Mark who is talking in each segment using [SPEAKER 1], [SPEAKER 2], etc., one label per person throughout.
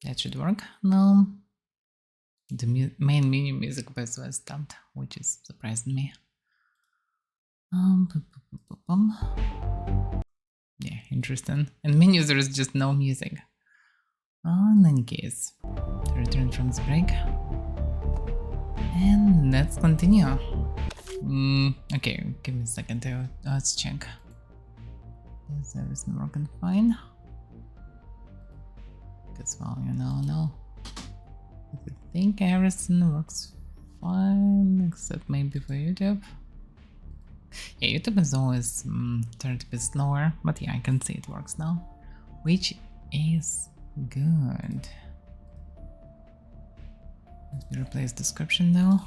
[SPEAKER 1] That should work. No. The main menu music bus was stopped, which is surprising me. Yeah, interesting. And menus there is just no music. In any case, return from the break. And let's continue. Okay, give me a second to let's check. Is everything working fine? Because, well, you know, no. I think everything works fine, except maybe for YouTube. Yeah, YouTube is always turned a bit slower, but yeah, I can see it works now, which is good. Let me replace description though.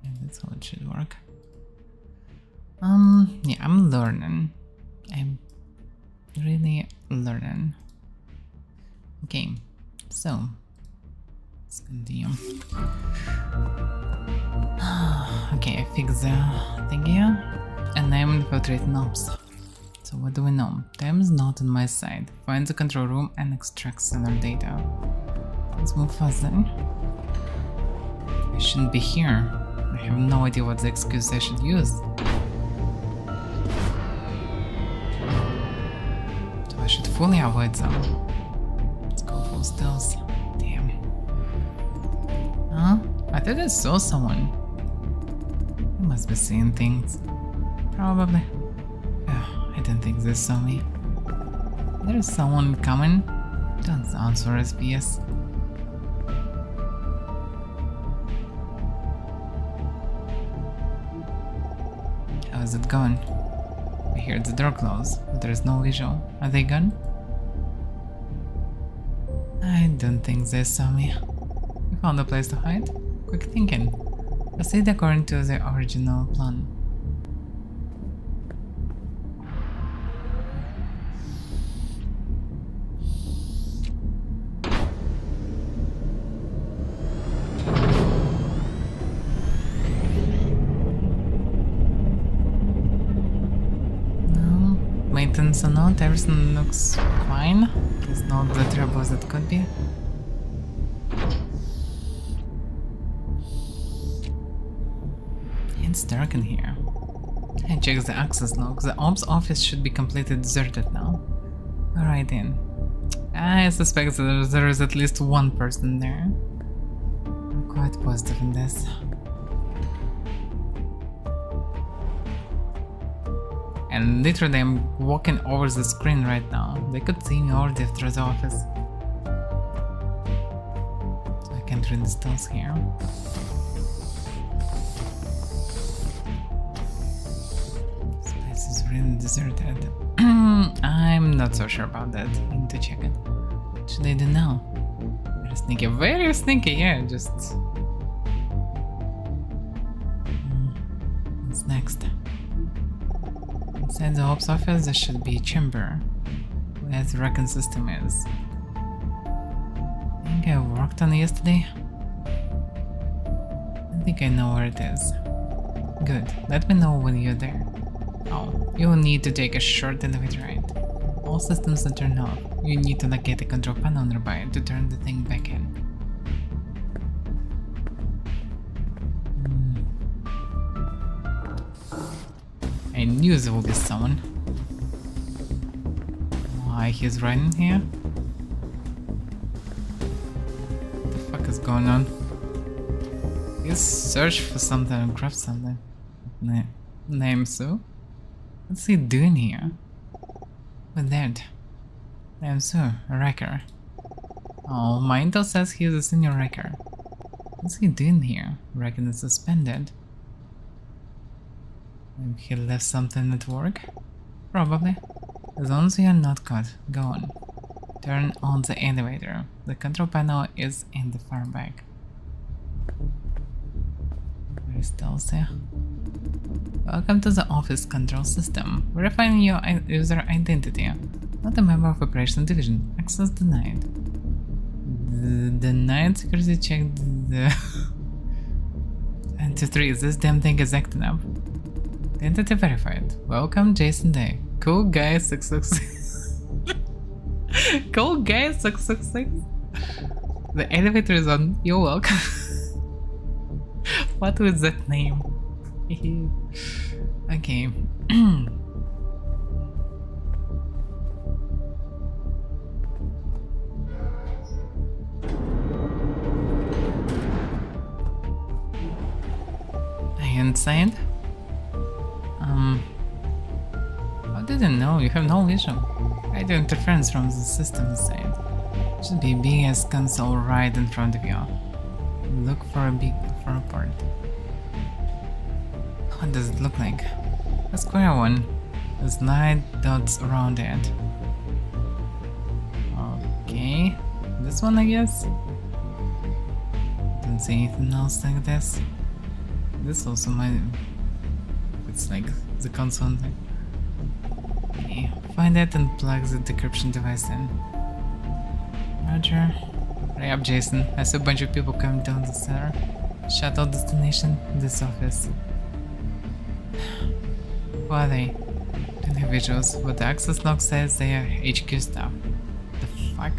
[SPEAKER 1] Yeah, that's how it should work. Yeah, I'm learning. I'm really learning. Okay, so let's continue. Okay, I fixed the thing here, and I'm infiltrating ops. So what do we know? Time is not on my side. Find the control room and extract sensor data. Let's move faster. I shouldn't be here. I have no idea what the excuse I should use. So I should fully avoid them. Let's go full stealth. Damn. Huh? I thought I saw someone. I must be seeing things. Probably. I don't think they saw me. There's someone coming. Don't sound so SPS. How is it going? I hear the door close, but there is no visual. Are they gone? I don't think they saw me. We found a place to hide? Quick thinking. Proceed according to the original plan. No, maintenance or not, everything looks fine. It's not the trouble as it could be. It's dark in here. I checked the access log. The ops office should be completely deserted now. Go right in. I suspect that there is at least one person there. I'm quite positive in this. And literally I'm walking over the screen right now. They could see me already through the office. So I can't read the stealth here. Really deserted. I'm not so sure about that. I need to check it. What should I do now? Very sneaky. Very sneaky, yeah, just... What's next? Inside the ops office there should be a chamber where the recon system is. I think I worked on it yesterday. I think I know where it is. Good. Let me know when you're there. Oh, you will need to take a short elevator ride. All systems are turned off. You need to locate the control panel nearby to turn the thing back in. I knew there would be someone. Why he's running here? What the fuck is going on? He's searched for something and grabbed something. Name Sue? What's he doing here? With that? I'm Sue, a wrecker. Oh, my intel says he's a senior wrecker. What's he doing here? Reckon it's suspended. Maybe he left something at work? Probably. As long as you are not caught, go on. Turn on the elevator. The control panel is in the far back. Very stealthy. Welcome to the office control system. Verifying your user identity. Not a member of Operation Division. Access denied. Denied security check. The 23. This damn thing is acting up. Identity verified. Welcome, Jason Day. Cool guy 666. Cool guys, 666. The elevator is on. You're welcome. What was that name? Okay. Are you inside? How did I know? You have no vision. Radio interference from the system side. Should be biggest console right in front of you. Look for a part. What does it look like? A square one. There's 9 dots around it. Okay. This one, I guess? Don't see anything else like this. This also might... It's like the console thing. Okay. Find it and plug the decryption device in. Roger. Hurry up, Jason. I saw a bunch of people coming down the cellar. Shuttle destination, this office. Who are they? Don't have visuals, but the access log says they are HQ staff. The fuck?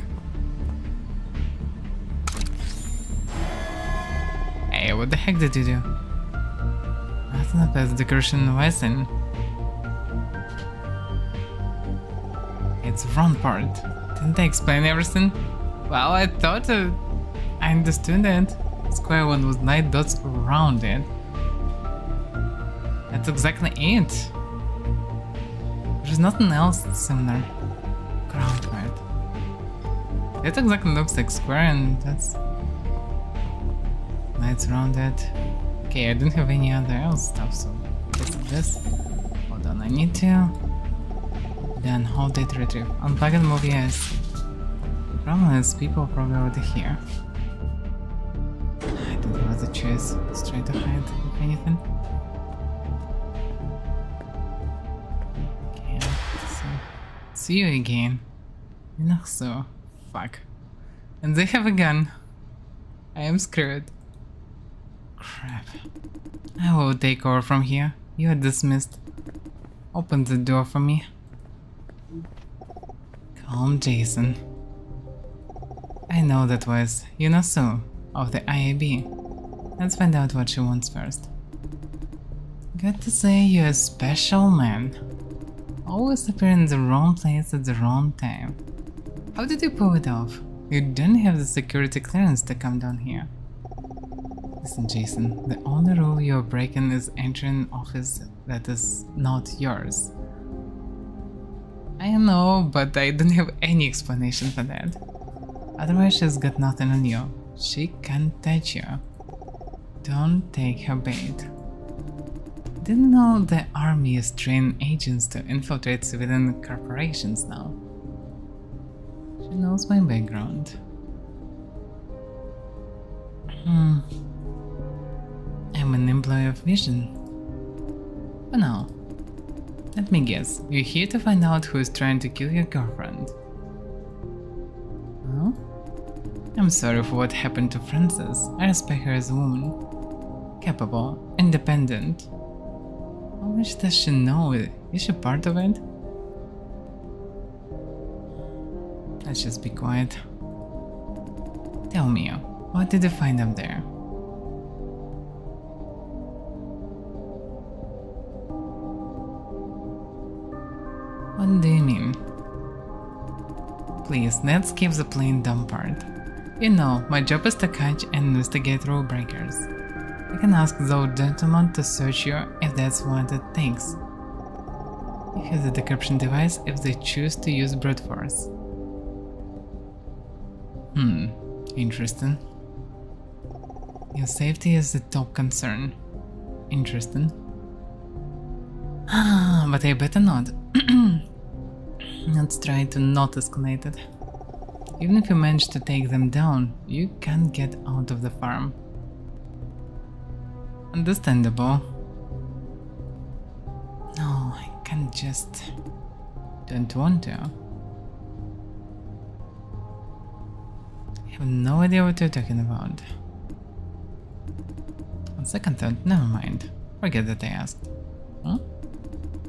[SPEAKER 1] Hey, what the heck did you do? Nothing up as decryption device in. It's the front part. Didn't I explain everything? Well, I thought I understood it. Square one was 9 dots around it. That's exactly it. There's nothing else similar. Ground part. It exactly looks like square and that's... lights around it. Okay, I don't have any other else stuff, so this. Hold on, I need to... Then hold data retrieve. Unplug and move yes. The problem is people are probably already here. I don't have other choice. Let's try to hide if anything. Okay, so see you again. No, so fuck. And they have a gun. I am screwed. Crap. I will take over from here. You are dismissed. Open the door for me. Calm, Jason. I know that voice. Yunasu, of the IAB. Let's find out what she wants first. Got to say, you're a special man. Always appear in the wrong place at the wrong time. How did you pull it off? You don't have the security clearance to come down here. Listen, Jason, the only rule you're breaking is entering an office that is not yours. I know, but I don't have any explanation for that. Otherwise, she's got nothing on you. She can't touch you. Don't take her bait. Didn't know the army is training agents to infiltrate civilian corporations now. She knows my background. I'm an employee of Vision. For now. Let me guess, you're here to find out who is trying to kill your girlfriend. Well, I'm sorry for what happened to Frances. I respect her as a woman. Capable, independent. How much does she know? Is she part of it? Let's just be quiet. Tell me, what did you find up there? What do you mean? Please, let's skip the plain dumb part. You know, my job is to catch and investigate rule breakers. I can ask those gentlemen to search you if that's what it takes. You have the decryption device if they choose to use brute force. Interesting. Your safety is the top concern. Interesting. But I better not. Let's try to not escalate it. Even if you manage to take them down, you can't get out of the farm. Understandable. No, I can't just... don't want to. I have no idea what you're talking about. On second thought, never mind. Forget that I asked. Huh?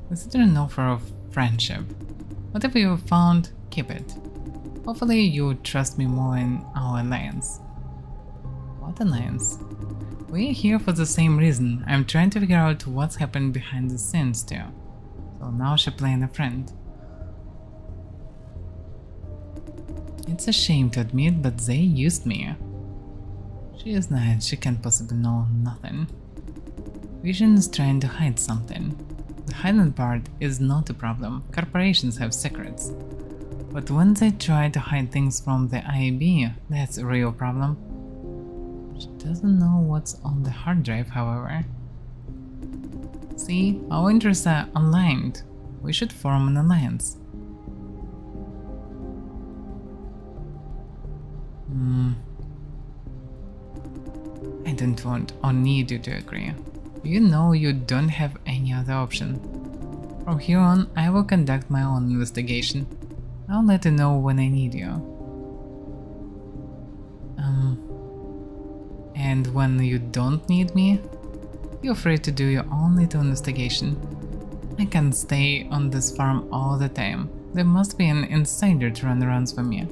[SPEAKER 1] Consider an offer of friendship. Whatever you found, keep it. Hopefully you trust me more in our alliance. What alliance? We're here for the same reason. I'm trying to figure out what's happened behind the scenes too. So now she's playing a friend. It's a shame to admit, but they used me. She is not, she can't possibly know nothing. Vision is trying to hide something. The hidden part is not a problem. Corporations have secrets. But when they try to hide things from the IAB, that's a real problem. She doesn't know what's on the hard drive, however. See, our interests are aligned. We should form an alliance. I don't want or need you to agree. You know you don't have any other option. From here on, I will conduct my own investigation. I'll let you know when I need you. And when you don't need me, feel free to do your own little investigation. I can't stay on this farm all the time. There must be an insider to run errands for me.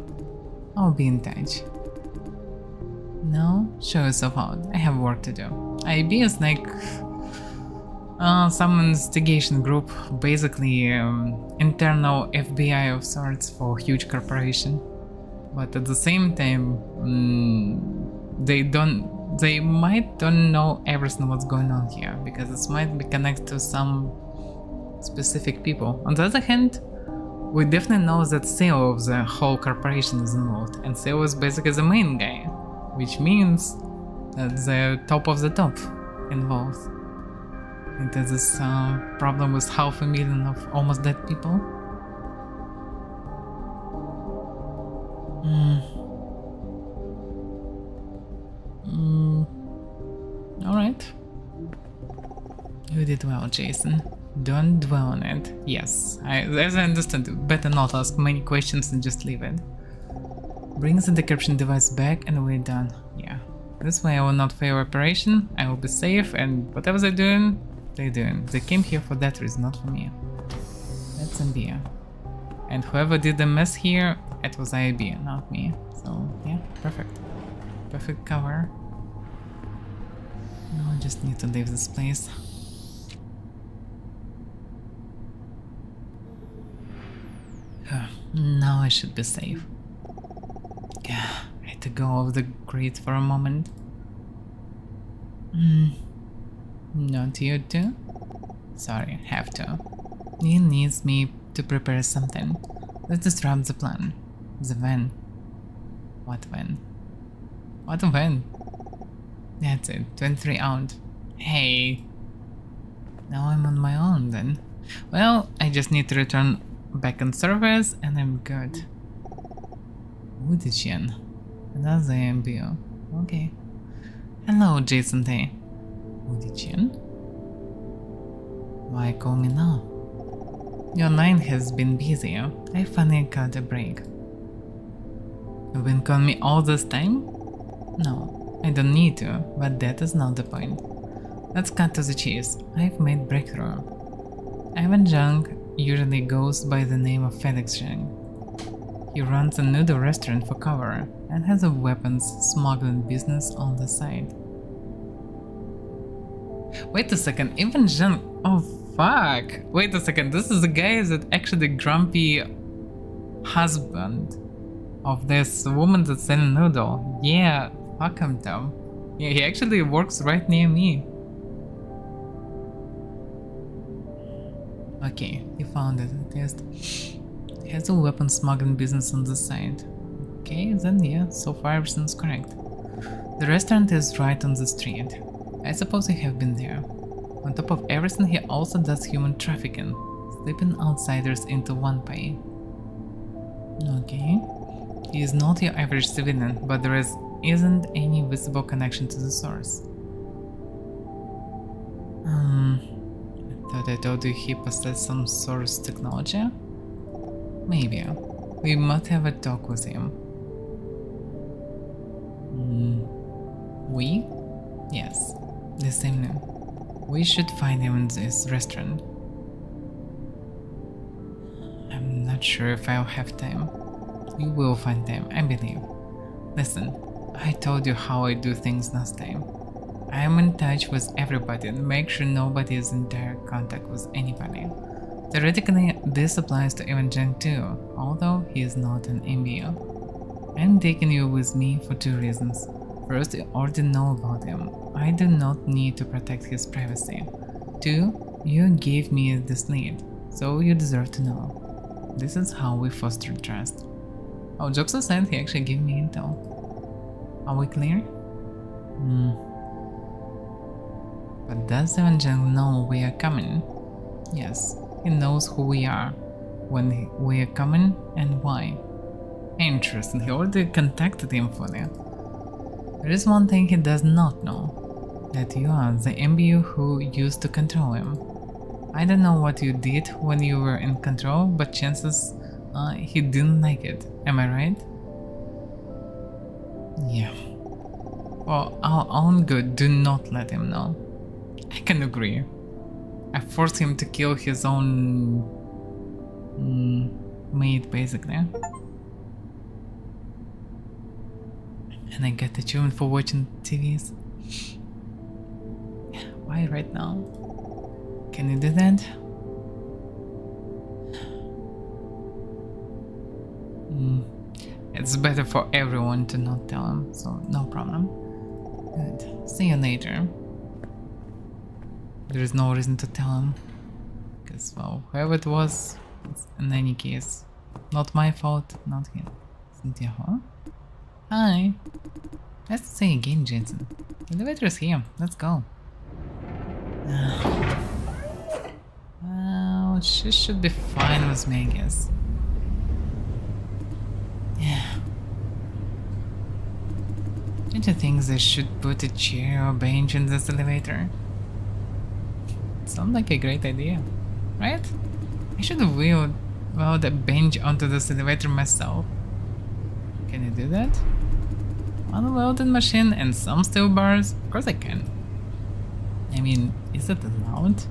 [SPEAKER 1] I'll be in touch. Now, show yourself out. I have work to do. IB is like some investigation group, basically internal FBI of sorts for huge corporation. But at the same time, they might don't know everything what's going on here, because it might be connected to some specific people. On the other hand, we definitely know that CEO of the whole corporation is involved, and CEO is basically the main guy, which means that the top of the top involved. And there's this problem with 500,000 of almost dead people. Alright. You did well, Jason. Don't dwell on it. Yes, as I understand, better not ask many questions and just leave it. Bring the decryption device back and we're done. Yeah. This way I will not fail operation, I will be safe, and whatever they're doing, they're doing. They came here for that reason, not for me. That's IB. And whoever did the mess here, it was IB, not me. So, yeah, perfect. Perfect cover. Now I just need to leave this place. Now I should be safe. Yeah, I had to go off the grid for a moment. Not you too? Sorry, have to. He needs me to prepare something. Let's disrupt the plan. The van. What van? What van? That's it, 23 out. Hey. Now I'm on my own then. Well, I just need to return back on service and I'm good. Woodichan. Another MBO. Okay. Hello, Jason Day. Woodichan? Why call me now? Your line has been busy. I finally got a break. You've been calling me all this time? No, I don't need to, but that is not the point. Let's cut to the chase. I've made breakthrough. Ivan Zhang usually goes by the name of Felix Zhang. He runs a noodle restaurant for cover and has a weapons smuggling business on the side. Wait a second, Ivan Zhang. Oh fuck! Wait a second, this is the guy that actually grumpy husband of this woman that's selling noodle. Yeah, fuck him though. Yeah, he actually works right near me. Okay, he found it at least. He has a weapon smuggling business on the side. Okay, then yeah, so far everything's correct. The restaurant is right on the street. I suppose you have been there. On top of everything, he also does human trafficking, slipping outsiders into one pay. Okay. He is not your average civilian, but there isn't any visible connection to the source. I thought I told you he possessed some source technology? Maybe. We must have a talk with him. We? Yes, the same name. We should find him in this restaurant. I'm not sure if I'll have time. You will find them, I believe. Listen, I told you how I do things last time. I am in touch with everybody and make sure nobody is in direct contact with anybody. Theoretically, this applies to Evangeline too, although he is not an MBO. I am taking you with me for two reasons. First, you already know about him. I do not need to protect his privacy. Two, you gave me this lead, so you deserve to know. This is how we foster trust. Oh, jokes aside, he actually gave me intel. Are we clear? But does Evangeline know we are coming? Yes, he knows who we are, when we are coming, and why. Interesting, he already contacted him fully. There is one thing he does not know, that you are the MBU who used to control him. I don't know what you did when you were in control, but chances he didn't like it, am I right? Yeah. For our own good, do not let him know. I can agree. I forced him to kill his own mate, basically. And I get the achievement for watching TVs. Why right now? Can you do that? It's better for everyone to not tell him, so no problem. Good. See you later. There is no reason to tell him. Because, well, whoever it was, it's in any case, not my fault, not him. Cynthia, huh? Hi. Nice to see you again, Jensen. The elevator is here. Let's go. Well, she should be fine with me, I guess. Yeah. Don't you think they should put a chair or bench in this elevator? Sounds like a great idea, right? I should have wheeled a bench onto this elevator myself. Can you do that? One welding machine and some steel bars? Of course I can. I mean, is that allowed?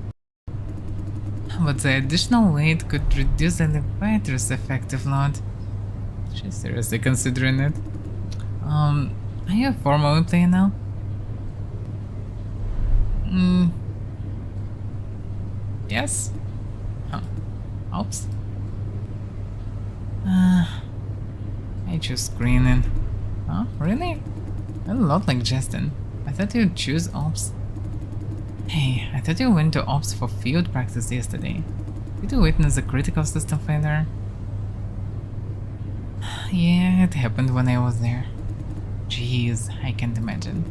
[SPEAKER 1] But the additional weight could reduce the elevator's effective load. She's seriously considering it. Are you a formal player now? Yes? Huh. Oops. I choose screening. Huh? Really? A lot like Justin. I thought you'd choose ops. Hey, I thought you went to ops for field practice yesterday. Did you witness a critical system failure? Yeah, it happened when I was there. Jeez, I can't imagine.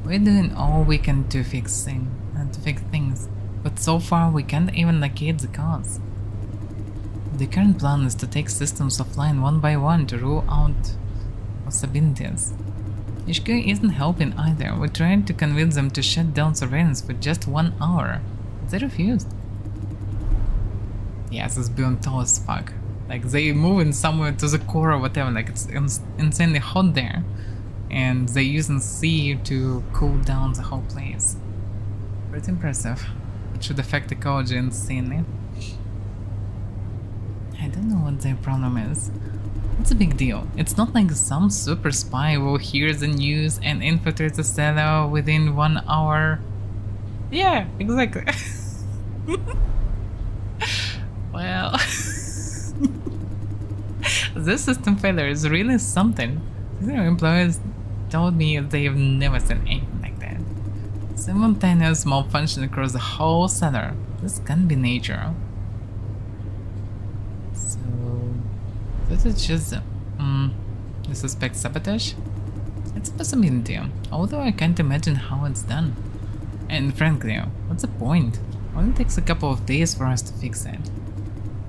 [SPEAKER 1] We're doing all we can to fix things, but so far we can't even locate the cause. The current plan is to take systems offline one by one to rule out possibilities. HQ isn't helping either. We tried to convince them to shut down surveillance for just 1 hour. They refused. Yes, it's beyond tall as fuck. Like, they moving somewhere to the core or whatever, like it's insanely hot there. And they're using C to cool down the whole place. Pretty impressive. It should affect ecology insanely. I don't know what their problem is. What's the big deal? It's not like some super spy will hear the news and infiltrate the cellar within 1 hour. Yeah, exactly. Well, this system failure is really something. Their employees told me they've never seen anything like that. Simultaneous malfunction across the whole cellar. This can't be nature. So, this is just the suspect sabotage? It's a possibility, although I can't imagine how it's done. And frankly, what's the point? It only takes a couple of days for us to fix it.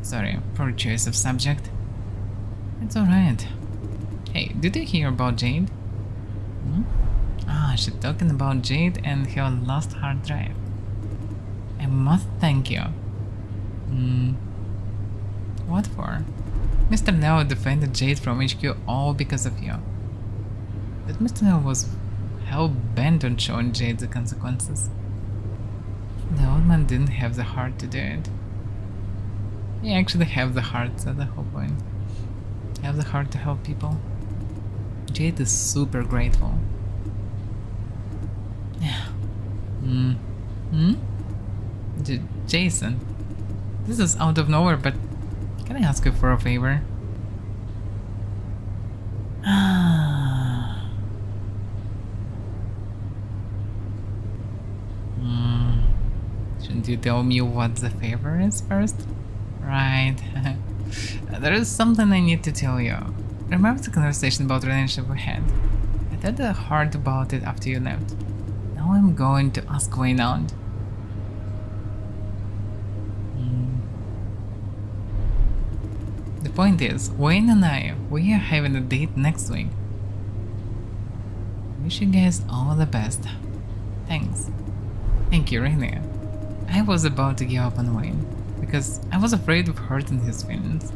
[SPEAKER 1] Sorry, poor choice of subject. It's alright. Hey, did you hear about Jade? Ah, she's talking about Jade and her lost hard drive. I must thank you. What for? Mr. Leo defended Jade from HQ all because of you. But Mr. Leo was hell-bent on showing Jade the consequences. The old man didn't have the heart to do it. He actually have the heart, that's the whole point. have the heart to help people. Jade is super grateful. Yeah. Jason, this is out of nowhere, but can I ask you for a favor? Shouldn't you tell me what the favor is first? Right. There is something I need to tell you. Remember the conversation about relationship we had? I thought hard about it after you left. Now I'm going to ask Wayne out. The point is, Wayne and we are having a date next week. Wish you guys all the best. Thanks. Thank you, really. I was about to give up on Wayne, because I was afraid of hurting his feelings.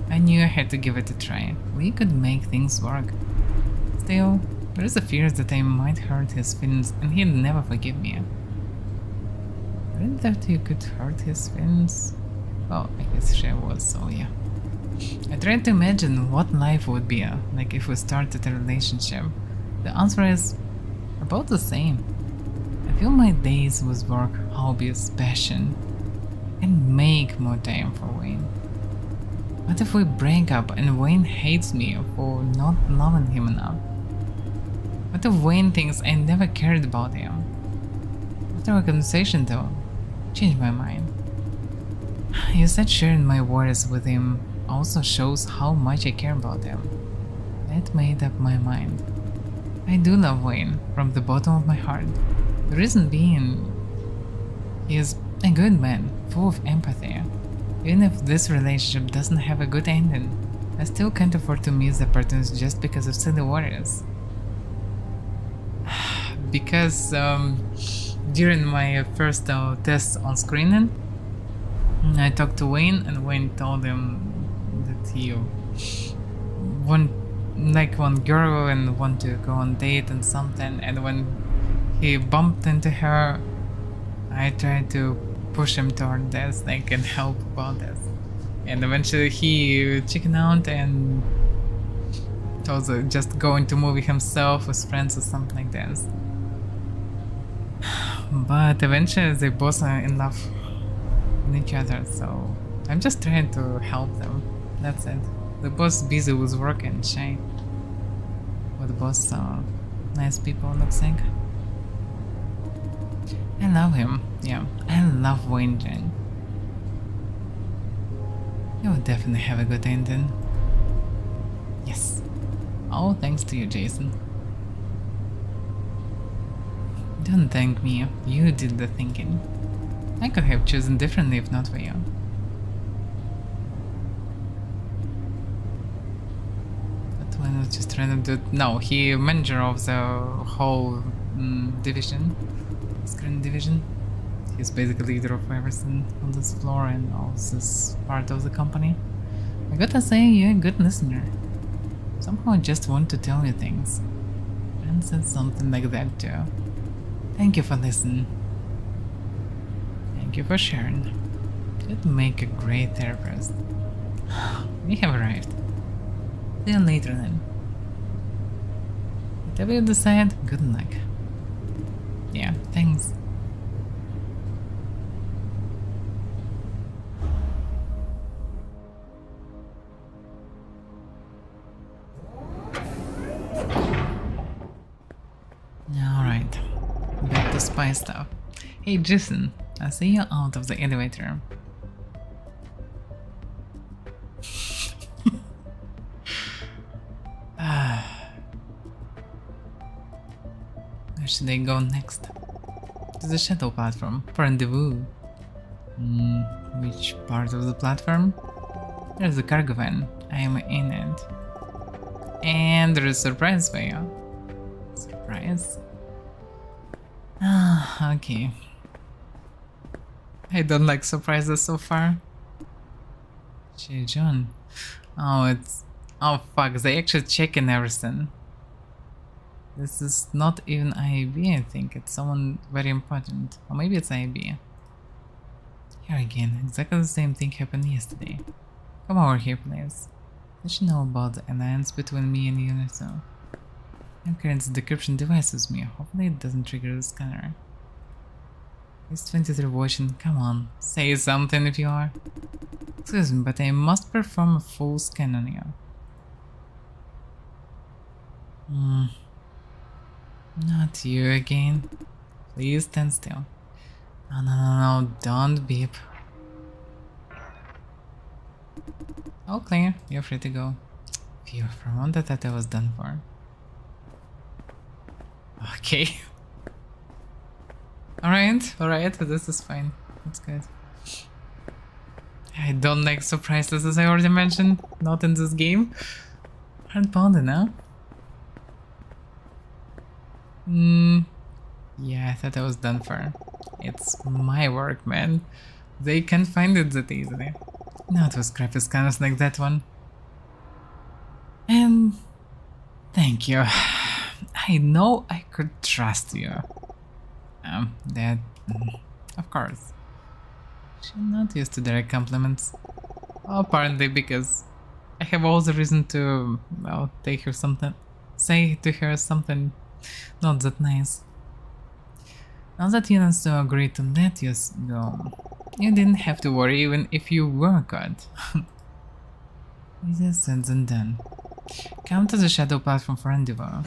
[SPEAKER 1] I knew I had to give it a try. We could make things work. Still, there is a fear that I might hurt his feelings and he'd never forgive me. Didn't that you could hurt his feelings? Well, I guess she was, so yeah. I tried to imagine what life would be like if we started a relationship. The answer is about the same. I fill my days with work, hobbies, passion, and make more time for Wayne. What if we break up and Wayne hates me for not loving him enough? What if Wayne thinks I never cared about him? After our conversation though, changed my mind. You said sharing my worries with him also shows how much I care about him. That made up my mind. I do love Wayne from the bottom of my heart. The reason being, he is a good man, full of empathy. Even if this relationship doesn't have a good ending, I still can't afford to miss the opportunities just because of silly worries. Because during my first test on screening, I talked to Wayne, and Wayne told him that he like one girl and want to go on date and something, and when he bumped into her, I tried to push him toward this, like, and help about this, and eventually he chickened out and was just going to movie himself with friends or something like this. But eventually they both are in love with each other, so I'm just trying to help them. That's it. They're both busy with work and shy. But both nice people, looks like. I love him. Yeah, I love Wayne Jen. You will definitely have a good ending. Yes. All thanks to you, Jason. Don't thank me. You did the thinking. I could have chosen differently if not for you. But when I was just trying to do... No, he manager of the whole division. Screen division. He's basically leader of everything on this floor and all this part of the company. I gotta say, you're a good listener. Somehow I just want to tell you things. And said something like that too. Thank you for listening. Thank you for sharing. You'd make a great therapist. We have arrived. See you later then. Whatever you decide, good luck. Yeah, thanks. Alright, back to spy stuff. Hey Jason, I see you out of the elevator. Where should I go next? To the shuttle platform for rendezvous. Which part of the platform? There's a cargo van. I am in it. And there is a surprise for you. Surprise? Okay. I don't like surprises so far. Gee, John. Oh, it's... Oh fuck, they actually checking everything. This is not even IAB, I think. It's someone very important. Or maybe it's IAB. Here again, exactly the same thing happened yesterday. Come over here, please. I should know about the alliance between me and you, so... I'm carrying the decryption device with me. Hopefully it doesn't trigger the scanner. It's 23 watching. Come on, say something if you are. Excuse me, but I must perform a full scan on you. Not you again. Please stand still. No, don't beep. All clear, you're free to go. Phew, for one that I was done for. Okay. Alright, this is fine. That's good. I don't like surprises, as I already mentioned. Not in this game. Hard-bounded, huh? Yeah, I thought I was done for. It's my work, man. They can't find it that easily. Not with crappy scanners like that one. And... thank you. I know I could trust you. That... of course. She's not used to direct compliments. Apparently because I have all the reason to, well, take her something... say to her something not that nice. Now that you also agreed to let you go, you didn't have to worry even if you were caught. Easier said than done. Come to the shadow platform for rendezvous.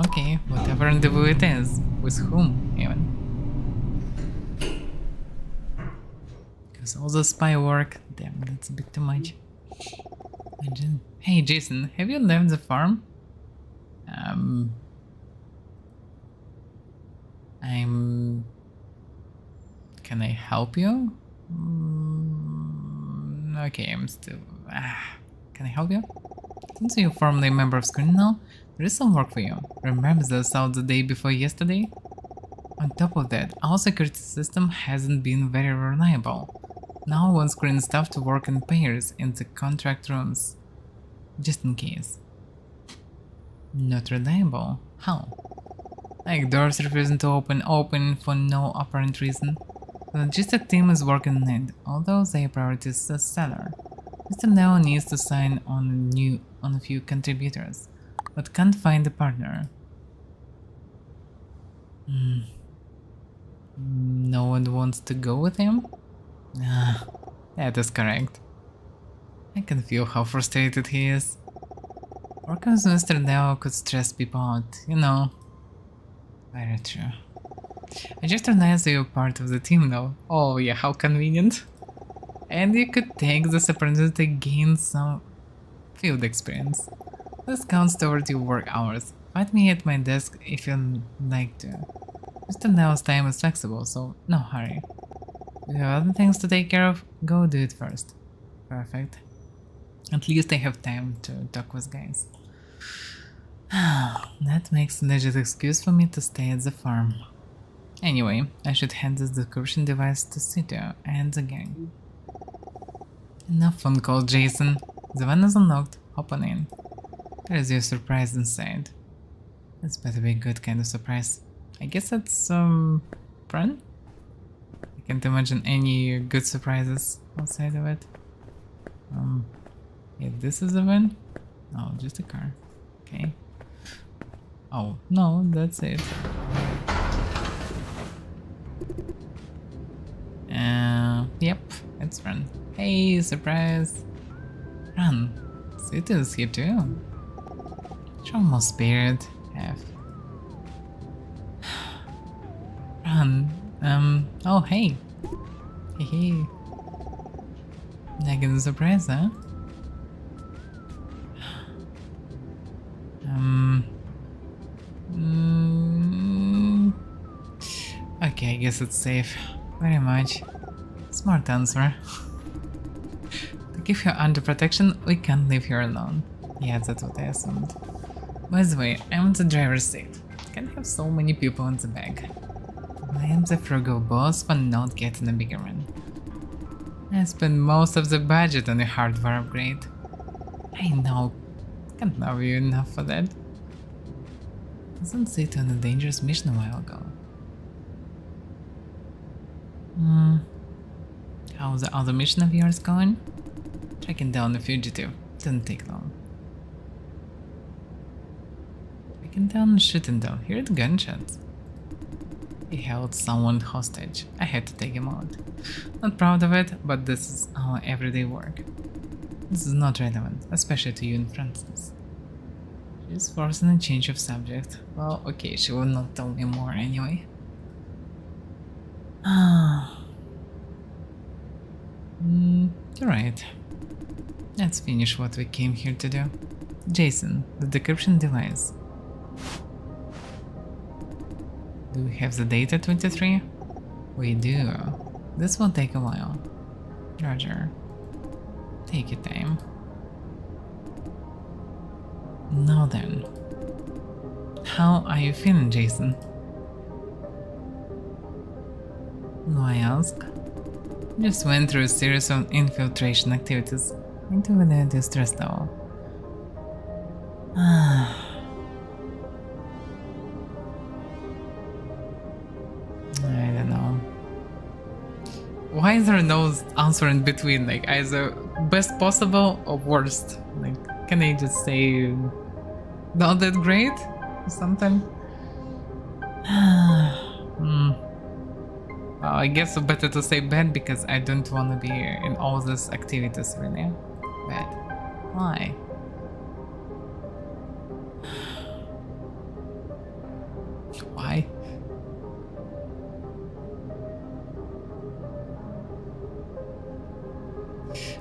[SPEAKER 1] Okay, whatever rendezvous it is. With whom, even? Because all the spy work, damn, that's a bit too much. Imagine. Hey Jason, have you left the farm? Can I help you? Okay, I'm still... can I help you? Since you're formally a member of Screen now, there is some work for you. Remember the assault the day before yesterday? On top of that, our security system hasn't been very reliable. Now I want Screen staff to work in pairs in the contract rooms. Just in case. Not reliable? How? Like doors refusing to open for no apparent reason. The logistic team is working on it, although their priority is the seller. Mr. Neo needs to sign on a few contributors, but can't find a partner. No one wants to go with him? That is correct. I can feel how frustrated he is. Working with Mr. Neo could stress people out, you know. Very true. I just realized that you're part of the team now. Oh yeah, how convenient. And you could take this opportunity to gain some field experience. This counts toward your work hours. Find me at my desk if you'd like to. Mr. Neo's time is flexible, so no hurry. If you have other things to take care of, go do it first. Perfect. At least I have time to talk with guys. That makes a legit excuse for me to stay at the farm. Anyway, I should hand this decryption device to Sito and the gang. Enough phone call, Jason. The van is unlocked. Hop on in. There is your surprise inside. This better be a good kind of surprise. I guess that's, fun? I can't imagine any good surprises outside of it. Yeah, this is a van? No, just a car. Okay. Oh, no, that's it. Yep, it's Run. Hey, surprise! Run, Sito's here too. Show more spirit, F. Run, oh hey! Hey. Like a surprise, huh? Okay, I guess it's safe. Very much. Smart answer. To keep her under protection, we can't leave her alone. Yeah, that's what I assumed. By the way, I'm in the driver's seat. Can't have so many people in the back. Blame the frugal boss for not getting a bigger one. I spent most of the budget on a hardware upgrade. I know. Can't love you enough for that. Wasn't Sito on a dangerous mission a while ago? How's the other mission of yours going? Tracking down the fugitive. Didn't take long. Tracking down and shooting them. Heard gunshots. He held someone hostage. I had to take him out. Not proud of it, but this is our everyday work. This is not relevant, especially to you and Francis. She's forcing a change of subject. Well, okay, she will not tell me more anyway. You're right. Let's finish what we came here to do. Jason, the decryption device. Do we have the data 23? We do. This will take a while. Roger. Take your time. Now then. How are you feeling, Jason? Do I ask? Just went through a series of infiltration activities into the distress level. I don't know. Why is there no answer in between? Like either best possible or worst? Like, can I just say not that great or something? Well, I guess it's better to say bad because I don't want to be in all these activities really. Bad. Why? Why?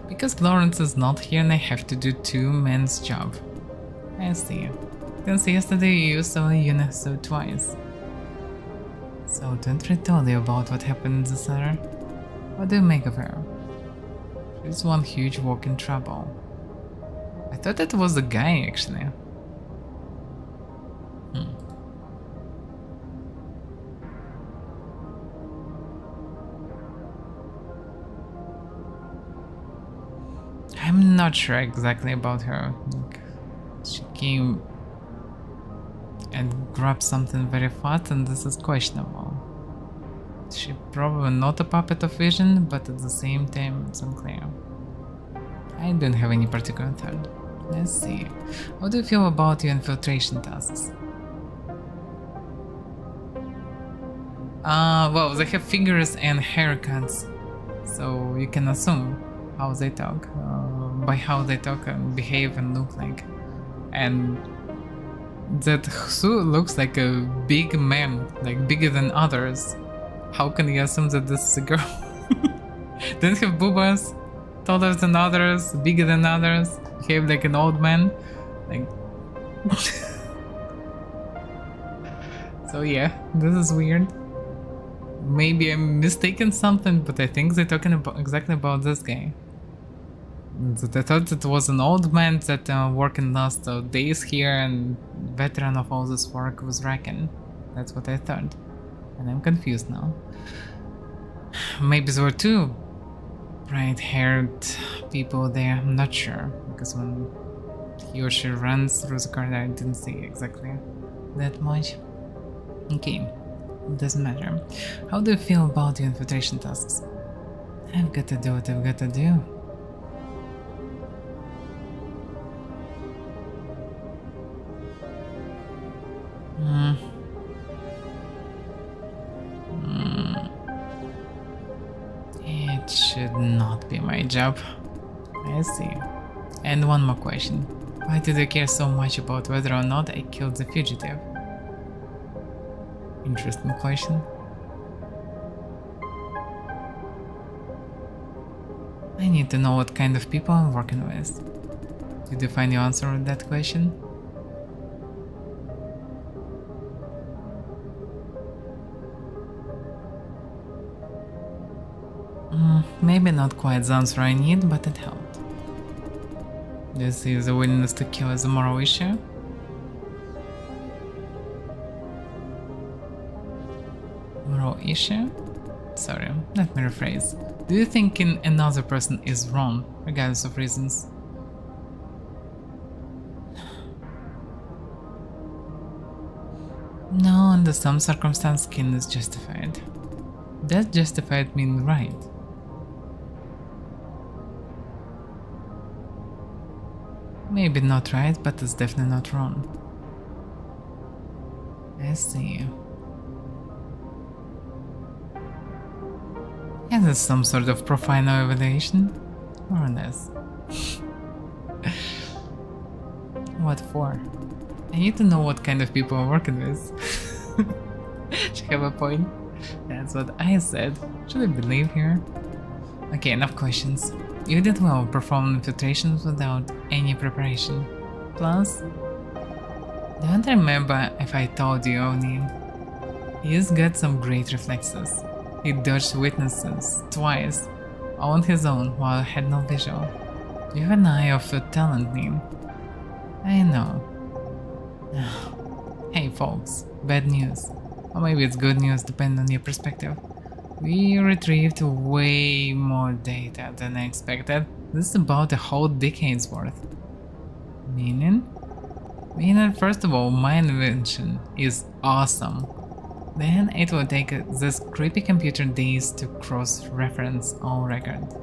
[SPEAKER 1] Because Lawrence is not here and I have to do two men's job. I see. Since yesterday you saw Uniso twice. So don't I tell you about what happened in the cellar? What do you make of her? She's one huge walking trouble. I thought that was the guy actually. I'm not sure exactly about her. Like, she came and grabbed something very fast and this is questionable. She probably not a puppet of vision, but at the same time it's unclear. I don't have any particular thought. Let's see. How do you feel about your infiltration tasks? Well, they have figures and haircuts, so you can assume how they talk, by how they talk and behave and look like. And that Hsu looks like a big man, like bigger than others. How can you assume that this is a girl? Don't have boobas, taller than others, bigger than others, behave like an old man, like. So yeah, this is weird. Maybe I'm mistaken something, but I think they're talking about exactly about this guy. I thought it was an old man that working last days here and veteran of all this work was Raken. That's what I thought. And I'm confused now. Maybe there were two bright-haired people there, I'm not sure. Because when he or she runs through the corridor, I didn't see exactly that much. Okay, it doesn't matter. How do you feel about your infiltration tasks? I've got to do what I've got to do. It should not be my job. I see. And one more question. Why did you care so much about whether or not I killed the fugitive? Interesting question. I need to know what kind of people I'm working with. Did you find your answer on that question? Maybe not quite the answer I need, but it helped. This is the willingness to kill as a moral issue. Moral issue? Sorry, let me rephrase. Do you think another person is wrong, regardless of reasons? No, under some circumstance, killing is justified. Does justified mean right? Maybe not right, but it's definitely not wrong. I see. Is this some sort of profile evaluation? More or less. What for? I need to know what kind of people I'm working with. She have a point. That's what I said. Should I believe her? Okay, enough questions. You did well performing infiltrations without any preparation. Plus, don't remember if I told you, O'Neill. He's got some great reflexes. He dodged witnesses twice, all on his own while I had no visual. You have an eye of a talent, Neil. I know. Hey folks, bad news. Or maybe it's good news depending on your perspective. We retrieved way more data than I expected. This is about a whole decade's worth. Meaning? Meaning, first of all, my invention is awesome. Then it will take this creepy computer days to cross-reference all records.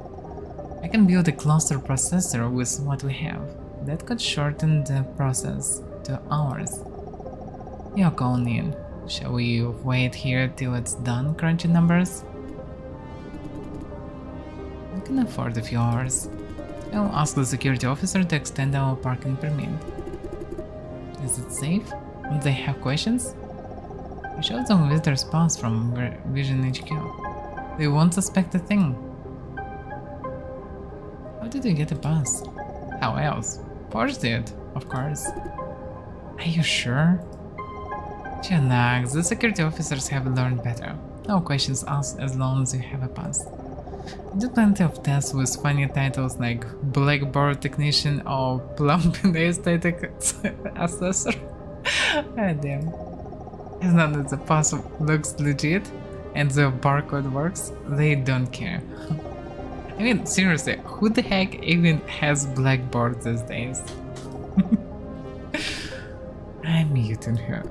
[SPEAKER 1] I can build a cluster processor with what we have. That could shorten the process to hours. You're calling in. Shall we wait here till it's done crunching numbers? I can afford a few hours. I'll ask the security officer to extend our parking permit. Is it safe? Do they have questions? We showed some visitors pass from Vision HQ. They won't suspect a thing. How did you get a pass? How else? Porsche did, of course. Are you sure? Chillax, the security officers have learned better. No questions asked as long as you have a pass. I did plenty of tests with funny titles like Blackboard Technician or Plumbing Aesthetic Assessor. God damn. As long as the pass looks legit and the barcode works, they don't care. I mean, seriously, who the heck even has Blackboard these days? I'm muting her.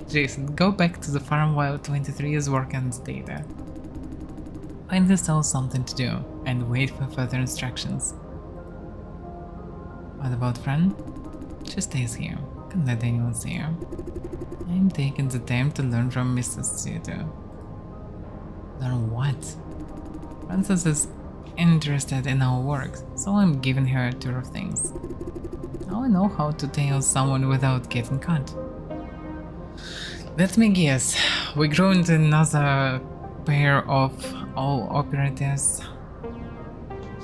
[SPEAKER 1] Jason, go back to the farm while 23 is working on the data. Find yourself something to do and wait for further instructions. What about Fran? She stays here. Can't let anyone see her. I'm taking the time to learn from Mrs. Theodore. Learn what? Frances is interested in our work, so I'm giving her a tour of things. Now I know how to tail someone without getting caught. Let me guess, we grew into another pair of all operators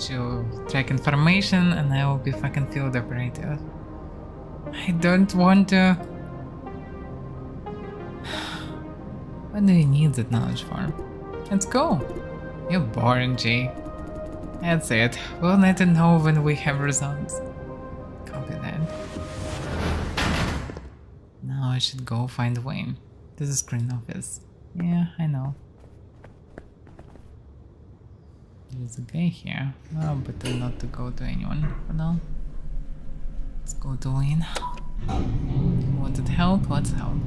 [SPEAKER 1] to track information and I will be fucking field operator. I don't want to... What do you need that knowledge for? Let's go! You're boring, Jay. That's it, we'll let you know when we have results. Copy that. Now I should go find Wayne. This is screen office. Yeah, I know. There's a guy here. Oh, better not to go to anyone for now. Let's go to Wayne. Wanted help? Let's help.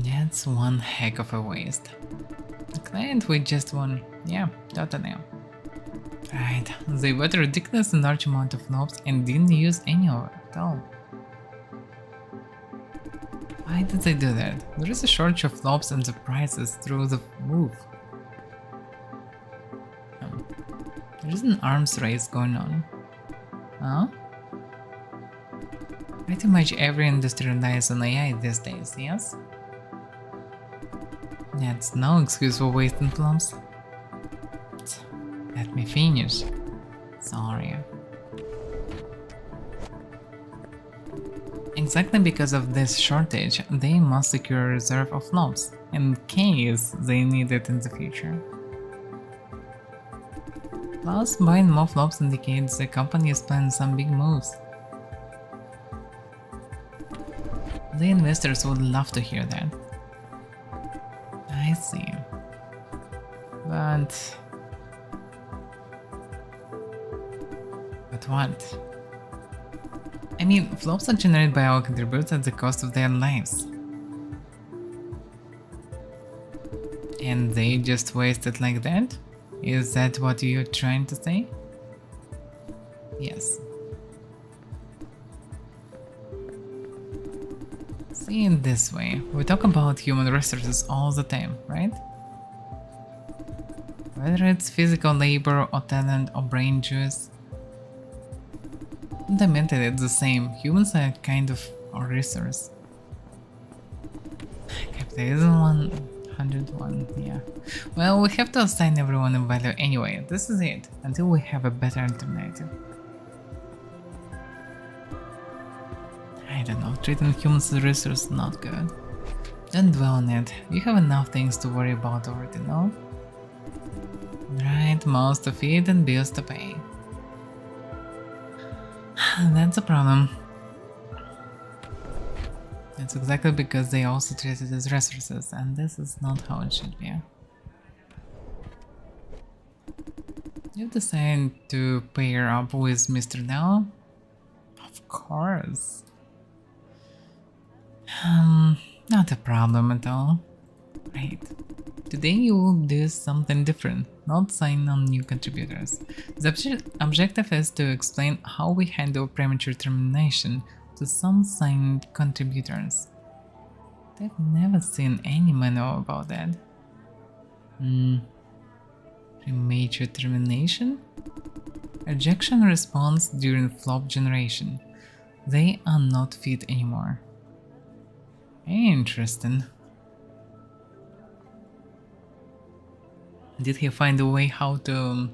[SPEAKER 1] That's one heck of a waste. The client we just won. Yeah, totally. Right, they bought a ridiculous large amount of knobs and didn't use any of it at all. Why did they do that? There is a shortage of knobs and the price is through the roof. There is an arms race going on. Huh? Pretty much every industry relies on AI these days, yes? That's no excuse for wasting plums. Let me finish. Sorry. Exactly because of this shortage, they must secure a reserve of knobs, in case they need it in the future. Plus, buying more knobs indicates the company is planning some big moves. The investors would love to hear that. I see. But what? I mean, flops are generated by our contributors at the cost of their lives. And they just waste it like that? Is that what you're trying to say? Yes. See it this way, we talk about human resources all the time, right? Whether it's physical labor or talent or brain juice. Fundamentally it's the same, humans are kind of a resource. Capitalism 101, yeah. Well, we have to assign everyone a value anyway, this is it, until we have a better alternative. I don't know, treating humans as a resource is not good. Don't dwell on it, you have enough things to worry about already, no? Right, mouths to feed and bills to pay. That's a problem. It's exactly because they also treat it as resources, and this is not how it should be. You decide to pair up with Mr. Nell? Of course. Not a problem at all. Right. Today you will do something different, not sign on new contributors. The objective is to explain how we handle premature termination to some signed contributors. I've never seen any manual about that. Premature termination? Ejection response during flop generation. They are not fit anymore. Interesting. Did he find a way how to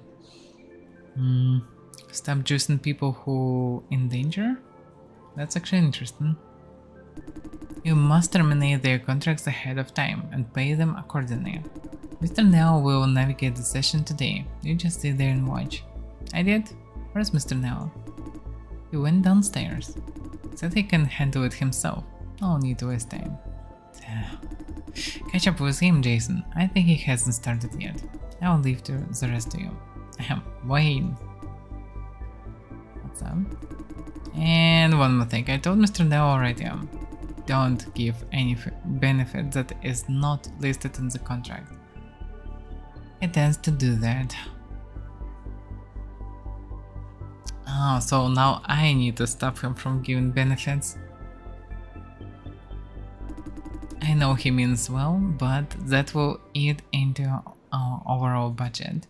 [SPEAKER 1] stop juicing people who in danger? That's actually interesting. You must terminate their contracts ahead of time and pay them accordingly. Mr. Nell will navigate the session today. You just sit there and watch. I did? Where's Mr. Nell? He went downstairs. Said he can handle it himself. No need to waste time. Catch up with him, Jason. I think he hasn't started yet. I'll leave the rest to you. Wait. What's up? And one more thing. I told Mr. Nell already. Don't give any benefit that is not listed in the contract. He tends to do that. Oh, so now I need to stop him from giving benefits. I know he means well, but that will eat into our overall budget.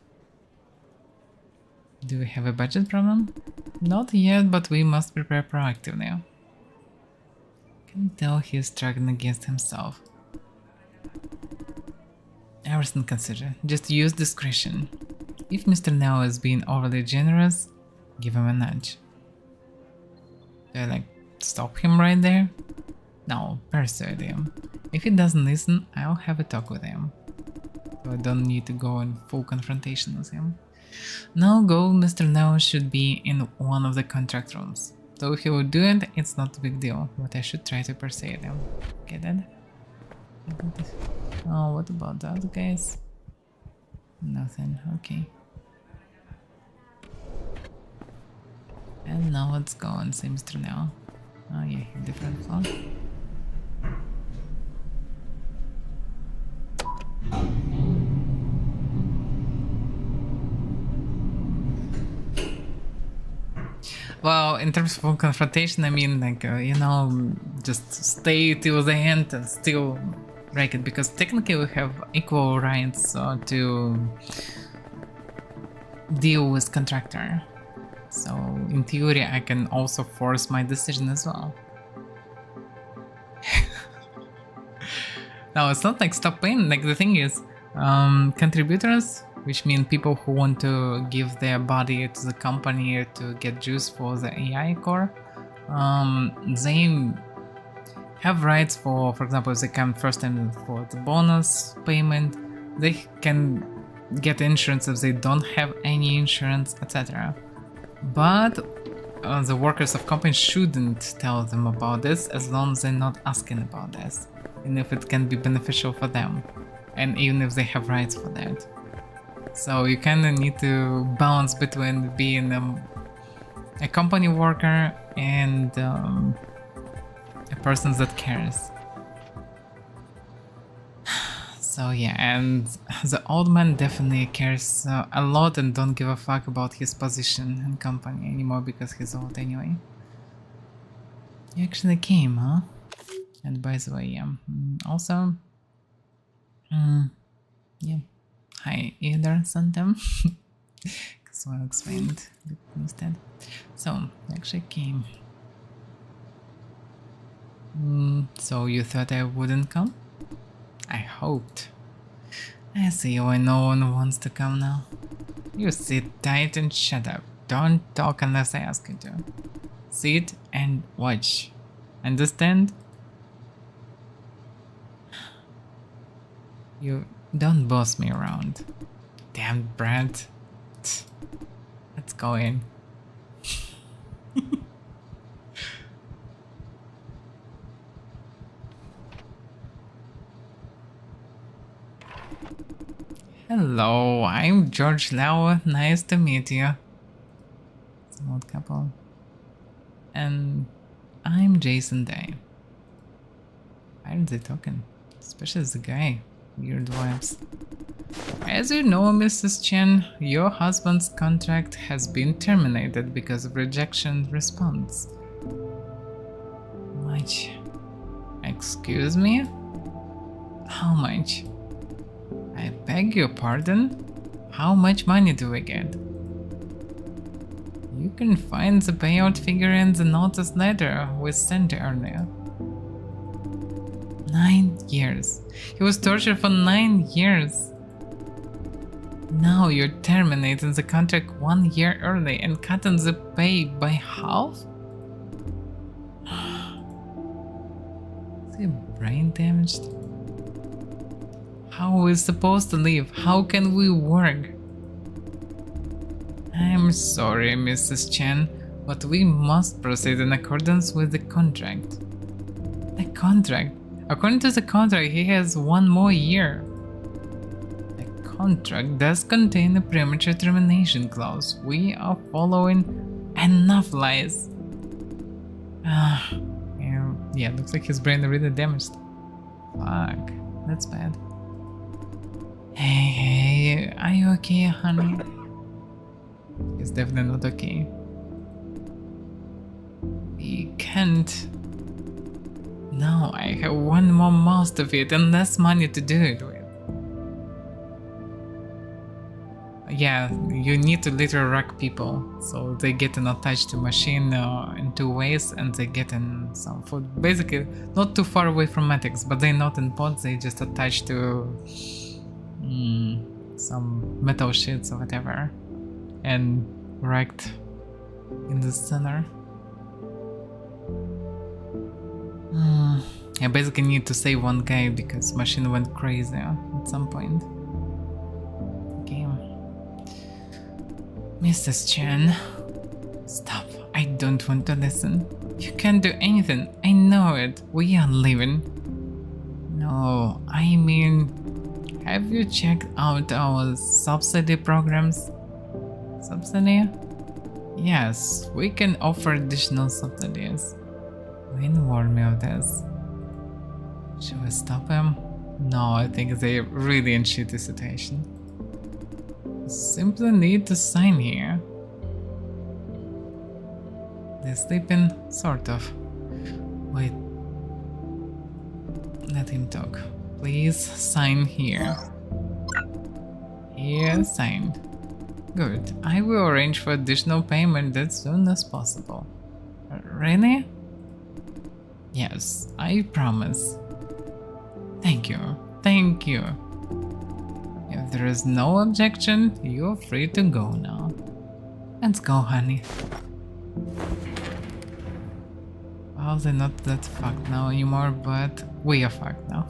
[SPEAKER 1] Do we have a budget problem? Not yet, but we must prepare proactively. I can tell he's struggling against himself. Everything considered, just use discretion. If Mr. Nell is being overly generous, give him a nudge. Do I stop him right there? No, persuade him. If he doesn't listen, I'll have a talk with him. So I don't need to go in full confrontation with him. No goal, Mr. Nell should be in one of the contract rooms. So if he will do it, it's not a big deal, but I should try to persuade him. Get it? Oh, what about the other guys? Nothing, okay. And now let's go and see Mr. Nell. Oh yeah, different floor. Well, in terms of confrontation, I mean, you know, just stay till the end and still break it, because technically we have equal rights to deal with contractor. So, in theory, I can also force my decision as well. No, it's not stop paying, the thing is, contributors, which mean people who want to give their body to the company to get juice for the AI core, they have rights for example, if they come first time for the bonus payment, they can get insurance if they don't have any insurance, etc. But the workers of companies shouldn't tell them about this as long as they're not asking about this, and if it can be beneficial for them, and even if they have rights for that. So you kind of need to balance between being a company worker and a person that cares. So yeah, and the old man definitely cares a lot and don't give a fuck about his position and company anymore because he's old anyway. You actually came, huh? And by the way, yeah. Also, yeah. Hi, you learned something? Because I explained instead. So, you actually came. So you thought I wouldn't come? I hoped. I see why no one wants to come now. You sit tight and shut up. Don't talk unless I ask you to. Sit and watch. Understand? You don't boss me around. Damn, Brad. Let's go in. Hello, I'm George Lau. Nice to meet you. It's an old couple. And I'm Jason Day. Why are they talking? Especially the guy. Weird vibes. As you know, Mrs. Chen, your husband's contract has been terminated because of rejection response. Much? Excuse me? How much? I beg your pardon? How much money do we get? You can find the payout figure in the notice letter we sent earlier. 9 years. He was tortured for 9 years. Now you're terminating the contract 1 year early and cutting the pay by half? Is he brain damaged? How are we supposed to live? How can we work? I'm sorry, Mrs. Chen, but we must proceed in accordance with the contract. The contract? According to the contract, he has 1 more year. The contract does contain a premature termination clause. We are following enough lies. Yeah, looks like his brain really damaged. Fuck, that's bad. Hey, are you okay, honey? He's definitely not okay. We can't. No, I have 1 more mouth to feed and less money to do it with. Yeah, you need to literally rack people, so they get attached to machine in 2 ways, and they get in some food. Basically, not too far away from medics, but they're not in pods, they just attached to some metal sheets or whatever, and racked in the center. I basically need to save 1 guy because machine went crazy at some point. Okay. Mrs. Chen. Stop. I don't want to listen. You can't do anything. I know it. We are leaving. No, I mean, have you checked out our subsidy programs? Subsidy? Yes, we can offer additional subsidies. Wayne warned me of this. Should we stop him? No, I think they're really in shitty situation. Simply need to sign here. They're sleeping? Sort of. Wait. Let him talk. Please sign here. Here, signed. Good. I will arrange for additional payment as soon as possible. Really? Yes, I promise. Thank you. Thank you. If there is no objection, you're free to go now. Let's go, honey. Well, they're not that fucked now anymore, but we are fucked now.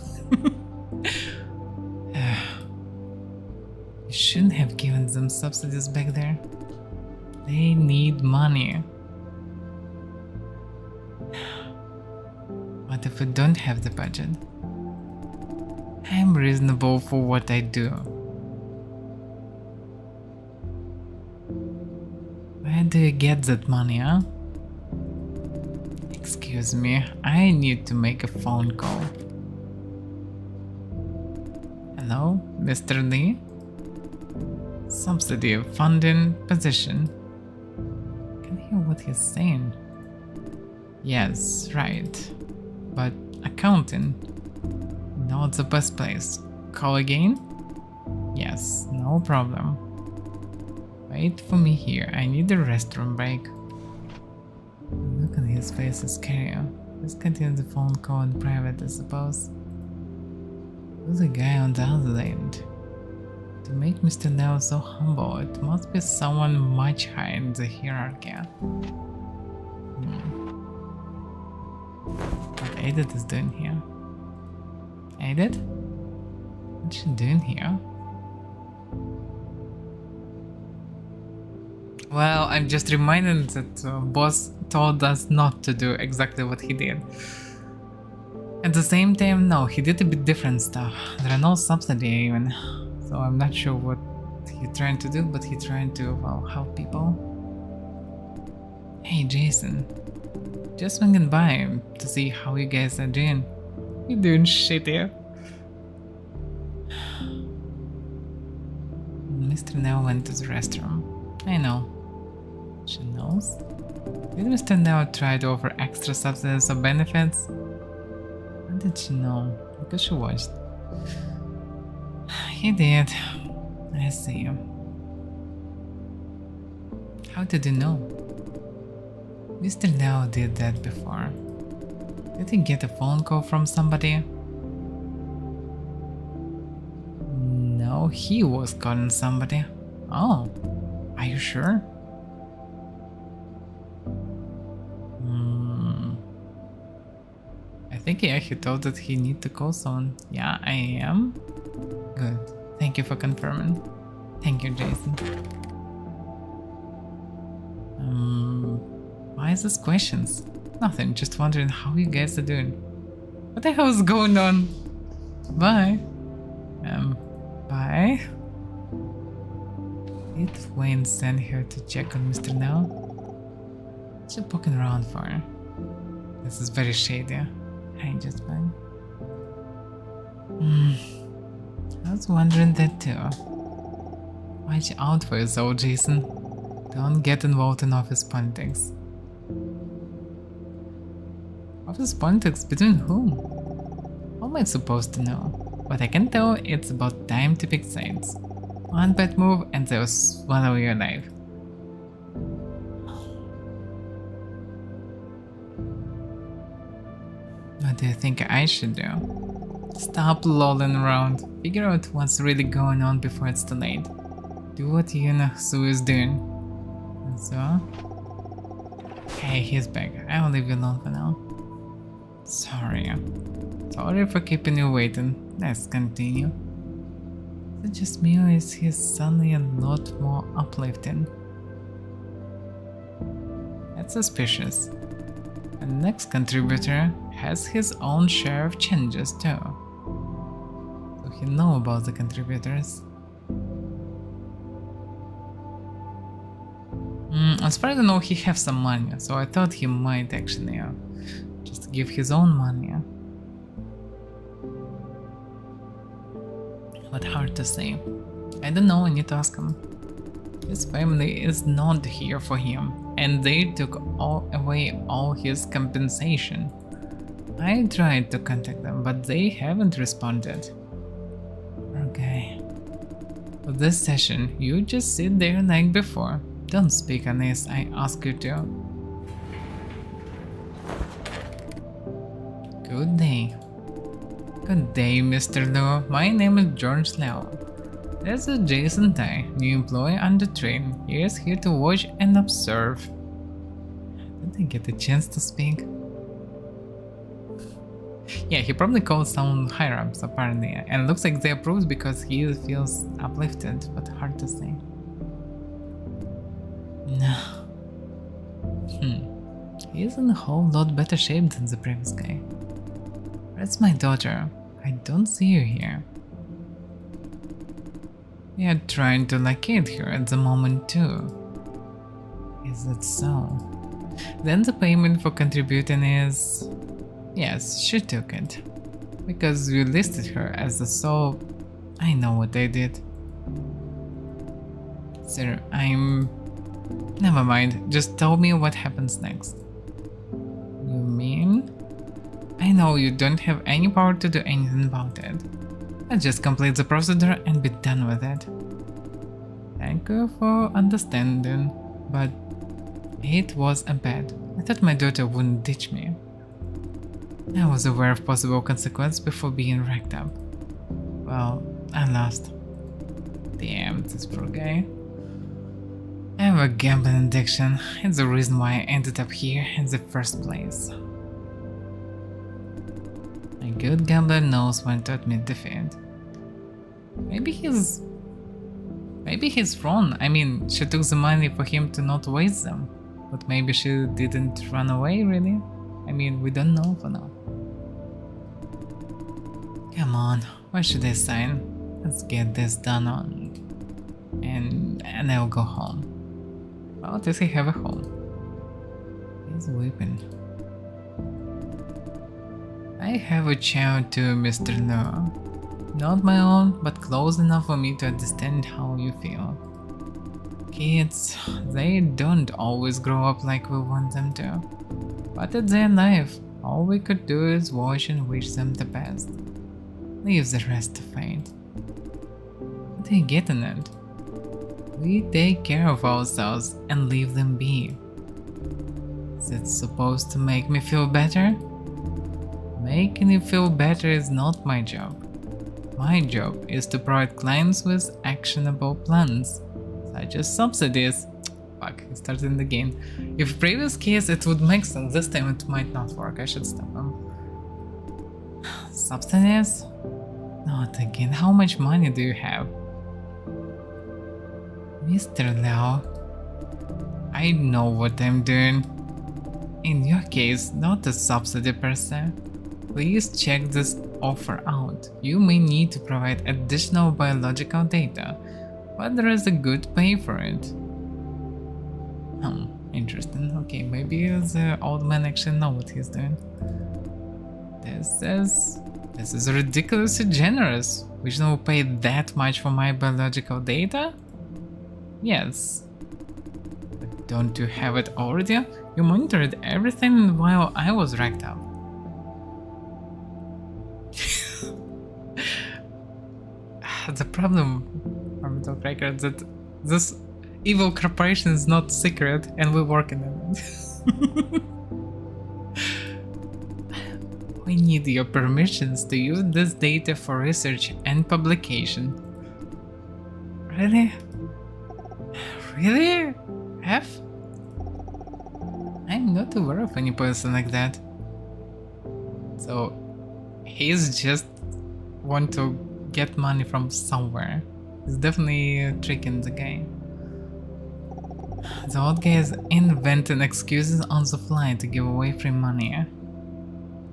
[SPEAKER 1] You shouldn't have given them subsidies back there. They need money. What if we don't have the budget? I'm reasonable for what I do. Where do you get that money, huh? Excuse me, I need to make a phone call. Hello, Mr. Lee? Subsidy funding position. I can hear what he's saying. Yes, right. But accounting, not the best place. Call again? Yes, no problem. Wait for me here, I need a restroom break. Look at his face is scary. Let's continue the phone call in private, I suppose. Who's the guy on the other end? To make Mr. Nell so humble, it must be someone much higher in the hierarchy. What Edith is doing here? Edith? What's she doing here? Well, I'm just reminded that boss told us not to do exactly what he did. At the same time, no, he did a bit different stuff. There are no subsidy even, so I'm not sure what he's trying to do, but he's trying to, well, help people. Hey Jason, just swinging by to see how you guys are doing. You're doing shit here. Mr. Nell went to the restroom. I know. She knows? Did Mr. Nell try to offer extra subsidies or benefits? How did she know? Because she watched. He did. I see. How did you know? Mr. Nell did that before. Did he get a phone call from somebody? No, he was calling somebody. Oh, are you sure? I think yeah, he told that he need to call someone. Yeah, I am. Good. Thank you for confirming. Thank you, Jason. Why is this questions? Nothing, just wondering how you guys are doing. What the hell is going on? Bye. Bye. Did Wayne send her to check on Mr. Nell? What's she poking around for? This is very shady. Hi, just fine. I was wondering that too. Watch out for yourself, Jason. Don't get involved in office politics. Office politics between whom? How am I supposed to know? But I can tell it's about time to pick sides. One bad move and they'll swallow your life. What do you think I should do? Stop lolling around. Figure out what's really going on before it's too late. Do what Sue is doing. And so... Hey, he's back. I'll leave you alone for now. Sorry. Sorry for keeping you waiting. Let's continue. Is it just me or is he suddenly a lot more uplifting? That's suspicious. The next contributor has his own share of changes too. So he knows about the contributors. As far as I know, he has some money, so I thought he might actually just give his own money. But hard to say. I don't know, I need to ask him. His family is not here for him, and they took away all his compensation. I tried to contact them, but they haven't responded. Okay. For this session, you just sit there like before. Don't speak unless I ask you to. Good day. Good day, Mr. Lowe. My name is George Lowe. This is Jason Tai, new employee on the train. He is here to watch and observe. Did I get a chance to speak? Yeah, he probably called some higher-ups apparently, and looks like they approved because he feels uplifted, but hard to say. No. He's in a whole lot better shape than the previous guy. Where's my daughter? I don't see her here. We are trying to locate her at the moment too. Is it so? Then the payment for contributing is... Yes, she took it. Because you listed her as the sole... I know what I did. Sir, Never mind, just tell me what happens next. You mean? I know you don't have any power to do anything about it. Let's just complete the procedure and be done with it. Thank you for understanding, but it was a bet. I thought my daughter wouldn't ditch me. I was aware of possible consequences before being racked up. Well, I lost. Damn, this poor guy. I have a gambling addiction. It's the reason why I ended up here in the first place. A good gambler knows when to admit defeat. Maybe he's wrong. I mean, she took the money for him to not waste them. But maybe she didn't run away, really? I mean, we don't know for now. Come on, why should I sign? Let's get this done on. And I'll go home. Well, does he have a home? He's weeping. I have a child too, Mr. No. Not my own, but close enough for me to understand how you feel. Kids, they don't always grow up like we want them to. But it's their life. All we could do is watch and wish them the best. Leave the rest to fate. What are you getting at? We take care of ourselves and leave them be. Is it supposed to make me feel better? Making you feel better is not my job. My job is to provide clients with actionable plans, such as subsidies. Fuck, he started in the game. If previous case it would make sense, this time it might not work, I should stop him. Subsidies? Not again, how much money do you have? Mr. Liao, I know what I'm doing. In your case, not a subsidy per se. Please check this offer out. You may need to provide additional biological data, but there is a good pay for it. Interesting. Okay, maybe the old man actually knows what he's doing. This is ridiculously generous. We shouldn't pay that much for my biological data? Yes. But don't you have it already? You monitored everything while I was racked up. The problem, Orbital Cracker, that this evil corporation is not secret and we're working on it. We need your permissions to use this data for research and publication. Really? Really? F? I'm not aware of any person like that. So, he's just want to get money from somewhere. He's definitely tricking the game. The old guy is inventing excuses on the fly to give away free money.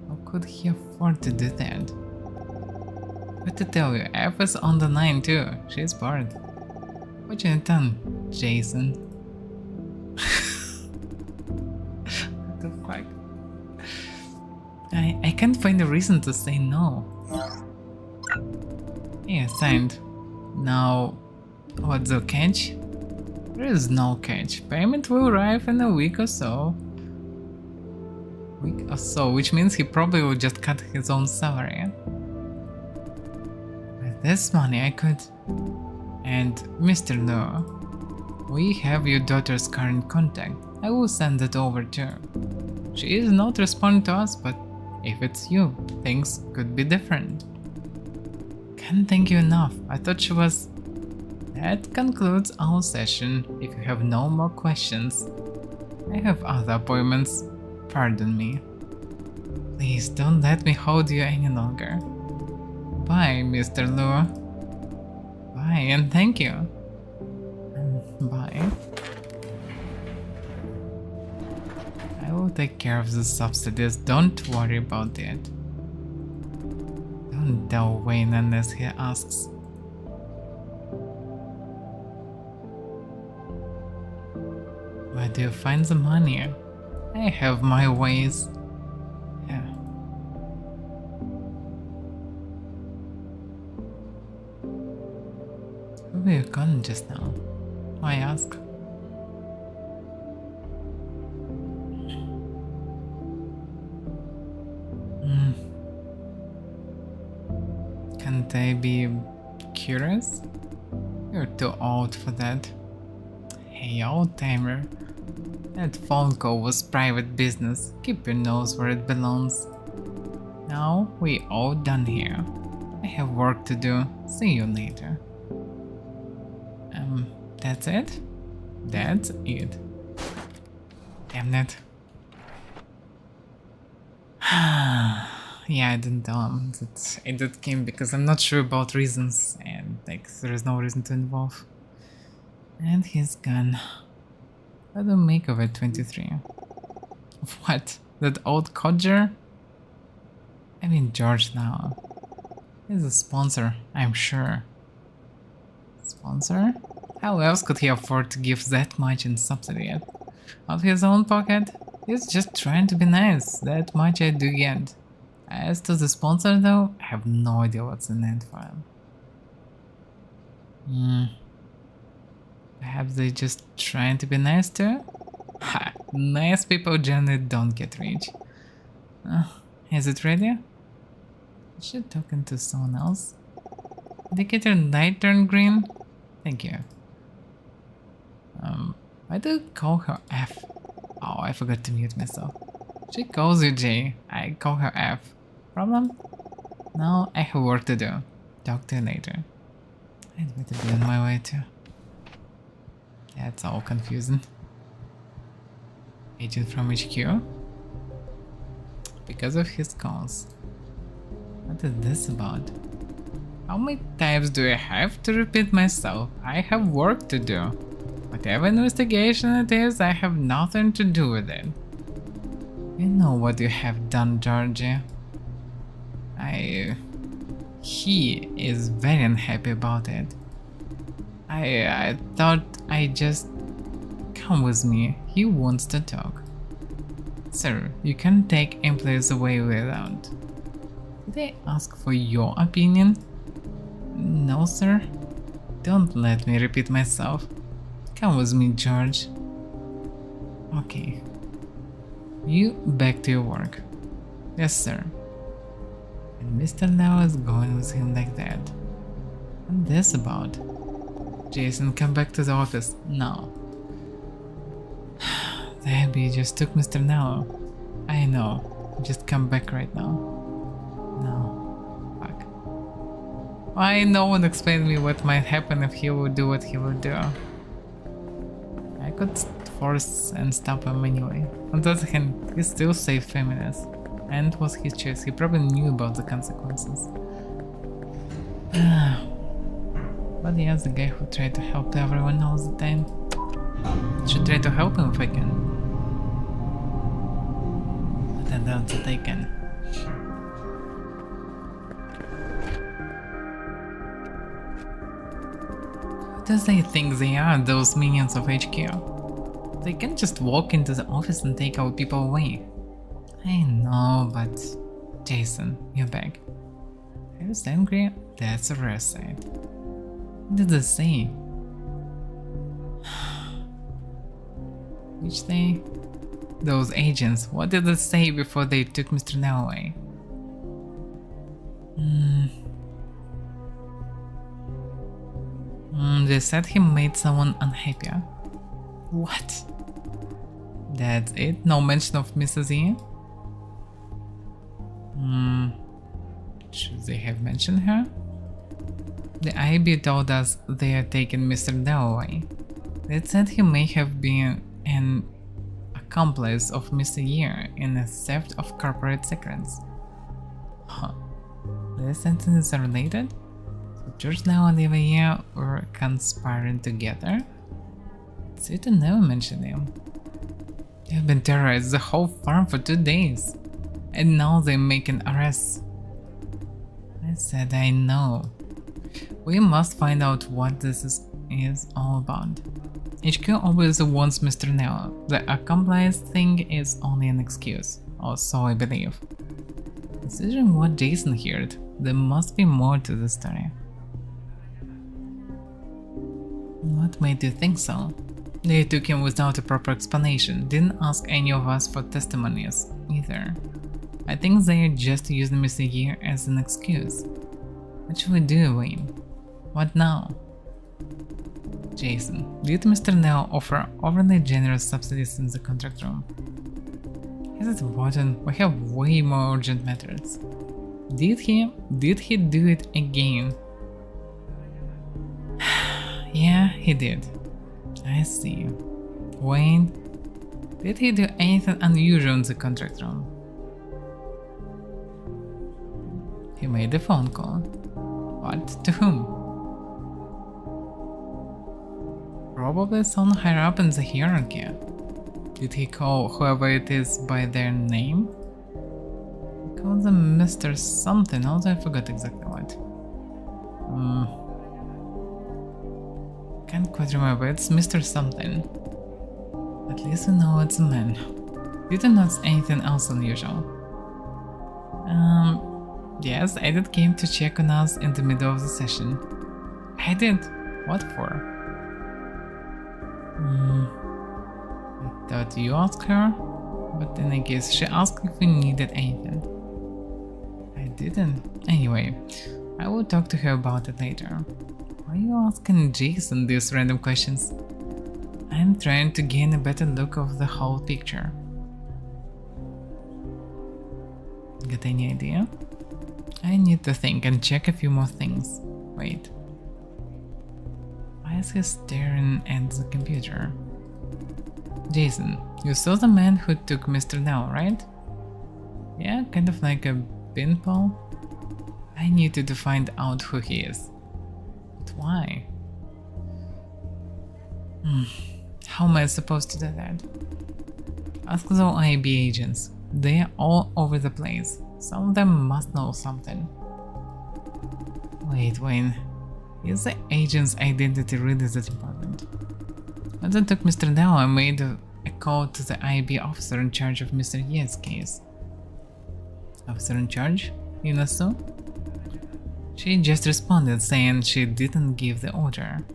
[SPEAKER 1] How could he afford to do that? What to tell you, F is on the line too. She's bored. What you done, Jason? What the fuck? I can't find a reason to say no. Yeah, signed. Now, what's the catch? There is no catch. Payment will arrive in a week or so. Which means he probably will just cut his own salary. With this money I could... And Mr. No, we have your daughter's current contact. I will send it over to her. She is not responding to us, but if it's you, things could be different. Can't thank you enough. I thought she was... That concludes our session. If you have no more questions, I have other appointments. Pardon me. Please don't let me hold you any longer. Bye, Mr. Luo. Bye and thank you. Bye. I will take care of the subsidies. Don't worry about it. Don't tell Wayne unless he asks. But do you find the money? I have my ways. Yeah. Who were you calling just now? I ask. Can't I be curious? You're too old for that. Hey, old timer. That phone call was private business. Keep your nose where it belongs. Now we all done here. I have work to do. See you later. That's it? That's it. Damn it. Yeah, I didn't tell him that I did came because I'm not sure about reasons and like there is no reason to involve. And he's gone. What do you make of it, 23? What? That old codger? I mean George now. He's a sponsor, I'm sure. Sponsor? How else could he afford to give that much in subsidy? Out of his own pocket? He's just trying to be nice, that much I do get. As to the sponsor though, I have no idea what's in it for him. Perhaps they just trying to be nice too? Ha! Nice people generally don't get rich. Is it ready? Is she talking to someone else? Indicator light turn green? Thank you. Why do you call her F? Oh, I forgot to mute myself. She calls you J. I call her F. Problem? Now I have work to do. Talk to you later. I'd better be on my way too. That's all confusing. Agent from HQ? Because of his calls. What is this about? How many times do I have to repeat myself? I have work to do. Whatever investigation it is, I have nothing to do with it. You know what you have done, Georgie. He is very unhappy about it. I thought I just... Come with me, he wants to talk. Sir, you can't take employees away without... Did I ask for your opinion? No, sir. Don't let me repeat myself. Come with me, George. Okay. You back to your work. Yes, sir. And Mr. Now is going with him like that. What's this about? Jason, come back to the office. No. The Abby just took Mr. Now. I know. Just come back right now. No. Fuck. Why no one explained me what might happen if he would do what he would do? I could force and stop him anyway. On the other hand, he still saved feminists. And it was his choice. He probably knew about the consequences. But he is the guy who tried to help everyone all the time. Should try to help him if I can. But I doubt that I can. Who does they think they are, those minions of HQ? They can't just walk into the office and take our people away. I know, but... Jason, you're back. Are you angry? That's a rare sight. What did they say? Which they? Those agents, what did they say before they took Mr. Now away? They said he made someone unhappy. What? That's it? No mention of Mrs. E? Should they have mentioned her? The IB told us they are taking Mr. Now away. They said he may have been an accomplice of Mr. Year in the theft of corporate secrets. Huh. The sentences are related? So George Now and Avaira were conspiring together? Satan never mentioned him. They have been terrorized the whole farm for 2 days. And now they're making arrests. I said I know. We must find out what this is all about. HQ obviously wants Mr. Neo. The accomplice thing is only an excuse, or so I believe. Considering what Jason heard, there must be more to the story. What made you think so? They took him without a proper explanation, didn't ask any of us for testimonies either. I think they just used Mr. Year as an excuse. What should we do, Wayne? What now? Jason, did Mr. Neo offer overly generous subsidies in the contract room? Is it important? We have way more urgent matters. Did he do it again? Yeah, he did. I see. Wayne, did he do anything unusual in the contract room? He made a phone call. What? To whom? Probably someone higher up in the hierarchy. Did he call whoever it is by their name? He called them Mr. Something, although I forgot exactly what. Can't quite remember, it's Mr. Something. At least we know it's a man. Didn't notice anything else unusual. Yes, Edith came to check on us in the middle of the session. Edith? What for? I thought you asked her, but then I guess she asked if we needed anything. I didn't. Anyway, I will talk to her about it later. Why are you asking Jason these random questions? I'm trying to gain a better look of the whole picture. Got any idea? I need to think and check a few more things. Wait. Why is he staring at the computer? Jason, you saw the man who took Mr. Nell, right? Yeah, kind of like a pinball. I needed to find out who he is. But why? How am I supposed to do that? Ask the IB agents. They're all over the place. Some of them must know something. Wait, Wayne. Is the agent's identity really that important? When I took Mr. Nell, I made a call to the IB officer in charge of Mr. Ye's case. Officer in charge? You know so? She just responded saying she didn't give the order.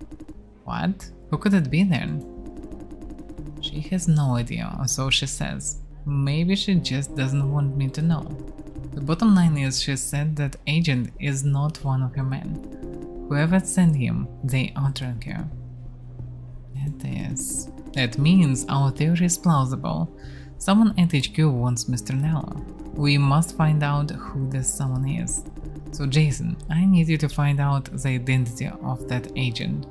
[SPEAKER 1] What? Who could it be then? She has no idea, or so she says. Maybe she just doesn't want me to know. The bottom line is she said that agent is not one of her men. Whoever sent him, they are drunk her. It is. That means our theory is plausible. Someone at HQ wants Mr. Nello. We must find out who this someone is. So Jason, I need you to find out the identity of that agent.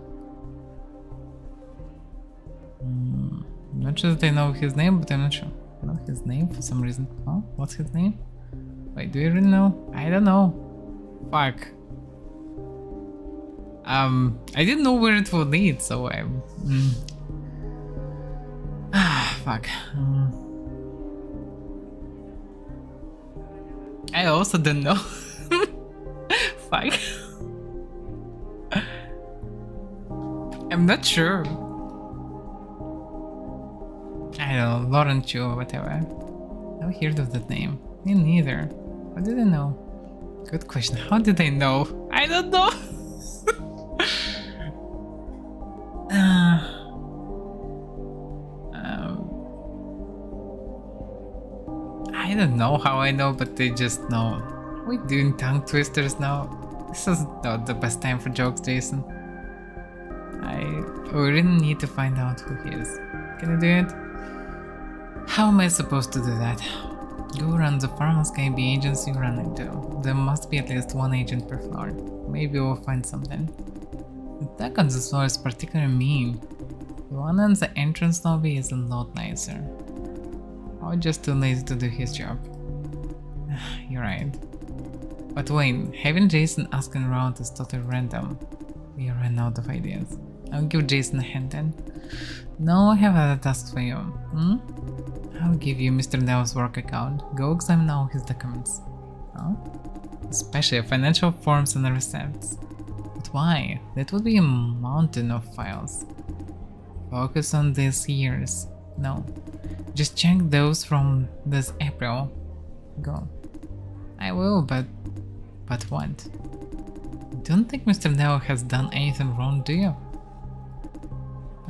[SPEAKER 1] Not sure that I know his name, but I'm not sure. I know his name for some reason. Oh, what's his name? Wait, do you really know? I don't know. Fuck. I didn't know where it would lead, so I... fuck. I also didn't know. Fuck. I'm not sure. I don't know, Lauren Chu or whatever. Never heard of that name. Me neither. How did I know? Good question. How did I know? I don't know. I don't know how I know, but they just know. We're doing tongue twisters now. This is not the best time for jokes, Jason. We really need to find out who he is. Can I do it? How am I supposed to do that? Go around the Pharmasky IB agents you run into. There must be at least one agent per floor. Maybe we'll find something. The attack on this floor is particularly mean. The one in the entrance lobby is a lot nicer. Or just too lazy to do his job. You're right. But Wayne, having Jason asking around is totally random. We ran out of ideas. I'll give Jason a hand then. No, I have other tasks for you. I'll give you Mr. Neo's work account. Go examine all his documents. Huh? Especially financial forms and receipts. But why? That would be a mountain of files. Focus on these years. No. Just check those from this April. Go. I will, but what? Don't think Mr. Neo has done anything wrong, do you?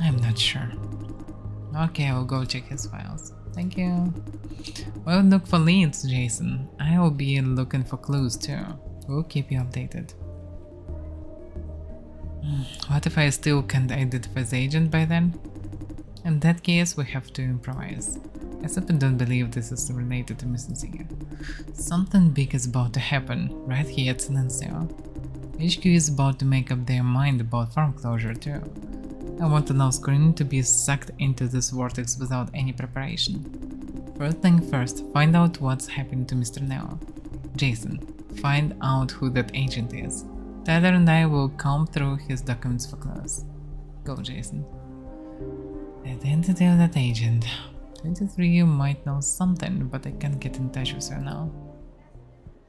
[SPEAKER 1] I'm not sure. Okay, I'll go check his files. Thank you. We'll look for leads, Jason. I will be looking for clues too. We'll keep you updated. What if I still can't identify the agent by then? In that case, we have to improvise. I simply don't believe this is related to Mrs. Zinger. Something big is about to happen, right here at Silencio. HQ is about to make up their mind about farm closure too. I want enough screen to be sucked into this vortex without any preparation. First thing first, find out what's happened to Mr. Neo. Jason, find out who that agent is. Tyler and I will comb through his documents for clues. Go, Jason. Identity of that agent. 23 might know something, but I can't get in touch with her now.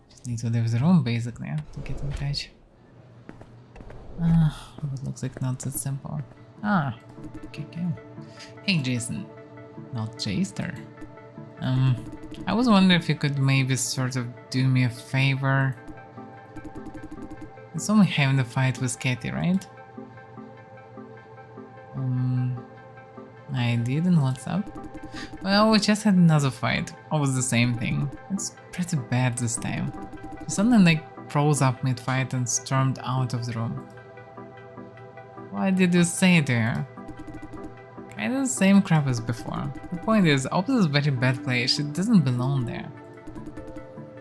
[SPEAKER 1] Just need to leave the room basically to get in touch. It looks like not that simple. Okay. Hey Jason. Not Jaster. I was wondering if you could maybe sort of do me a favor. It's only having the fight with Katie, right? I did, and what's up? Well, we just had another fight, always the same thing. It's pretty bad this time. She suddenly like froze up mid-fight and stormed out of the room. Why did you say it to her? Kinda the same crap as before. The point is, Ops is a very bad place, she doesn't belong there.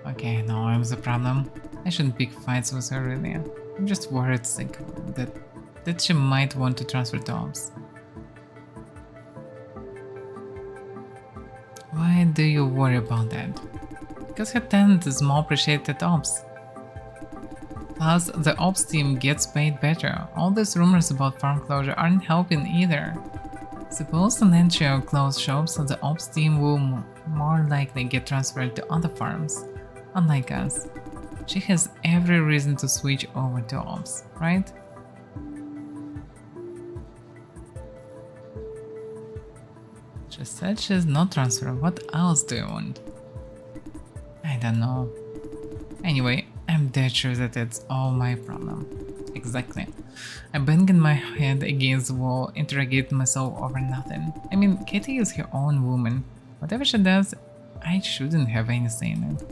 [SPEAKER 1] Okay, no, I'm the problem. I shouldn't pick fights with her really. I'm just worried sick that she might want to transfer to Ops. Why do you worry about that? Because her talent is more appreciated at Ops. Plus, the Ops team gets paid better. All these rumors about farm closure aren't helping either. Suppose Silencio close shops, so the Ops team will more likely get transferred to other farms. Unlike us. She has every reason to switch over to Ops, right? She said she's not transferring. What else do you want? I don't know. Anyway, I'm dead sure that it's all my problem. Exactly. I'm banging my head against the wall, interrogating myself over nothing. I mean, Katie is her own woman. Whatever she does, I shouldn't have any say in it.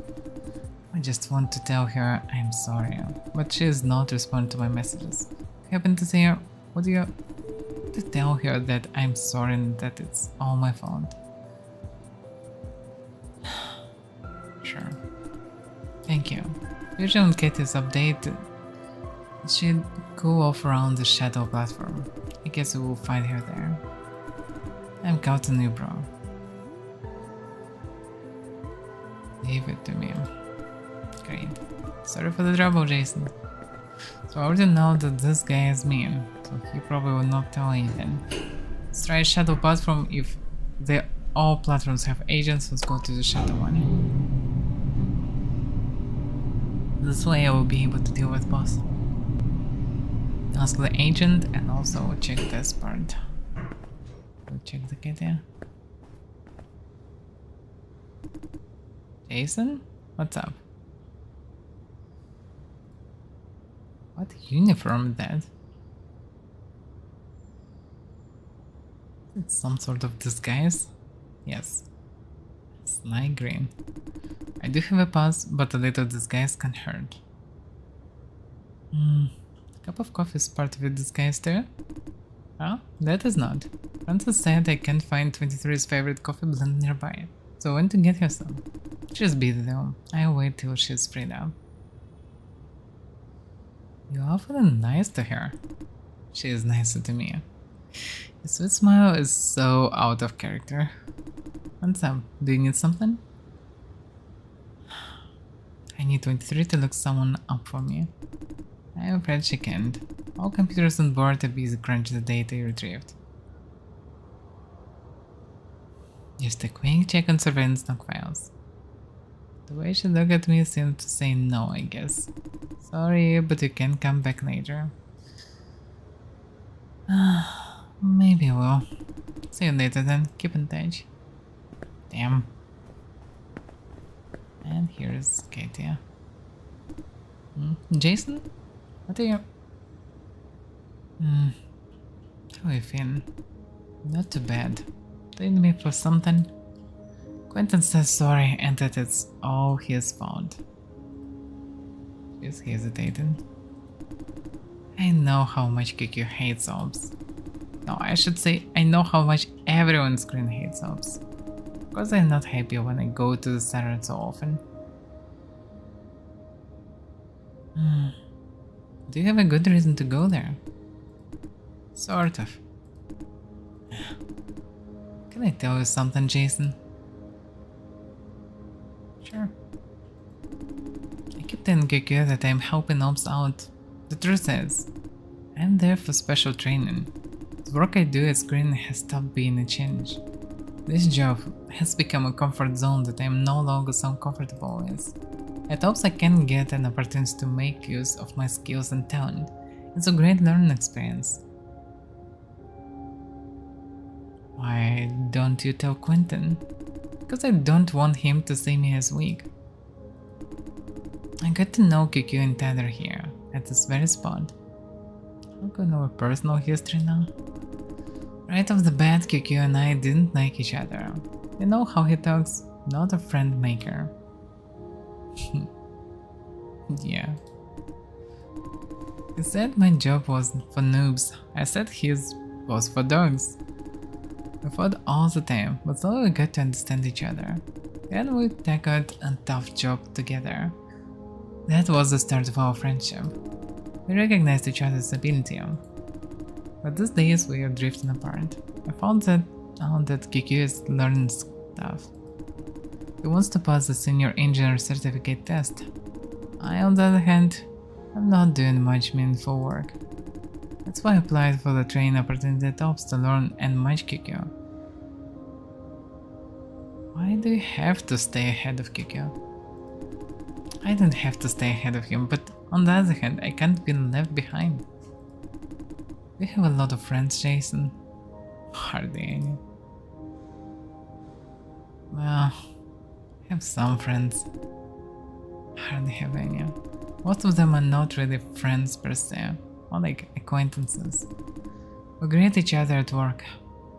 [SPEAKER 1] I just want to tell her I'm sorry, but she is not responding to my messages. I happen to say her, to tell her that I'm sorry and that it's all my fault. Sure. Thank you. Usually on Katie's update, she'd go off around the shadow platform. I guess we will find her there. I'm counting you, bro. Leave it to me. Great. Sorry for the trouble, Jason. So I already know that this guy is mean, so he probably will not tell anything. Let's try shadow platform. If all platforms have agents, let's go to the shadow one. This way I will be able to deal with boss. Ask the agent and also check this part. We'll check the kid here. Jason? What's up? What uniform is that? It's some sort of disguise? Yes. It's light green. I do have a pass, but a little disguise can hurt. A cup of coffee is part of your disguise too? Oh, that is not. Francis said I can't find 23's favorite coffee blend nearby, so I went to get her some. She's busy though. I'll wait till she's freed up. You're awfully nice to her. She is nicer to me. Your sweet smile is so out of character. What's up? Do you need something? I need 23 to look someone up for me. I'm afraid she can't. All computers on board are busy crunching the data you retrieved. Just a quick check on surveillance log files. The way she looked at me seemed to say no, I guess. Sorry, but you can come back later. Maybe I will. See you later then. Keep in touch. Damn. And here's Katia. Jason? What are you... How are you feeling? Not too bad. Do you need me for something? Quentin says sorry and that it's all his fault. She's hesitating. I know how much QQ hates ops. No, I should say I know how much everyone on screen hates ops. Because I'm not happy when I go to the server so often. Do you have a good reason to go there? Sort of. Can I tell you something, Jason? Sure. I keep telling QQ that I'm helping ops out. The truth is, I'm there for special training. The work I do at screen has stopped being a challenge. This job has become a comfort zone that I'm no longer so comfortable with. At Ops I can get an opportunity to make use of my skills and talent. It's a great learning experience. Why don't you tell Quentin? Because I don't want him to see me as weak. I got to know QQ and Tyler here, at this very spot. I'll go know our personal history now. Right off the bat, QQ and I didn't like each other. You know how he talks, not a friend maker. Yeah. He said my job was for noobs. I said his was for dogs. We fought all the time, but slowly we got to understand each other. Then we tackled a tough job together. That was the start of our friendship. We recognized each other's ability. But these days we are drifting apart. I found out that QQ is learning stuff. He wants to pass the senior engineer certificate test. I, on the other hand, am not doing much meaningful work. That's why I applied for the training opportunity at Ops to learn and match QQ. Why do you have to stay ahead of QQ? I don't have to stay ahead of him, but on the other hand, I can't be left behind. We have a lot of friends, Jason. Hardly any. Well, I have some friends. Hardly have any. Most of them are not really friends per se, more like acquaintances. We greet each other at work.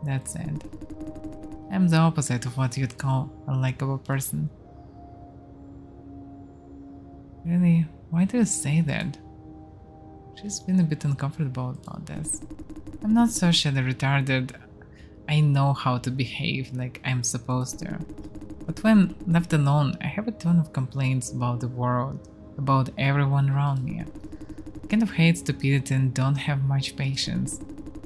[SPEAKER 1] That's it. I'm the opposite of what you'd call a likable person. Really? Why do you say that? She's been a bit uncomfortable about this. I'm not socially retarded. I know how to behave like I'm supposed to. But when left alone, I have a ton of complaints about the world, about everyone around me. I kind of hate stupidity and don't have much patience.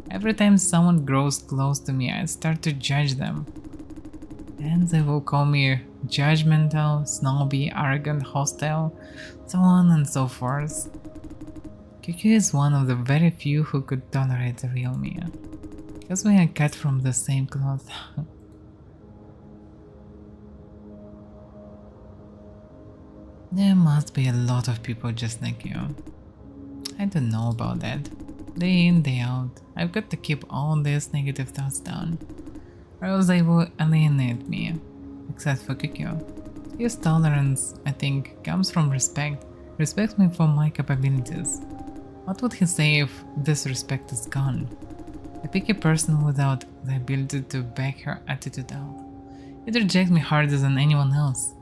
[SPEAKER 1] Every time someone grows close to me, I start to judge them. And they will call me judgmental, snobby, arrogant, hostile, so on and so forth. QQ is one of the very few who could tolerate the real me. Because we are cut from the same cloth. There must be a lot of people just like you. I don't know about that. Day in, day out, I've got to keep all these negative thoughts down, or else they will alienate me, except for QQ. His tolerance, I think, comes from respect. Respects me for my capabilities. What would he say if this respect is gone? A picky person without the ability to back her attitude out. It rejects me harder than anyone else.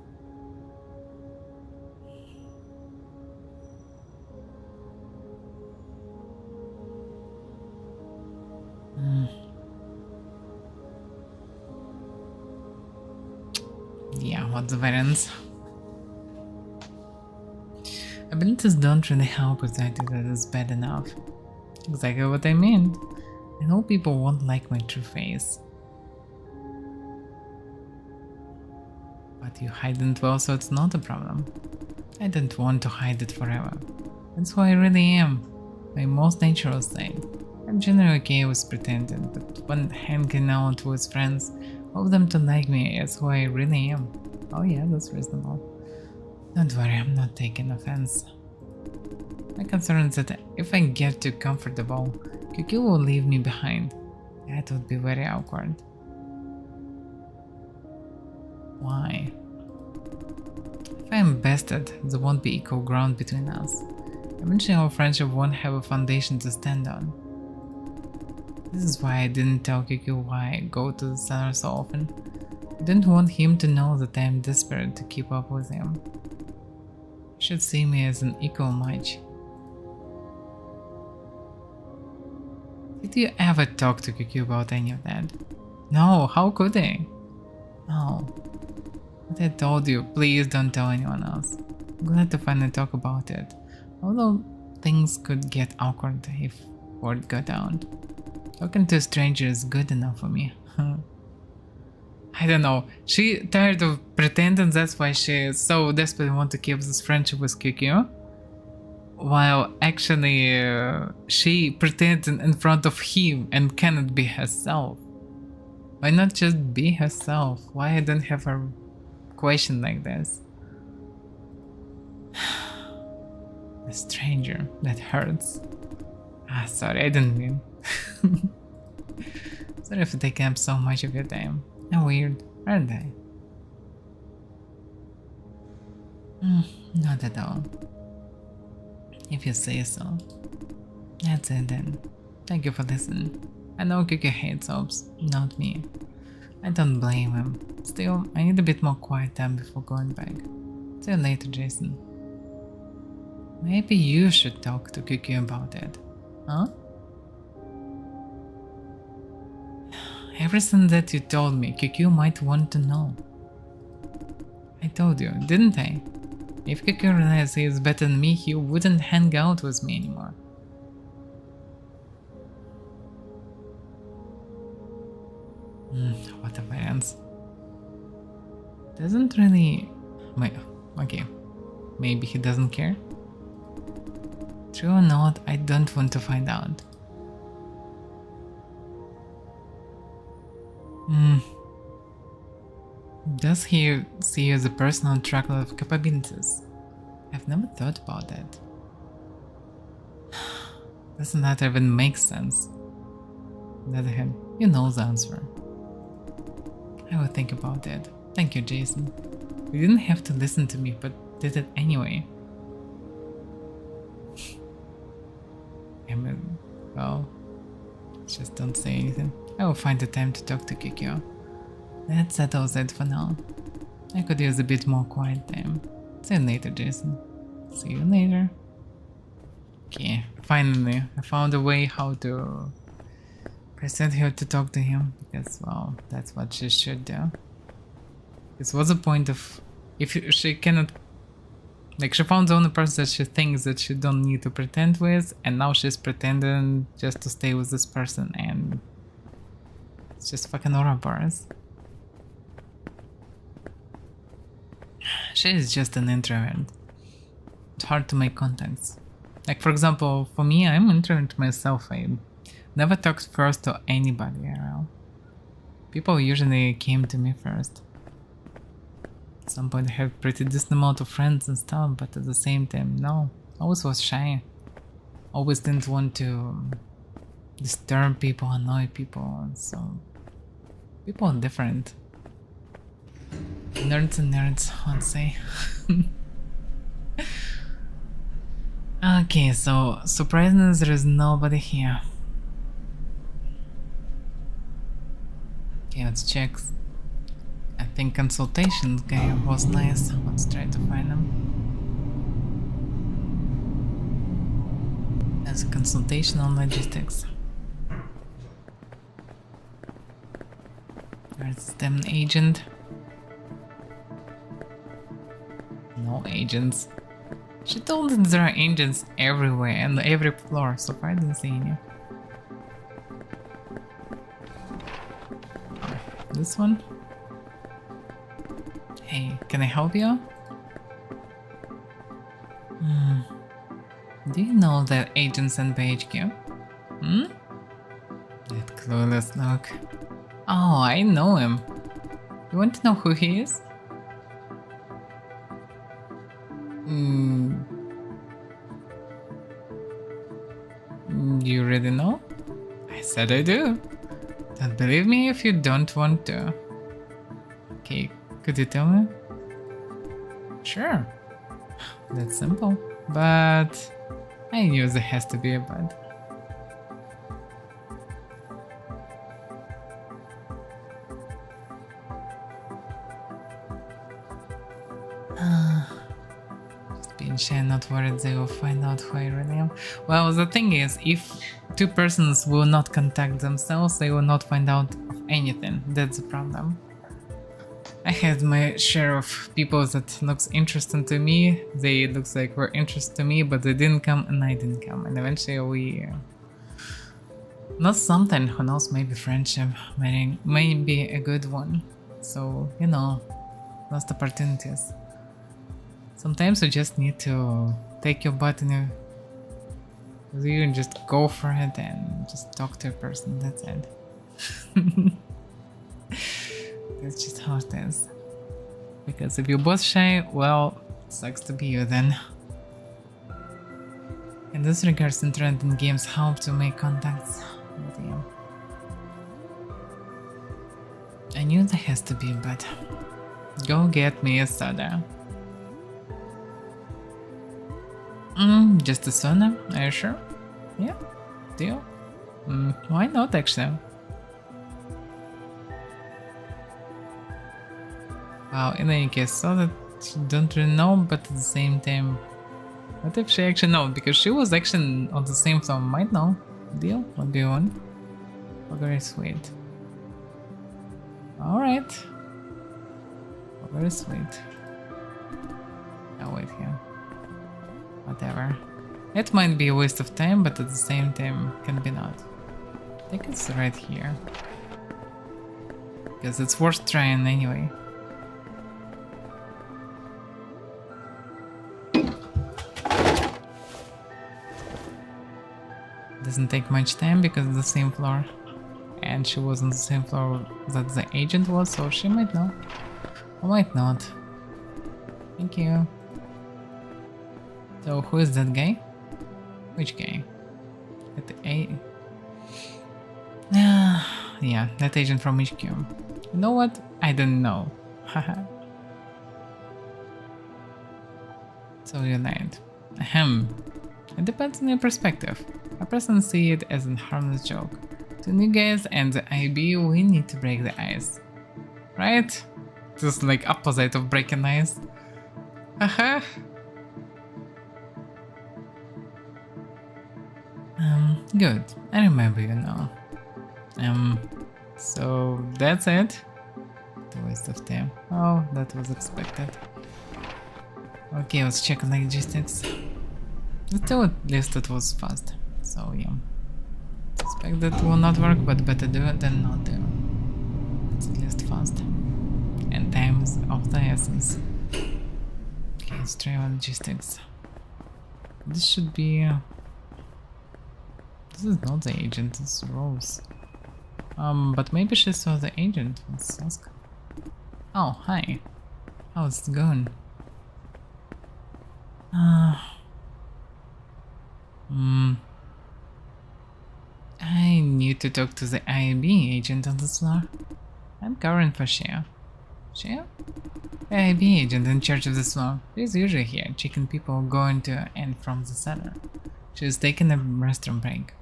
[SPEAKER 1] Yeah, what's the variance? Abilities don't really help with attitude is bad enough. Exactly what I mean. I know people won't like my true face. But you hide it well, so it's not a problem. I don't want to hide it forever. That's who I really am. My most natural side. I'm generally okay with pretending, but when hanging out with friends, hope them to like me as who I really am. Oh yeah, that's reasonable. Don't worry, I'm not taking offense. My concern is that if I get too comfortable, QQ will leave me behind. That would be very awkward. Why? If I'm bested, there won't be equal ground between us. Eventually our friendship won't have a foundation to stand on. This is why I didn't tell QQ why I go to the center so often. I didn't want him to know that I am desperate to keep up with him. He should see me as an equal match. Did you ever talk to QQ about any of that? No, how could I? No. But I told you, please don't tell anyone else. I'm glad to finally talk about it. Although things could get awkward if word got out. Talking to a stranger is good enough for me. I don't know. She tired of pretending, that's why she so desperately want to keep this friendship with QQ. While actually she pretending in front of him and cannot be herself. Why not just be herself? Why I don't have a question like this? A stranger, that hurts. Ah, sorry, I didn't mean. Sorry for taking up so much of your time. I'm weird, aren't I? Not at all. If you say so. That's it then. Thank you for listening. I know Kiki hates soaps, not me. I don't blame him. Still, I need a bit more quiet time before going back. See you later, Jason. Maybe you should talk to Kiki about it. Huh? Everything that you told me, QQ might want to know. I told you, didn't I? If QQ realized he is better than me, he wouldn't hang out with me anymore. What a variance. Doesn't really... Wait, okay. Maybe he doesn't care? True or not, I don't want to find out. Does he see you as a person on track of capabilities? I've never thought about that. Doesn't that even make sense? On the other hand, you know the answer. I will think about it. Thank you, Jason. You didn't have to listen to me, but did it anyway. I mean, well, just don't say anything. I will find the time to talk to Kikyo. That settles it for now. I could use a bit more quiet time. See you later, Jason. See you later. Okay, finally, I found a way how to present her to talk to him, because, well, that's what she should do. Because what's the point of... if she cannot... like, she found the only person that she thinks that she don't need to pretend with, and now she's pretending just to stay with this person, and... it's just fucking Ouroboros. She is just an introvert. It's hard to make contacts. Like, for example, for me, I'm an introvert myself. I never talked first to anybody around. People usually came to me first. At some point I had pretty decent amount of friends and stuff, but at the same time, no. I always was shy. Always didn't want to disturb people, annoy people, so... people are different. Nerds and nerds, I'd say. Okay, so surprisingly there is nobody here. Okay, let's check. I think consultation guy was nice. Let's try to find him. There's a consultation on logistics. There's an agent. No agents. She told that there are agents everywhere and every floor, so far I didn't see any. This one? Hey, can I help you? Do you know that agents sent by HQ? That clueless look. Oh, I know him. You want to know who he is? You really know? I said I do. Don't believe me if you don't want to. Okay, could you tell me? Sure. That's simple. But I knew there has to be a but. Just being shy, not worried they will find out who I really am. Well, the thing is, if two persons will not contact themselves, they will not find out of anything. That's the problem. I had my share of people that looks interesting to me. They looks like were interested to me, but they didn't come and I didn't come. And eventually we... not something, who knows, maybe friendship, maybe a good one. So, you know, lost opportunities. Sometimes you just need to take your butt in you and just go for it and just talk to a person, that's it. That's just how it is. Because if you're both shy, well, sucks to be you then. In this regards, internet and games help to make contacts with you. I knew there has to be, but go get me a soda. Just a soda? Are you sure? Yeah, deal. Why not actually? Wow, in any case, so that she don't really know, but at the same time, what if she actually knows? Because she was actually on the same floor, might know. Deal? What do you want? Oh, very sweet. Alright. Oh, very sweet. I'll wait here. Whatever. It might be a waste of time, but at the same time, can be not. I think it's right here. Because it's worth trying anyway. Doesn't take much time because it's the same floor, and she was on the same floor that the agent was, so she might know or might not. Thank you. So who is that guy? Which guy? Yeah, that agent from HQ. You know what? I don't know. Haha. So you're right. Ahem. It depends on your perspective. A person see it as a harmless joke. To new guys and the IB, we need to break the ice. Right? Just like opposite of breaking ice. Haha. Good. I remember you now. So that's it. The waste of time. Oh, that was expected. Okay, let's check on logistics. Let's do at least it was fast. So yeah. Suspect that will not work, but better do it than not do. It's at least fast. And time is of the essence. Okay, let's try on logistics. This should be... This is not the agent, it's Rose. But maybe she saw the agent. Let's ask. Oh, hi. How's it going? I need to talk to the IB agent on this floor. I'm covering for Shea. Shea? The IB agent in charge of this floor. She's usually here, checking people going to and from the center. She's taking a restroom break.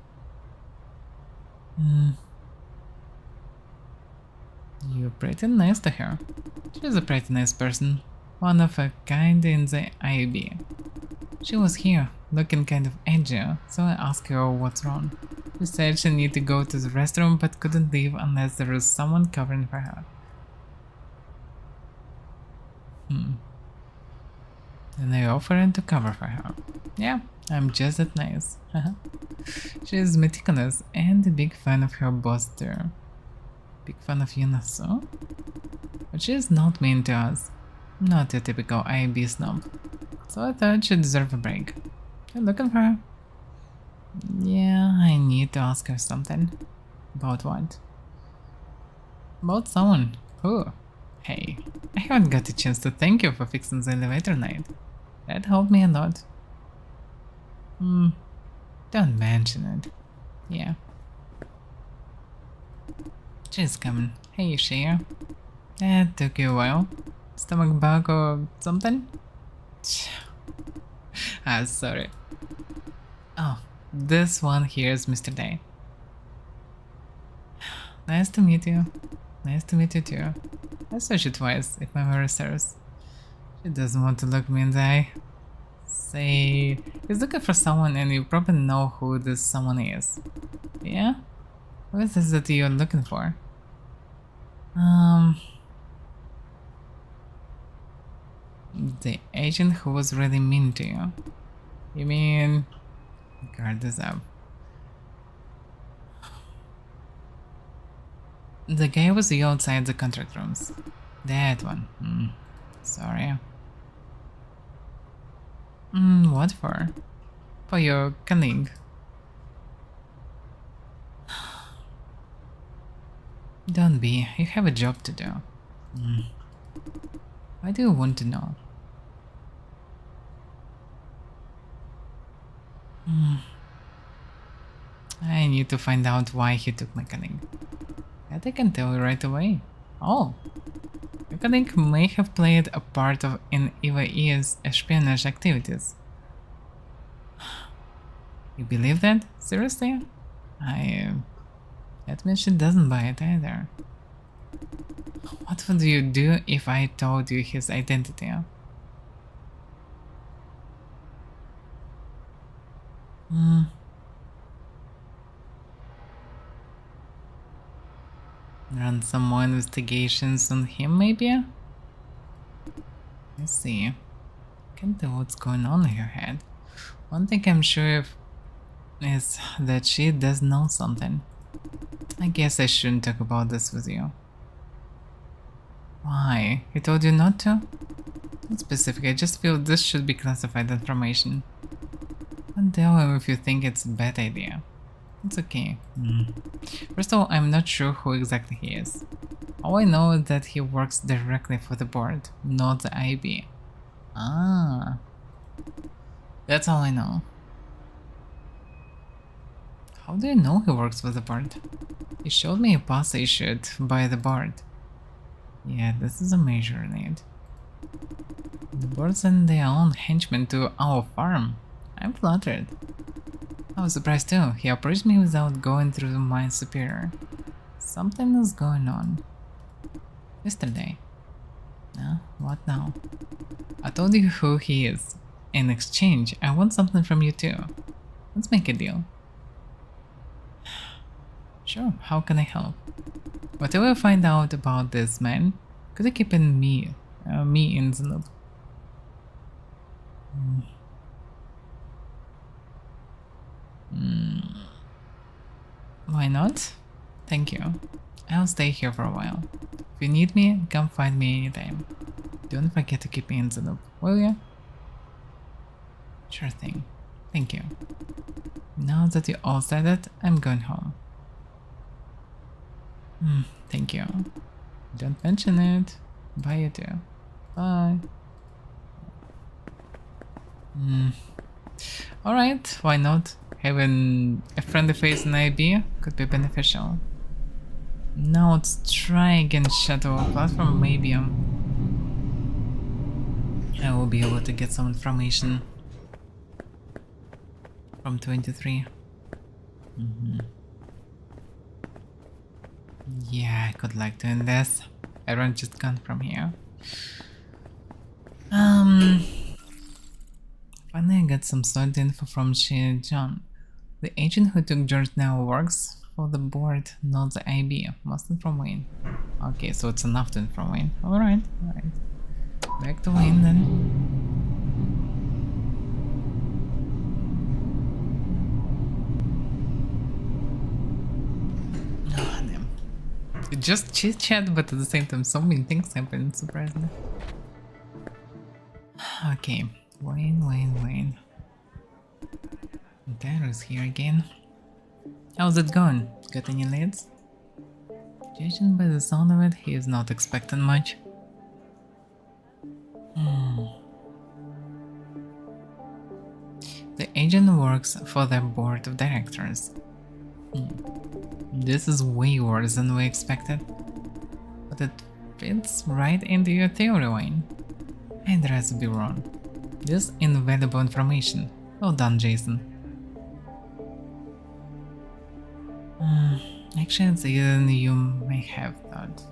[SPEAKER 1] You're pretty nice to her. She's a pretty nice person. One of a kind in the IB. She was here, looking kind of edgy, so I asked her what's wrong. She said she needed to go to the restroom but couldn't leave unless there was someone covering for her. And I offered to cover for her. Yeah, I'm just that nice. She is meticulous and a big fan of her boss too. Big fan of Yuna, so? But she is not mean to us. Not a typical IB snob. So I thought she deserved a break. You're looking for her? Yeah, I need to ask her something. About what? About someone. Who? Hey, I haven't got a chance to thank you for fixing the elevator night. That helped me a lot. Don't mention it. Yeah. She's coming. Hey, Shea. That took you a while. Stomach bug or something? Ah, sorry. Oh, this one here is Mr. Day. Nice to meet you. Nice to meet you too. I saw you twice, if memory serves. She doesn't want to look me in the eye. Say, he's looking for someone and you probably know who this someone is. Yeah? What is it that you're looking for? The agent who was really mean to you. You mean... Guard this up. The guy was you outside the contract rooms. That one. Sorry. What for? For your colleague. Don't be. You have a job to do. Why do you want to know? I need to find out why he took my colleague. That I can tell you right away. Oh. Your colleague may have played a part in Avai's espionage activities. You believe that? Seriously? That means she doesn't buy it either. What would you do if I told you his identity? Run some more investigations on him, maybe? Let's see. Can't tell what's going on in her head. One thing I'm sure of is that she does know something. I guess I shouldn't talk about this with you. Why? He told you not to? Not specific, I just feel this should be classified information. Don't tell him if you think it's a bad idea. It's okay. First of all, I'm not sure who exactly he is. All I know is that he works directly for the board, not the IB. Ah. That's all I know. How do you know he works for the board? He showed me a pass issued by the board. Yeah, this is a major need. The board sent their own henchmen to our farm. I'm flattered. I was surprised too. He approached me without going through my superior. Something is going on. Yesterday. What now? I told you who he is. In exchange, I want something from you too. Let's make a deal. Sure, how can I help? Whatever I find out about this man, could you keep me in the loop? Why not? Thank you. I'll stay here for a while. If you need me, come find me anytime. Don't forget to keep me in the loop, will ya? Sure thing. Thank you. Now that you all said it, I'm going home. Thank you. Don't mention it. Bye, you too. Bye. Alright, why not? Having a friendly face in IB could be beneficial. Now let's try again Shadow platform, maybe I will be able to get some information from 23. Yeah, I could like doing this. Everyone just gone from here. Finally I got some solid info from John. The agent who took George now works for the board, not the IB. Must inform Wayne. Okay, so it's enough to inform Wayne. Alright. Back to Wayne then. Oh, damn. Just chit chat, but at the same time so many things happen, surprisingly. Okay, Wayne. There is here again. How's it going? Got any leads? Judging by the sound of it, he is not expecting much. The agent works for the board of directors. This is way worse than we expected. But it fits right into your theory, Wayne. I'd rather be wrong. This invaluable information. Well done, Jason. Actually, it's easier than you may have thought.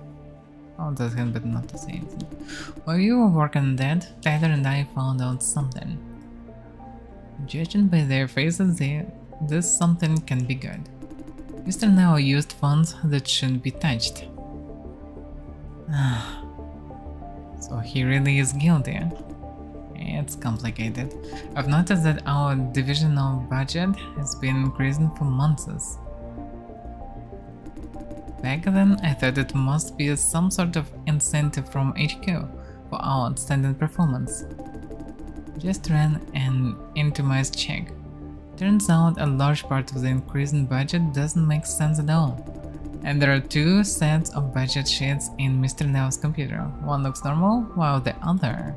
[SPEAKER 1] Oh, that's good, but not to say anything. While you were working on that, Tyler and I found out something. Judging by their faces, this something can be good. Mr. Neo used funds that shouldn't be touched. So he really is guilty. It's complicated. I've noticed that our divisional budget has been increasing for months. Back then, I thought it must be some sort of incentive from HQ for our outstanding performance. Just ran an itemized check. Turns out a large part of the increase in budget doesn't make sense at all. And there are two sets of budget sheets in Mr. Neo's computer. One looks normal, while the other...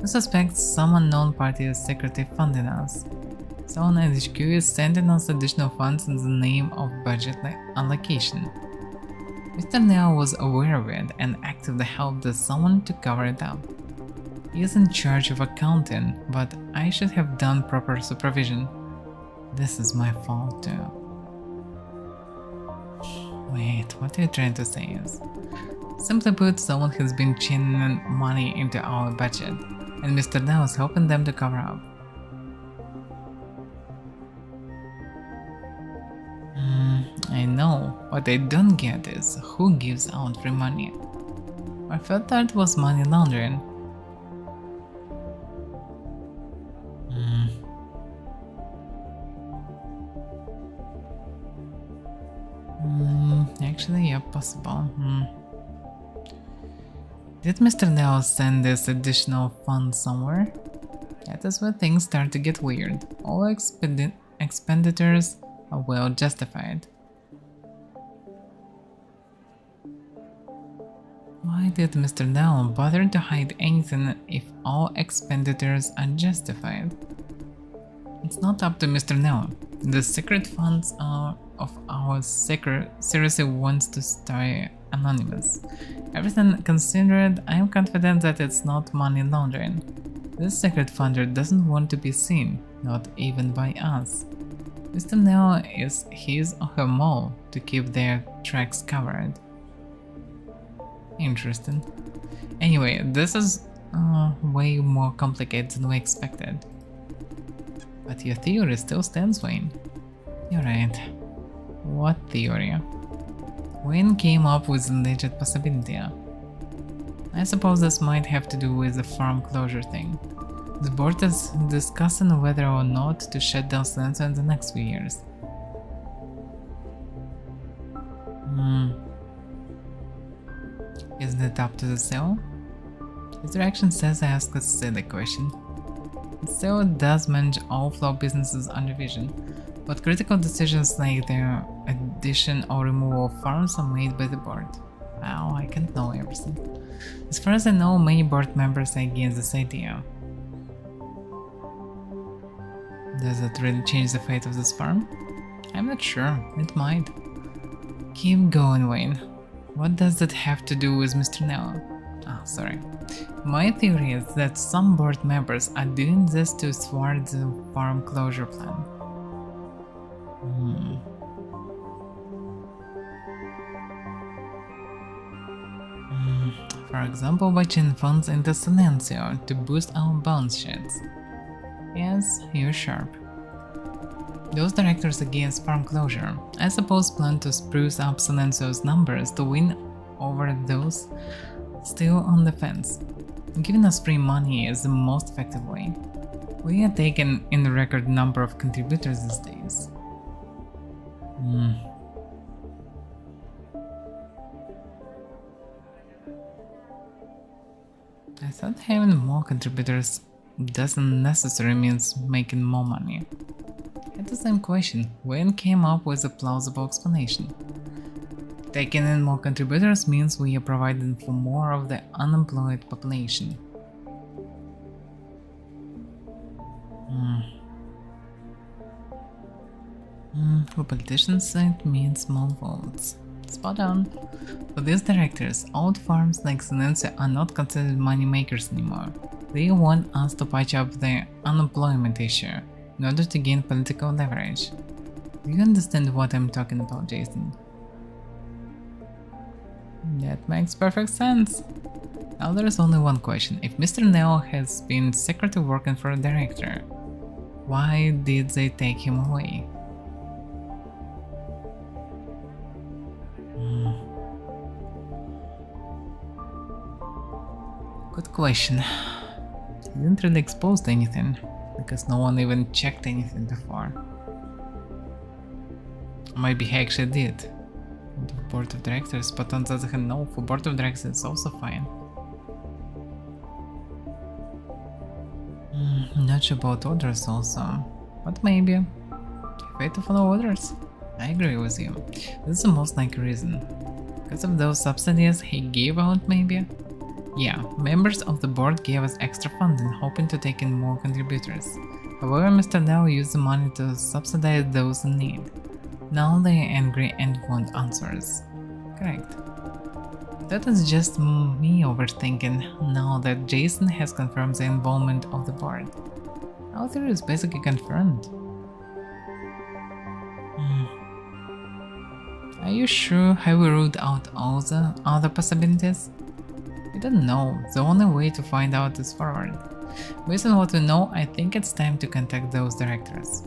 [SPEAKER 1] I suspect some unknown party is secretly funding us. Someone at HQ is sending us additional funds in the name of budget allocation. Mr. Neo was aware of it and actively helped someone to cover it up. He is in charge of accounting, but I should have done proper supervision. This is my fault too. Wait, what are you trying to say is? Simply put, someone has been channeling money into our budget, and Mr. Neo is helping them to cover up. I know. What I don't get is who gives out free money. I thought that was money laundering. Actually, yeah, possible. Did Mr. Neo send this additional fund somewhere? That is where things start to get weird. All expenditures are well justified. Why did Mr. Neo bother to hide anything if all expenditures are justified? It's not up to Mr. Neo. The secret funds of our seriously wants to stay anonymous. Everything considered, I am confident that it's not money laundering. This secret funder doesn't want to be seen, not even by us. Mr. Neo is his or her mole to keep their tracks covered. Interesting. Anyway, this is way more complicated than we expected. But your theory still stands, Wayne. You're right. What theory? Wayne came up with a legit possibility. I suppose this might have to do with the farm closure thing. The board is discussing whether or not to shut down Silencio in the next few years. Isn't it up to the cell? His reaction says I ask a silly question. The cell does manage all flow businesses under vision, but critical decisions like their addition or removal of farms are made by the board. Wow, I can't know everything. As far as I know, many board members are against this idea. Does it really change the fate of this farm? I'm not sure, it might. Keep going, Wayne. What does that have to do with Mr. Neo? Sorry. My theory is that some board members are doing this to thwart the farm closure plan. For example, by channeling funds into Silencio to boost our balance sheets. Yes, you're sharp. Those directors against farm closure, I suppose, plan to spruce up Silencio's numbers to win over those still on the fence. Giving us free money is the most effective way. We are taking in the record number of contributors these days. I thought having more contributors doesn't necessarily mean making more money. At the same question, Wayne came up with a plausible explanation. Taking in more contributors means we are providing for more of the unemployed population. for politicians, it means small votes. Spot on. For these directors, old farms like Sinense are not considered money makers anymore. They want us to patch up the unemployment issue in order to gain political leverage. Do you understand what I'm talking about, Jason? That makes perfect sense. Now there's only one question. If Mr. Neo has been secretly working for a director, why did they take him away? Good question. He didn't really expose anything, because no one even checked anything before. Maybe he actually did. The board of directors, but on the other hand, no, for board of directors it's also fine. Not sure about orders also, but maybe. Wait to follow orders. I agree with you. This is the most likely reason. Because of those subsidies he gave out, maybe? Yeah, members of the board gave us extra funding, hoping to take in more contributors. However, Mr. Dow used the money to subsidize those in need. Now they are angry and want answers. Correct. That is just me overthinking now that Jason has confirmed the involvement of the board. Our theory is basically confirmed. Are you sure? Have we ruled out all the other possibilities? We don't know. The only way to find out is forward. Based on what we know, I think it's time to contact those directors.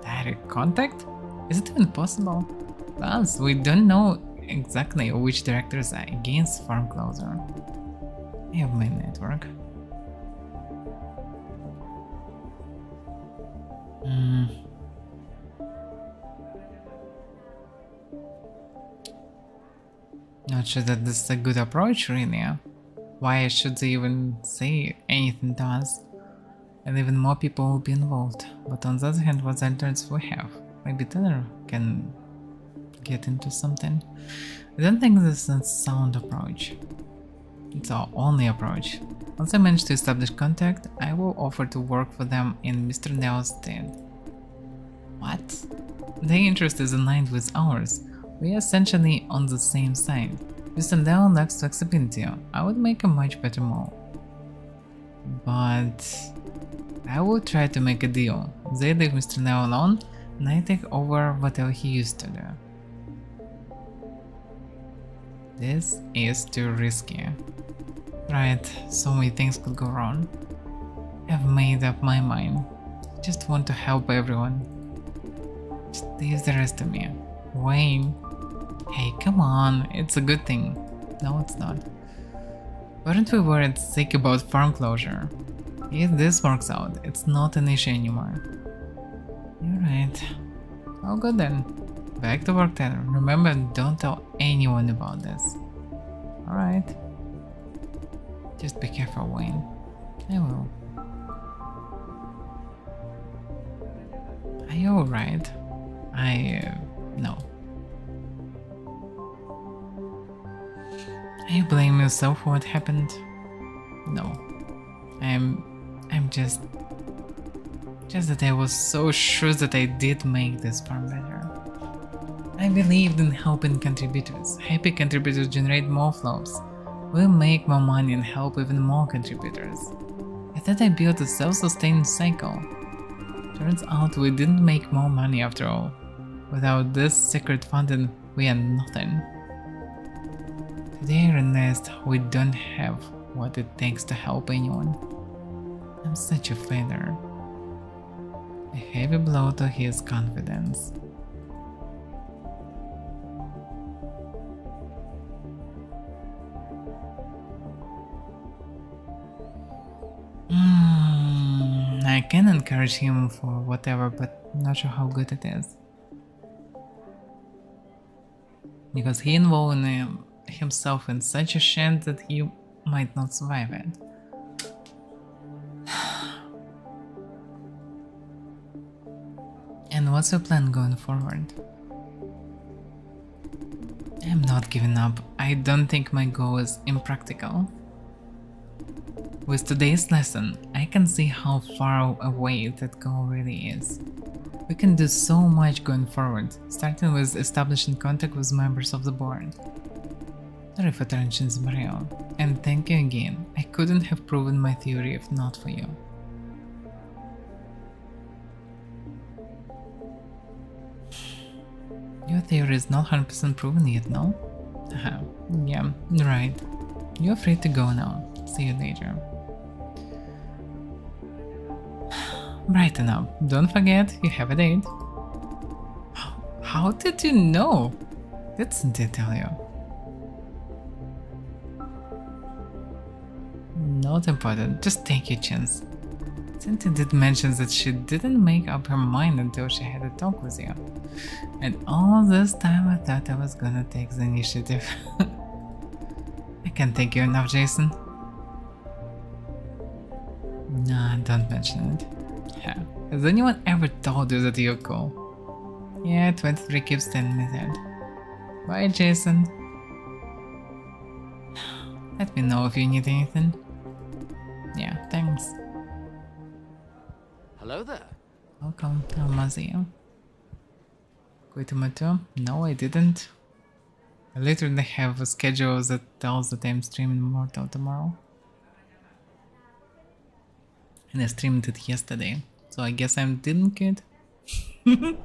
[SPEAKER 1] Direct contact? Is it even possible? Plus, we don't know exactly which directors are against farm closure. I have my network. Not sure that this is a good approach, really. Why should they even say anything to us? And even more people will be involved. But on the other hand, what alternatives we have? Maybe Tanner can get into something. I don't think this is a sound approach. It's our only approach. Once I manage to establish contact, I will offer to work for them in Mr. Neo's stead. What? Their interest is aligned with ours. We are essentially on the same side. Mr. Neo lacks flexibility. I would make a much better move. But I will try to make a deal. They leave Mr. Neo alone, and I take over whatever he used to do. This is too risky. Right, so many things could go wrong. I've made up my mind. I just want to help everyone. Just leave the rest of me. Wayne. Hey, come on, it's a good thing. No, it's not. Weren't we worried sick about farm closure? If this works out, it's not an issue anymore. You're right. All good then. Back to work then. Remember, don't tell anyone about this. Alright. Just be careful, Wayne. I will. Are you alright? No. Are you blaming yourself for what happened? No. I'm just that I was so sure that I did make this farm better. I believed in helping contributors. Happy contributors generate more flows. We'll make more money and help even more contributors. I thought I built a self-sustaining cycle. Turns out we didn't make more money after all. Without this secret funding, we are nothing. Today I realized we don't have what it takes to help anyone. I'm such a failure. A heavy blow to his confidence. I can encourage him for whatever, but I'm not sure how good it is. Because he involved himself in such a shit that he might not survive it. And what's your plan going forward? I'm not giving up. I don't think my goal is impractical. With today's lesson, I can see how far away that goal really is. We can do so much going forward, starting with establishing contact with members of the board. Sorry for Trench's Mario, and thank you again. I couldn't have proven my theory if not for you. Your theory is not 100% proven yet, no? Yeah, right. You're free to go now. See you later. Brighten up. Don't forget, you have a date. How did you know? Didn't I tell you? Not important, just take your chance. Cynthia did mention that she didn't make up her mind until she had a talk with you. And all this time I thought I was gonna take the initiative. I can't thank you enough, Jason. Nah, don't mention it. Yeah. Has anyone ever told you that you're cool? Yeah, 23 keeps telling me that. Bye, Jason. Let me know if you need anything. Yeah, thanks.
[SPEAKER 2] Hello there.
[SPEAKER 1] Welcome, Almazia. Quit my tour? No, I didn't. I literally have a schedule that tells that I'm streaming Mortal tomorrow. And I streamed it yesterday, so I guess I didn't quit. If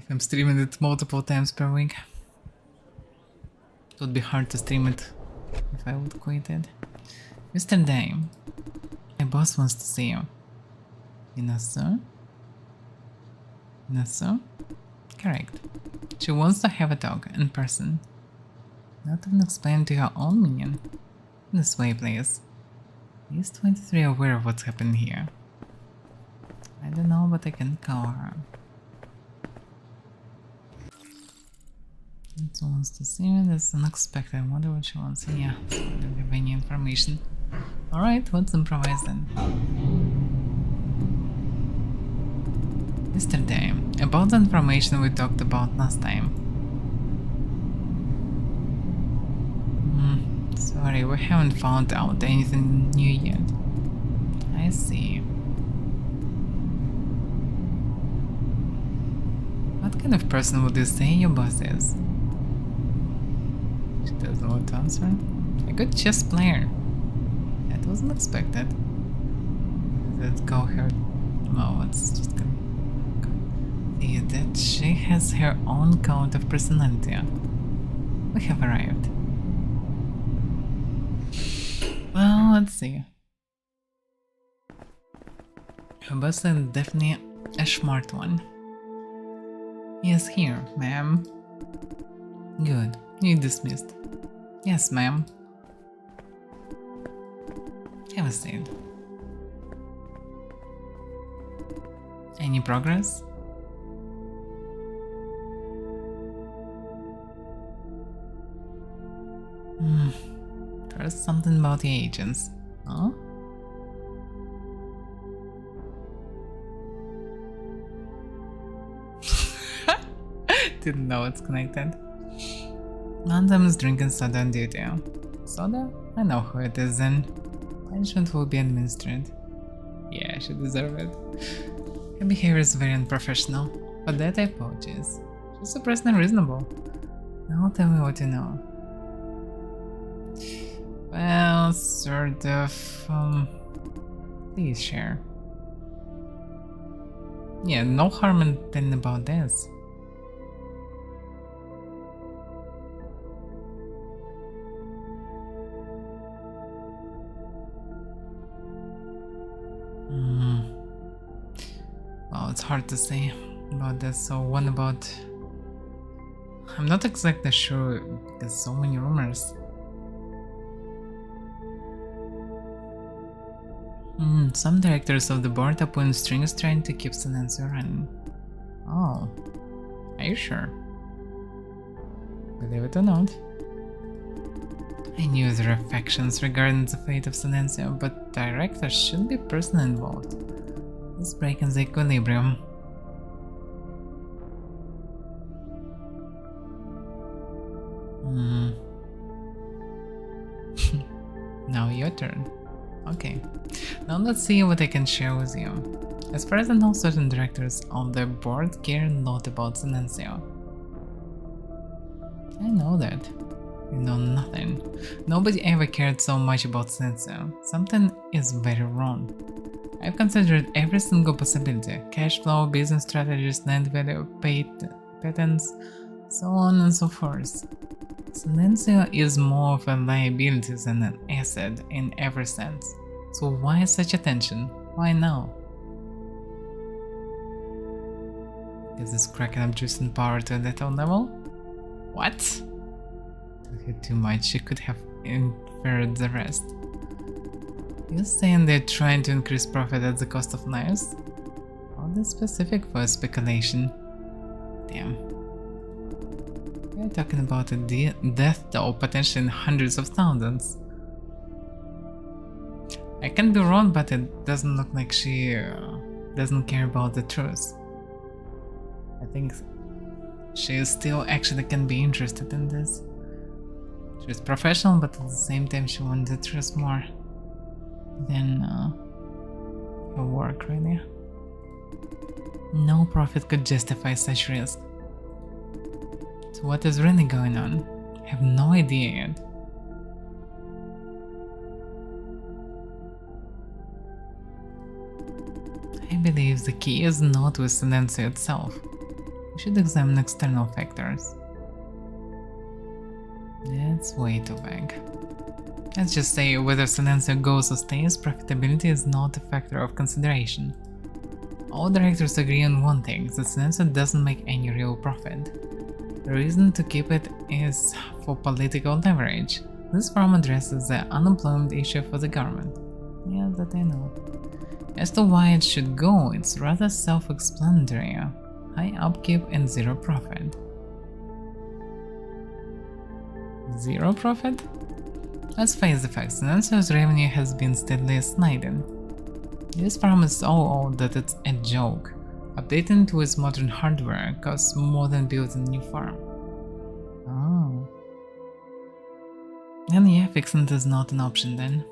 [SPEAKER 1] I'm streaming it multiple times per week, it would be hard to stream it if I would quit it. Mr. Dame, my boss wants to see you. You know so? Not so? Correct. She wants to have a talk in person. Not even explain to her own minion. This way, please. Is 23 aware of what's happened here? I don't know, but I can call her. She wants to see me. That's unexpected. I wonder what she wants. Yeah, I don't have any information. Alright, let's improvise then. Mr. Dame, about the information we talked about last time. Sorry, we haven't found out anything new yet. I see. What kind of person would you say your boss is? She doesn't want to answer. A good chess player. That wasn't expected. That call her... Oh, it's just gonna... See that she has her own count of personality. We have arrived. Well, let's see. Her boss is definitely a smart one. He is here, ma'am. Good. You're dismissed. Yes, ma'am. Have a seat. Any progress? There's something about the agents. Huh? Didn't know it's connected. One of them is drinking soda on duty. Soda? I know who it is then. Punishment will be administered. Yeah, she deserves it. Her behavior is very unprofessional. For that I apologize. She's surprisingly reasonable. Now tell me what you know. Well, sort of, please share. Yeah, no harm in telling about this. Well, it's hard to say about this, so what about... I'm not exactly sure, because so many rumors. Some directors of the board are pulling strings trying to keep Sinansu running. Oh, are you sure? Believe it or not. I knew there were factions regarding the fate of Sinansu, but directors should be personally involved. Let's break in the equilibrium. Now your turn. Okay, now let's see what I can share with you. As far as I know, certain directors on the board care a lot about Silencio. I know that. You know nothing. Nobody ever cared so much about Silencio. Something is very wrong. I've considered every single possibility. Cash flow, business strategies, land value, patents, so on and so forth. Silencio is more of a liability than an asset in every sense. So why such attention? Why now? Is this cracking up juice and power to that level? What? Took it too much, you could have inferred the rest. You're saying they're trying to increase profit at the cost of lives? Oddly specific for speculation. Damn. We're talking about a death toll potentially in hundreds of thousands. I can be wrong, but it doesn't look like she doesn't care about the truth. I think she still actually can be interested in this. She's professional, but at the same time she wants the truth more than her work, really. No profit could justify such risk. So what is really going on? I have no idea yet. I believe the key is not with Silencio itself. We should examine external factors. That's way too vague. Let's just say whether Silencio goes or stays, profitability is not a factor of consideration. All directors agree on one thing, that Silencio doesn't make any real profit. The reason to keep it is for political leverage. This firm addresses the unemployment issue for the government. Yeah, that I know. As to why it should go, it's rather self-explanatory. High upkeep and zero profit. Zero profit? Let's face the facts, Silencio's revenue has been steadily sliding. This farm is so old that it's a joke. Updating to its modern hardware costs more than building a new farm. Oh. And yeah, fixing it is not an option then.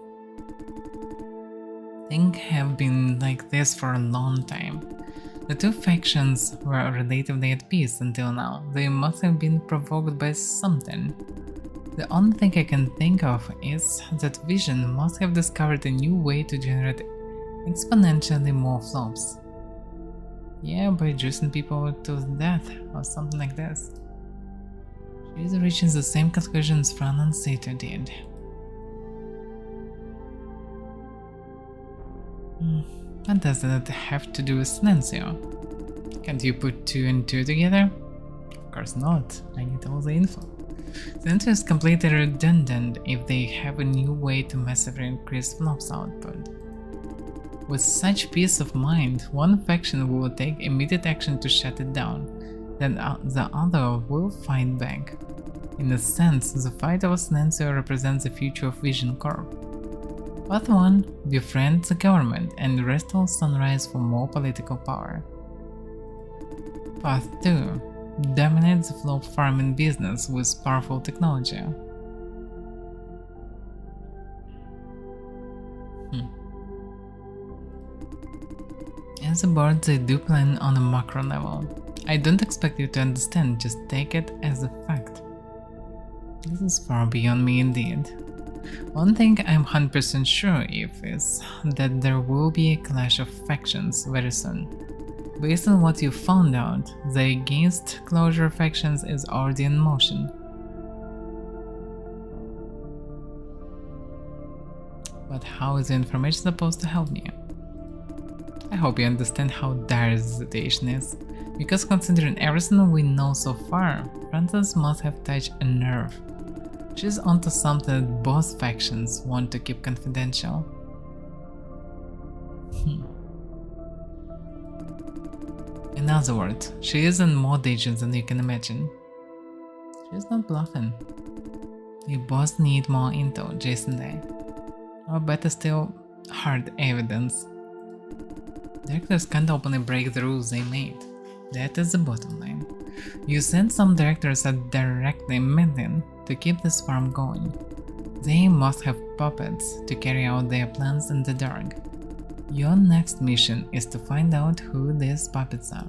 [SPEAKER 1] Things have been like this for a long time. The two factions were relatively at peace until now. They must have been provoked by something. The only thing I can think of is that Vision must have discovered a new way to generate exponentially more flops. Yeah, by juicing people to death or something like this. She's reaching the same conclusions Fran and Sato did. What does that have to do with Silencio? Can't you put two and two together? Of course not, I need all the info. Silencio is completely redundant if they have a new way to massively increase flops output. With such peace of mind, one faction will take immediate action to shut it down, then the other will fight back. In a sense, the fight over Silencio represents the future of Vision Corp. Path 1. Befriend the government and restore Sunrise for more political power. Path 2. Dominate the flop farming business with powerful technology. As a board, they do plan on a macro level. I don't expect you to understand, just take it as a fact. This is far beyond me indeed. One thing I'm 100% sure of is that there will be a clash of factions very soon. Based on what you found out, the against closure factions is already in motion. But how is the information supposed to help me? I hope you understand how dire the situation is, because considering everything we know so far, Frances must have touched a nerve. She's onto something that both factions want to keep confidential. In other words, she is in more danger than you can imagine. She's not bluffing. You both need more intel, Jason and I. Or better still, hard evidence. Directors can't openly break the rules they made. That is the bottom line. You said some directors are directly meddling to keep this farm going. They must have puppets to carry out their plans in the dark. Your next mission is to find out who these puppets are.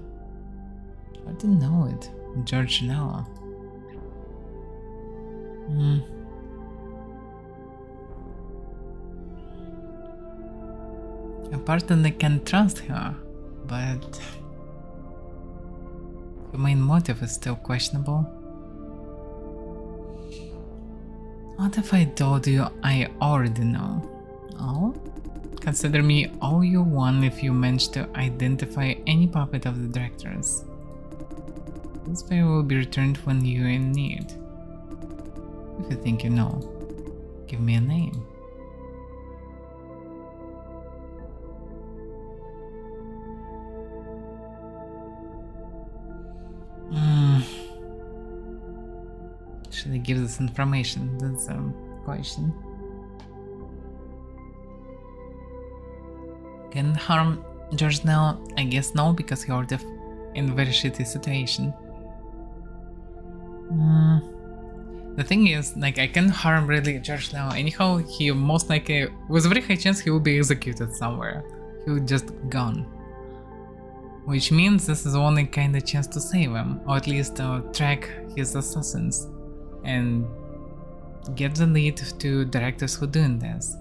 [SPEAKER 1] I didn't know it. George now. Apparently I can trust her, but her main motive is still questionable. What if I told you I already know? Oh? Consider me all you want if you manage to identify any puppet of the directors. This favor will be returned when you're in need. If you think you know, give me a name. Should I give this information? That's a question. Can harm George now? I guess no, because he already in a very shitty situation. The thing is, like, I can harm really George now. Anyhow, he most likely, with a very high chance, he will be executed somewhere. He will just gone. Which means this is the only kind of chance to save him, or at least track his assassins and get the lead to directors who doing this.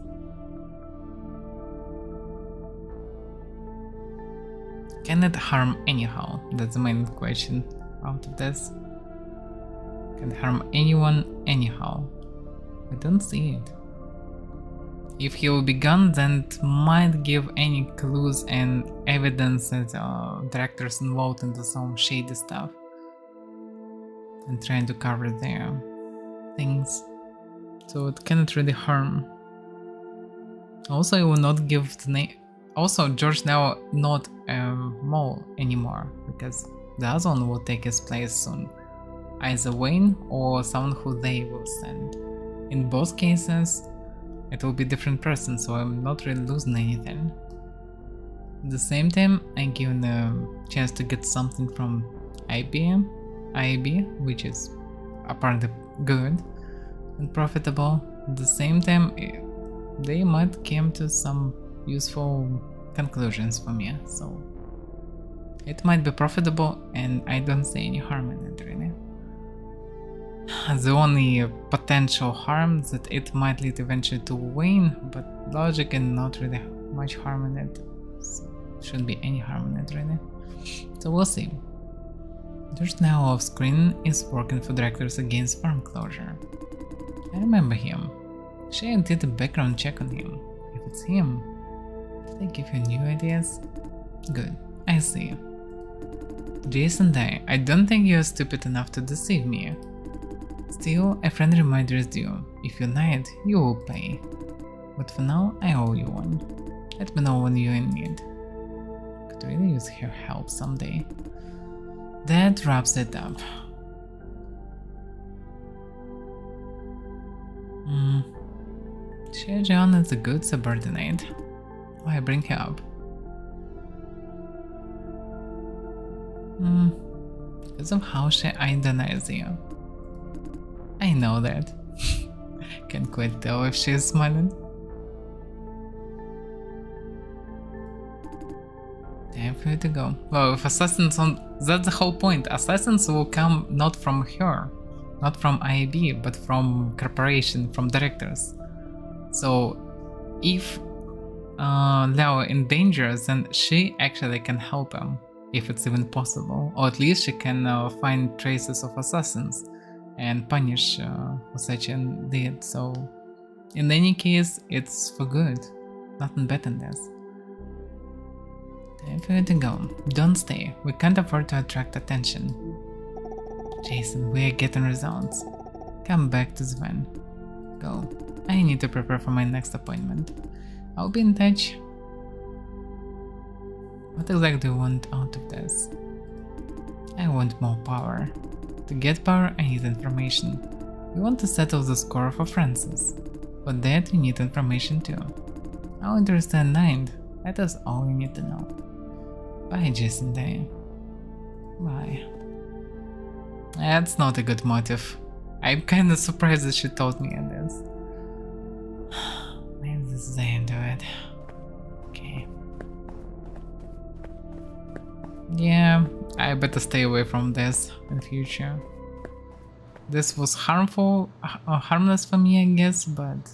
[SPEAKER 1] Can it harm anyhow? That's the main question out of this. Can it harm anyone anyhow? I don't see it. If he will be gone, then it might give any clues and evidence that directors involved into some shady stuff and trying to cover their things, so it cannot really harm. Also, I will not give the name. Also, George now not a mole anymore, because the other one will take his place soon. Either Wayne or someone who they will send. In both cases, it will be different person, so I'm not really losing anything. At the same time, I'm given a chance to get something from IB, which is apparently good and profitable. At the same time, they might come to some useful conclusions for me, so it might be profitable, and I don't see any harm in it really. The only potential harm is that it might lead eventually to Wayne, but logic and not really much harm in it, so shouldn't be any harm in it really. So we'll see. There's now off screen is working for directors against farm closure. I remember him. Shane did a background check on him. If it's him, did I give you new ideas? Good, I see. Jason Day, I don't think you're stupid enough to deceive me. Still, a friendly reminder is due. If you deny it, you will pay. But for now, I owe you one. Let me know when you're in need. Could really use her help someday. That wraps it up. John is a good subordinate. Why bring her up? Because of how she identifies you. I know that. Can't quite tell if she's smiling. Time for you to go. Well, if assassins that's the whole point. Assassins will come not from her, not from IAB, but from corporation, from directors. So if Leo in danger, then she actually can help him, if it's even possible. Or at least she can find traces of assassins and punish for such a deed. So in any case, it's for good. Nothing better than this. Time for you to go. Don't stay. We can't afford to attract attention. Jason, we are getting results. Come back to Sven. Go. I need to prepare for my next appointment. I'll be in touch. What exactly do you want out of this? I want more power. To get power, I need information. You want to settle the score for Francis. For that, you need information too. I'll understand 9. That is all you need to know. Bye, Jason Day. Bye. That's not a good motive. I'm kinda surprised that she told me this. Maybe this is the end of it. Okay. Yeah, I better stay away from this in future. This was harmless for me, I guess, but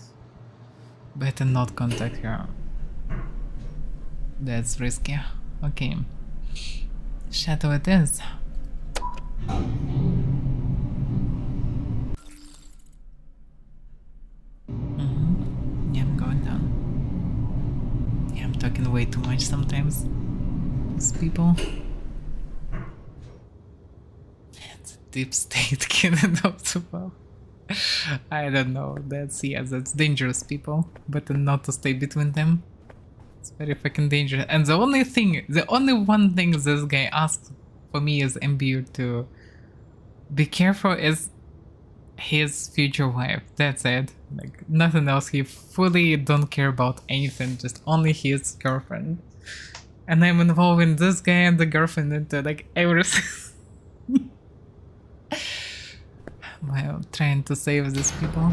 [SPEAKER 1] better not contact her. That's risky. Okay. Shadow it is. Yeah, I'm going down. Yeah, I'm talking way too much sometimes. These people. It's a deep state killing up to well. I don't know. That's dangerous, people. Better not to stay between them. It's very fucking dangerous. And the only one thing this guy asked for me as MBU to be careful is his future wife. That's it. Like nothing else. He fully don't care about anything. Just only his girlfriend. And I'm involving this guy and the girlfriend into like everything. While trying to save these people.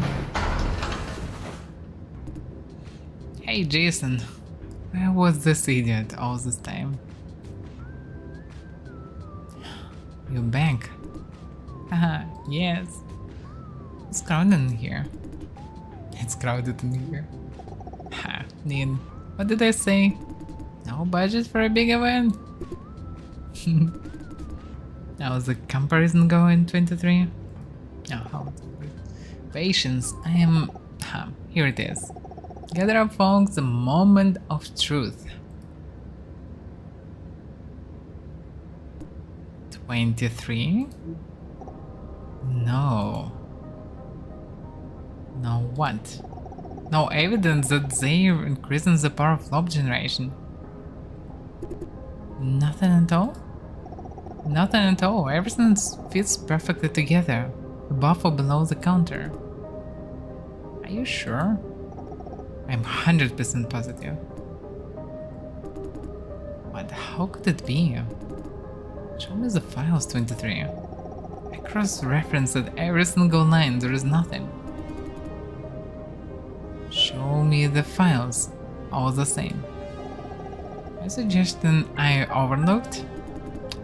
[SPEAKER 1] Hey Jason, where was this idiot all this time? You back? Haha, yes. It's crowded in here. It's crowded in here. Ha, Nin. What did I say? No budget for a big event? How's the comparison going, 23? Oh, patience. I am... here it is. Gather up, folks, the moment of truth. 23? No. No what? No evidence that they're increasing the power of flop generation. Nothing at all? Nothing at all. Everything fits perfectly together. Above or below the counter. Are you sure? I'm 100% positive. But how could it be? Show me the files, 23. I cross-referenced every single line, there is nothing. Show me the files, all the same. A suggestion I overlooked?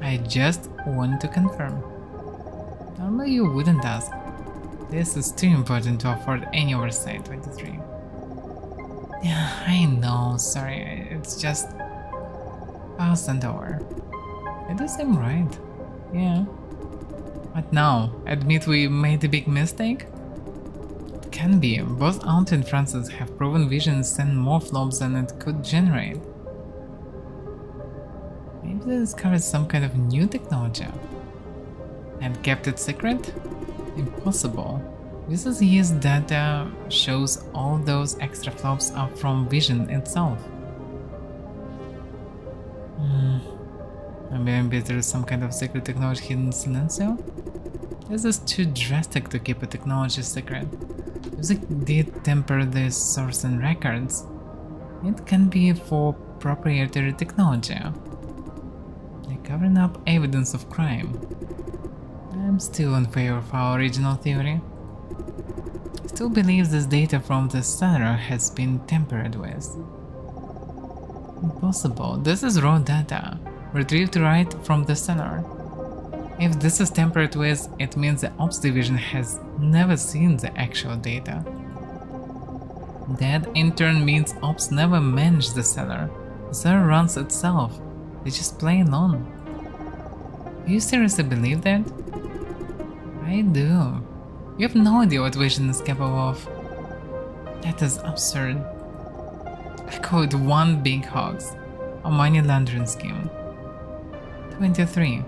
[SPEAKER 1] I just want to confirm. Normally you wouldn't ask. This is too important to afford any oversight, 23. Yeah, I know, sorry, it's just... I'll send over. It does seem right. Yeah. But now, admit we made a big mistake? It can be. Both Aunt and Francis have proven vision send more flops than it could generate. Maybe they discovered some kind of new technology. And kept it secret? Impossible. VCC's data shows all those extra flops are from Vision itself. Maybe there is some kind of secret technology hidden in Silencio? This is too drastic to keep a technology secret. If they did temper the source and records, it can be for proprietary technology. They're covering up evidence of crime. I'm still in favor of our original theory. I still believe this data from the server has been tampered with. Impossible. This is raw data, retrieved right from the server. If this is tampered with, it means the Ops division has never seen the actual data. That in turn means Ops never managed the server. The server runs itself. They just play along. Do you seriously believe that? I do. You have no idea what Vision is capable of. That is absurd. I call it one big hoax. A money laundering scheme. 23.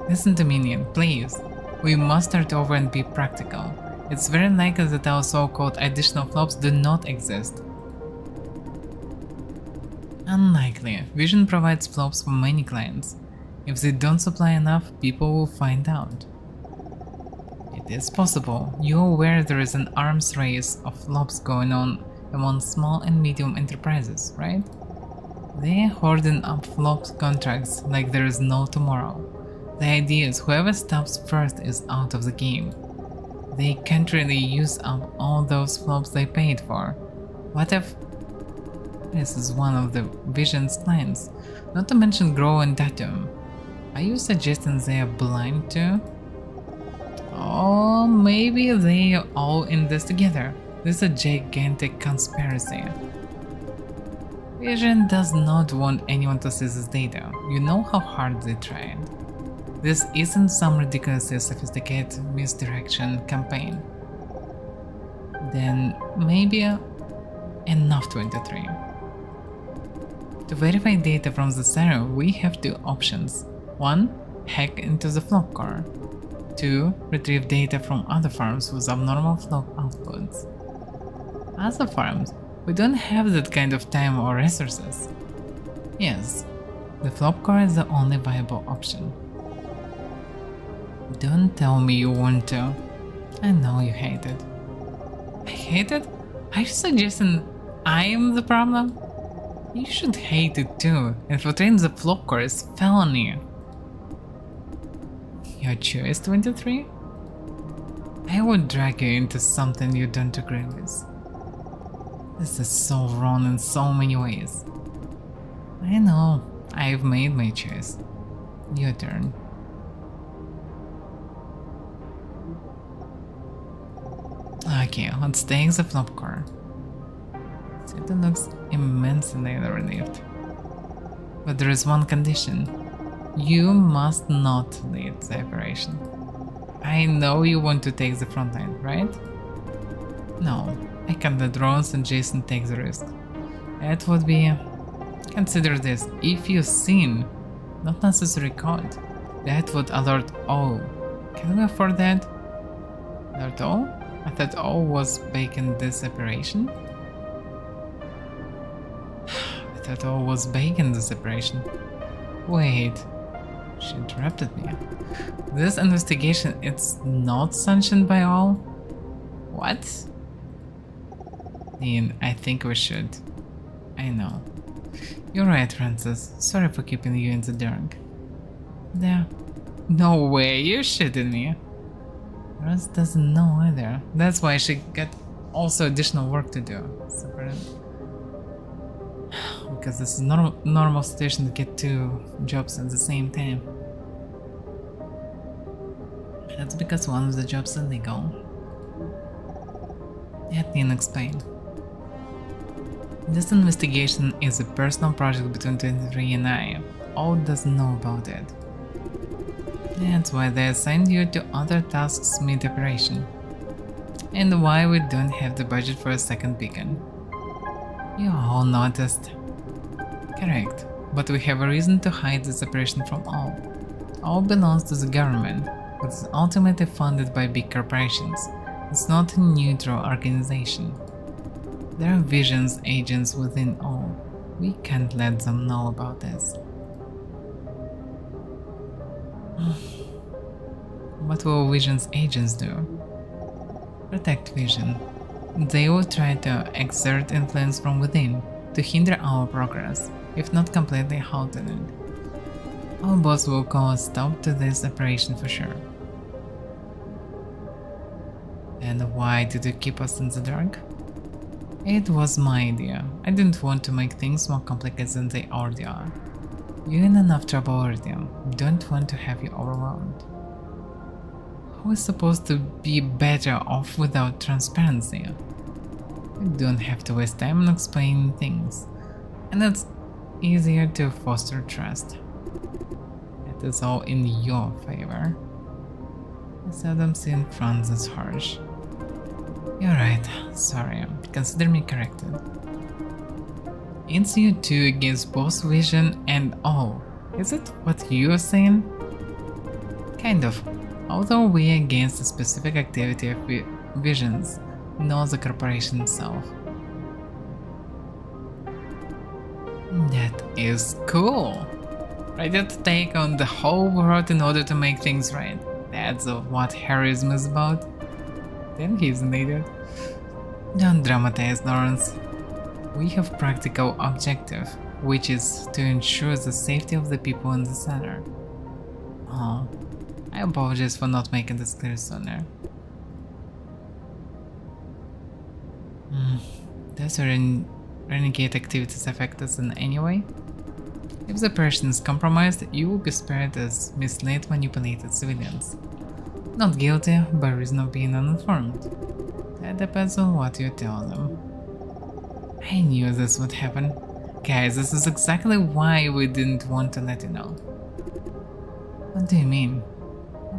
[SPEAKER 1] Listen to me, Nian, please. We must start over and be practical. It's very likely that our so-called additional flops do not exist. Unlikely. Vision provides flops for many clients. If they don't supply enough, people will find out. It is possible. You're aware there is an arms race of flops going on among small and medium enterprises, right? They're hoarding up flops contracts like there is no tomorrow. The idea is whoever stops first is out of the game. They can't really use up all those flops they paid for. What if this is one of the Vision's clients? Not to mention Grow and Datum. Are you suggesting they are blind too? Or maybe they are all in this together. This is a gigantic conspiracy. Vision does not want anyone to see this data. You know how hard they tried. This isn't some ridiculously sophisticated misdirection campaign. Then maybe enough 23. To verify data from the server, we have two options. 1. Hack into the flock core. 2. Retrieve data from other farms with abnormal flock outputs. Other farms? We don't have that kind of time or resources. Yes, the flock core is the only viable option. Don't tell me you want to. I know you hate it. I hate it? Are you suggesting I am the problem? You should hate it too. Infiltrating the flock core is felony. Your choice, 23? I would drag you into something you don't agree with. This is so wrong in so many ways. I know, I've made my choice. Your turn. Okay, let's take the flop core. It looks immensely relieved. But there is one condition. You must not lead the operation. I know you want to take the front line, right? No, I can't let Rose and Jason take the risk. It would be... Consider this, if you sin, not necessary code, that would alert all. Can we afford that? Alert all? I thought all was baked in this operation? I thought all was baked in this operation. Wait, she interrupted me. This investigation, it's not sanctioned by all? What? Ian, I think we should. I know. You're right, Francis. Sorry for keeping you in the dark. There. No way, you're shitting me. Rose doesn't know either. That's why she got also additional work to do. Separate. Because this is normal situation to get two jobs at the same time. That's because one of the jobs is illegal. Let me explain. This investigation is a personal project between 23 and I. All doesn't know about it. That's why they assigned you to other tasks mid-operation. And why we don't have the budget for a second beacon. You all noticed. Correct, but we have a reason to hide this operation from all. All belongs to the government, but is ultimately funded by big corporations. It's not a neutral organization. There are Vision's agents within all. We can't let them know about this. What will Vision's agents do? Protect Vision. They will try to exert influence from within to hinder our progress, if not completely halted it. Our boss will call a stop to this operation for sure. And why did you keep us in the dark? It was my idea. I didn't want to make things more complicated than they already are. You're in enough trouble already. Don't want to have you overwhelmed. How is supposed to be better off without transparency? You don't have to waste time on explaining things. And it's easier to foster trust. It is all in your favor. I seldom seen fronts as harsh. You're right, sorry, consider me corrected. It's you two against both Vision and all. Is it what you're saying? Kind of, although we against the specific activity of Vision's, not the corporation itself. That is cool. Ready to take on the whole world in order to make things right. That's what heroism is about. Then he's an idiot. Don't dramatize, Lawrence. We have practical objective, which is to ensure the safety of the people in the center. Oh, I apologize for not making this clear sooner. Does your renegade activities affect us in any way? If the person is compromised, you will be spared as misled, manipulated civilians. Not guilty, by reason of being uninformed. That depends on what you tell them. I knew this would happen. Guys, this is exactly why we didn't want to let you know. What do you mean?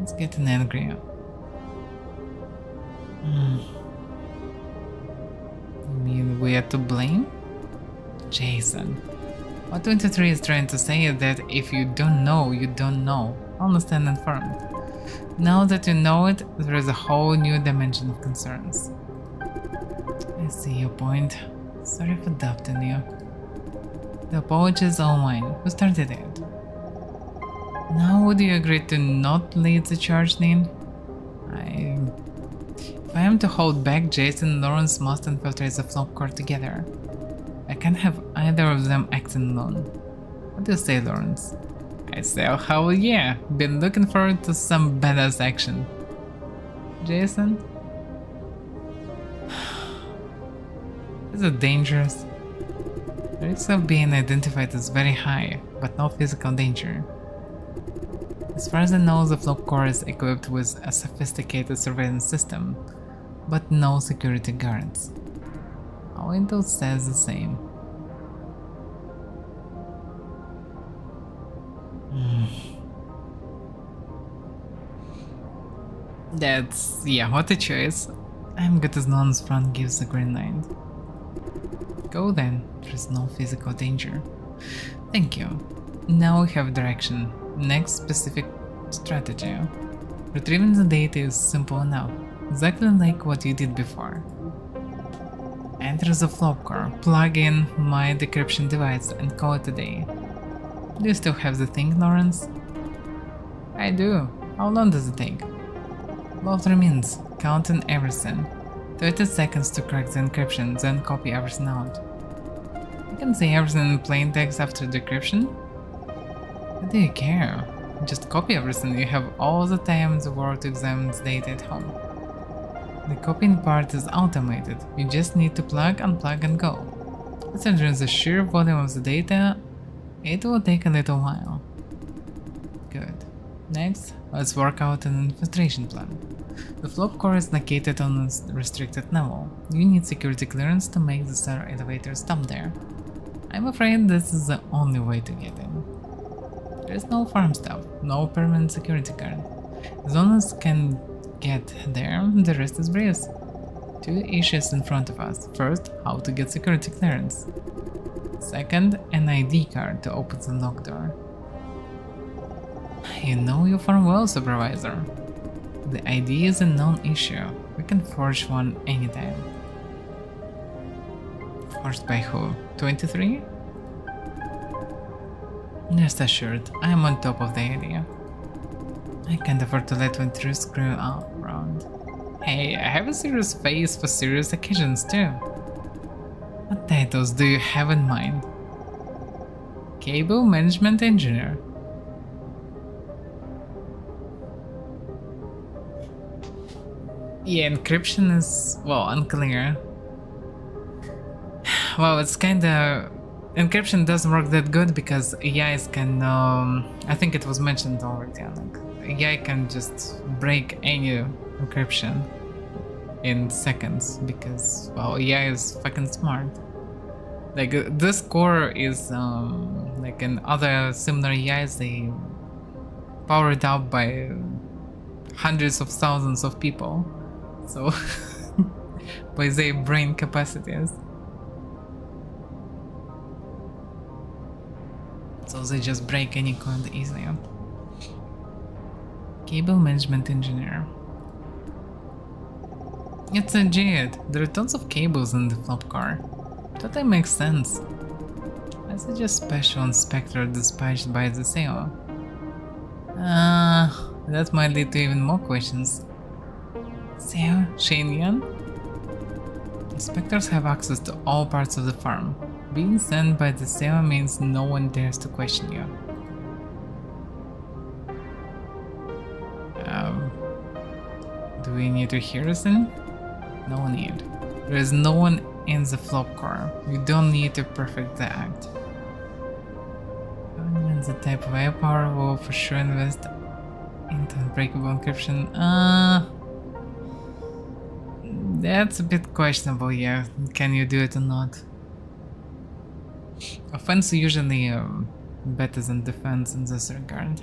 [SPEAKER 1] It's getting angry. You mean we are to blame? Jason. What 23 is trying to say is that if you don't know, you don't know. Only stand informed. Now that you know it, there is a whole new dimension of concerns. I see your point. Sorry for doubting you. The apology is all mine. Who started it? Now would you agree to not lead the charge, Nin? If I am to hold back, Jason and Lawrence must infiltrate the flop core together. I can't have either of them acting alone. What do you say, Lawrence? I say, oh hell yeah, been looking forward to some badass action. Jason? Is it dangerous? The risk of being identified is very high, but no physical danger. As far as I know, the flop core is equipped with a sophisticated surveillance system, but no security guards. Our Windows says the same. That's, yeah, what a choice. I'm good as long as front gives the green light. Go then, there's no physical danger. Thank you. Now we have direction. Next, specific strategy. Retrieving the data is simple enough, exactly like what you did before. Enter the flop core, plug in my decryption device and call it a day. Do you still have the thing, Lawrence? I do. How long does it take? About 3 minutes, counting everything. 30 seconds to crack the encryption, then copy everything out. You can see everything in plain text after decryption? What do you care? Just copy everything, you have all the time in the world to examine the data at home. The copying part is automated, you just need to plug, unplug and go. Considering the sheer volume of the data, it will take a little while. Good. Next, let's work out an infiltration plan. The flop core is located on a restricted level. You need security clearance to make the cellar elevator stop there. I'm afraid this is the only way to get in. There is no farm staff, no permanent security guard. As long as can get there, the rest is breeze. 2 issues in front of us. First, how to get security clearance. Second, an ID card to open the locked door. You know your farm well, Supervisor. The ID is a non-issue. We can forge one anytime. Forged by who? 23? Rest assured, I am on top of the idea. I can't afford to let 23 screw around. Hey, I have a serious face for serious occasions too. What titles do you have in mind? Cable Management Engineer. Yeah, encryption is, well, unclear. Well, it's kinda... Encryption doesn't work that good because AIs can, I think it was mentioned already, like, AI can just break any encryption in seconds because, well, AI is fucking smart. Like, this core is, like in other similar AIs, they powered up by hundreds of thousands of people, so by their brain capacities. So they just break any code easily. Cable Management Engineer. It's a JIT. There are tons of cables in the flop car. Totally makes sense. I suggest special inspector dispatched by the CEO. That might lead to even more questions. CEO? Shane Yan? Inspectors have access to all parts of the farm. Being sent by the CEO means no one dares to question you. Do we need to hear us in? No need. There is no one in the flop car. You don't need to perfect the act. And the type of Avaira will for sure invest into unbreakable encryption. That's a bit questionable, yeah. Can you do it or not? Offense usually better than defense in this regard.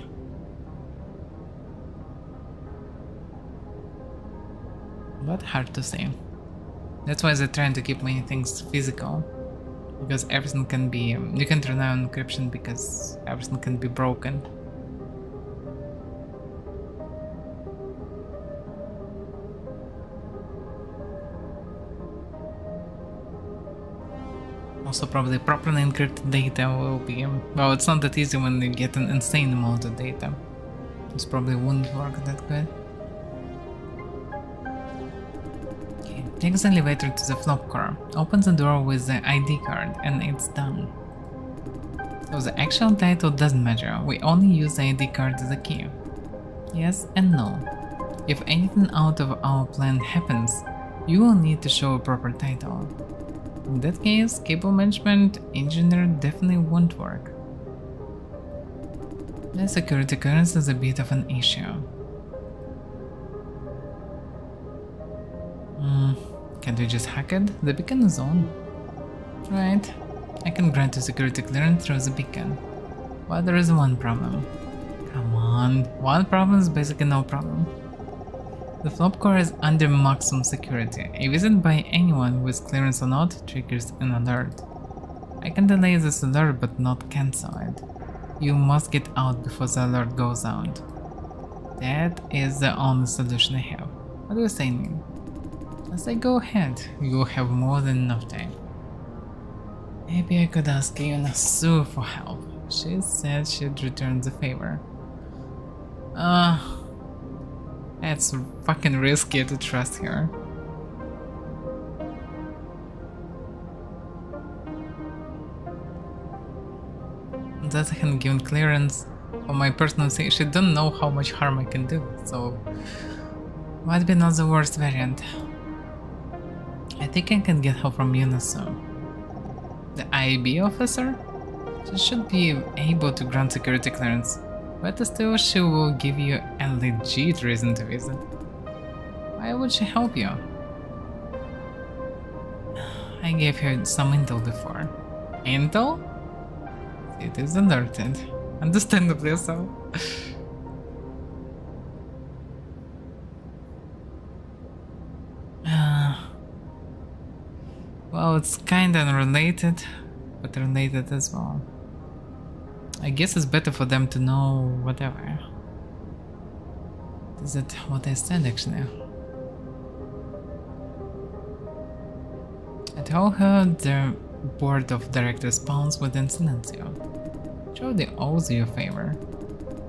[SPEAKER 1] But hard to say. That's why they're trying to keep many things physical. Because everything can be... you can't rely on encryption because everything can be broken. Also probably properly encrypted data will be... well, it's not that easy when you get an insane amount of data. This probably wouldn't work that good. Okay, take the elevator to the flop car. Open the door with the ID card and it's done. So the actual title doesn't matter, we only use the ID card as a key. Yes and no. If anything out of our plan happens, you will need to show a proper title. In that case, cable management engineer definitely won't work. The security clearance is a bit of an issue. Can't we just hack it? The beacon is on. Right. I can grant you security clearance through the beacon. But there is one problem. Come on, one problem is basically no problem. The flop core is under maximum security. A visit by anyone with clearance or not triggers an alert. I can delay this alert but not cancel it. You must get out before the alert goes out. That is the only solution I have. What do you say, Neil? As I go ahead, you will have more than enough time. Maybe I could ask Yuna Sue for help. She said she'd return the favor. That's fucking risky to trust her. On the other hand, given clearance for my personal sake, she don't know how much harm I can do, so might be not the worst variant. I think I can get help from Yunasu. The IB officer? She should be able to grant security clearance. But still, she will give you a legit reason to visit. Why would she help you? I gave her some intel before. Intel? It is alerted. Understandably so. Well, it's kinda unrelated, but related as well. I guess it's better for them to know whatever. Is that what I said actually? I told her the board of directors pawns within Silencio. Jody owes you a favor.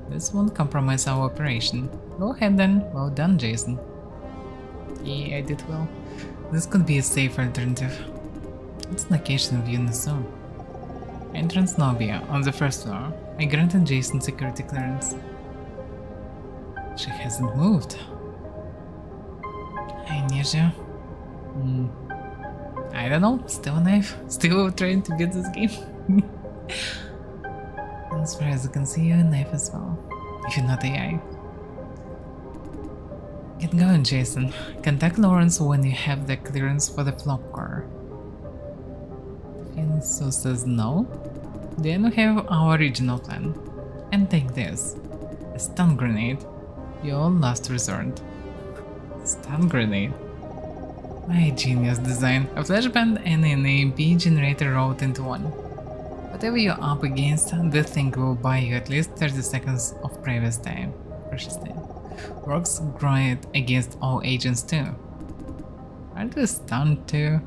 [SPEAKER 1] This won't compromise our operation. Go ahead then. Well done, Jason. Yeah, I did well. This could be a safer alternative. It's the location of Yunasu. Entrance lobby on the first floor. I granted Jason security clearance. She hasn't moved. Hey, Ninja. I don't know, still alive. Still trying to get this game. And as far as I can see, you're alive as well. If you're not AI. Get going, Jason. Contact Lawrence when you have the clearance for the flop core. So says no. Then we have our original plan. And take this. A stun grenade. Your last resort. Stun grenade. My genius design. A flashbang and an AMP generator rolled into one. Whatever you're up against, the thing will buy you at least 30 seconds of precious time. Works great against all agents too. Aren't we stunned too?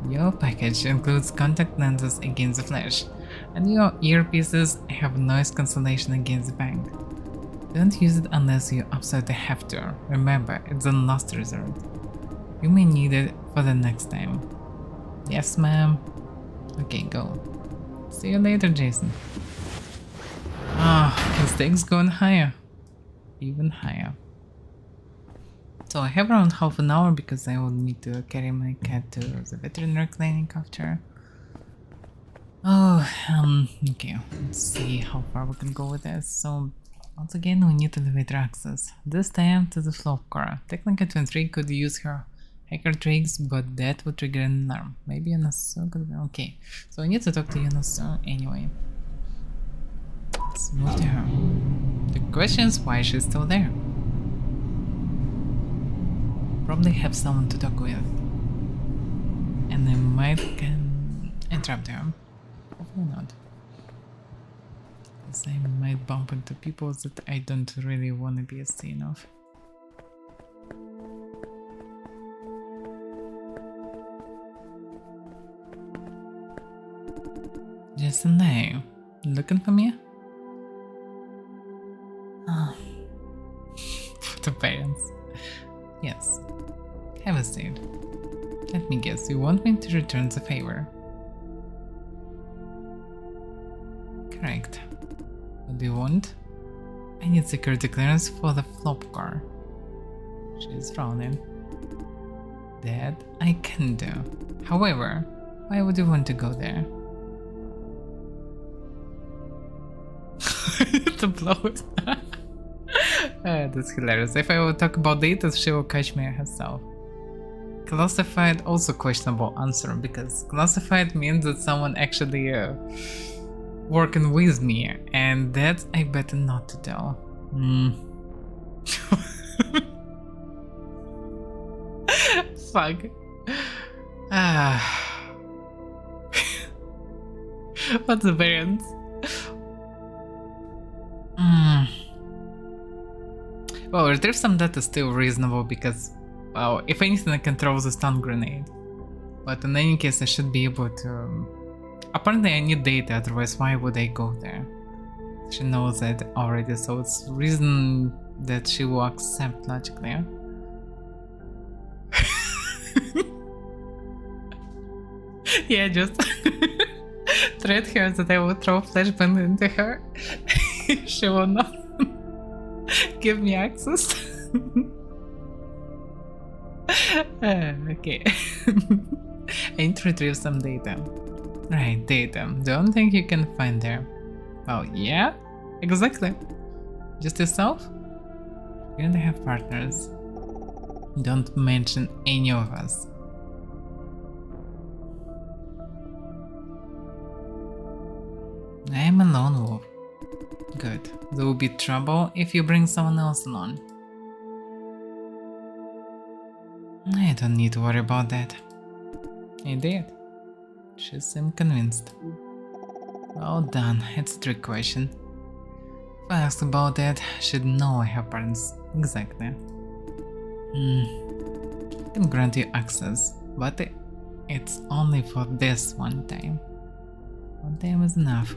[SPEAKER 1] Your package includes contact lenses against the flash, and your earpieces have noise cancellation against the bang. Don't use it unless you absolutely have to. Remember, it's a last resort. You may need it for the next time. Yes, ma'am. Okay, go. See you later, Jason. The stakes going higher. Even higher. So I have around half an hour because I will need to carry my cat to the veterinary clinic after. Oh, okay. Let's see how far we can go with this. So, once again, we need elevator access. This time to the flop car. Technically, 23 could use her hacker tricks, but that would trigger an alarm. Maybe Yanasu could be okay. So, we need to talk to Yanasu anyway. Let's move to her. The question is why she's still there. Probably have someone to talk with. And I might can interrupt her. Hopefully not. Because I might bump into people that I don't really want to be a scene of. Just a name. Looking for me? Oh. For the parents. Yes. Have a seat. Let me guess, you want me to return the favor? Correct. What do you want? I need security clearance for the flop car. She's frowning. That I can do. However, why would you want to go there? To blow it. That's hilarious. If I will talk about data, she will catch me herself. Classified, also questionable answer, because classified means that someone actually working with me, and that I better not to tell. Fuck. What's the variance? Well, retrieve some data is still reasonable because, well, if anything I can throw the stun grenade. But in any case I should be able to... Apparently I need data, otherwise why would I go there? She knows that already, so it's reason that she will accept logically. Yeah, just threat her that I will throw flashbang into her. She will not give me access. Okay. I need to retrieve some data. Right, data. Don't think you can find there. Oh, yeah? Exactly. Just yourself? You're gonna have partners. Don't mention any of us. I am a lone wolf. Good. There will be trouble if you bring someone else along. I don't need to worry about that. I did. She seemed convinced. Well done, it's a trick question. If I asked about that, she'd know I have parents. Exactly. I can grant you access, but it's only for this one time. One time is enough.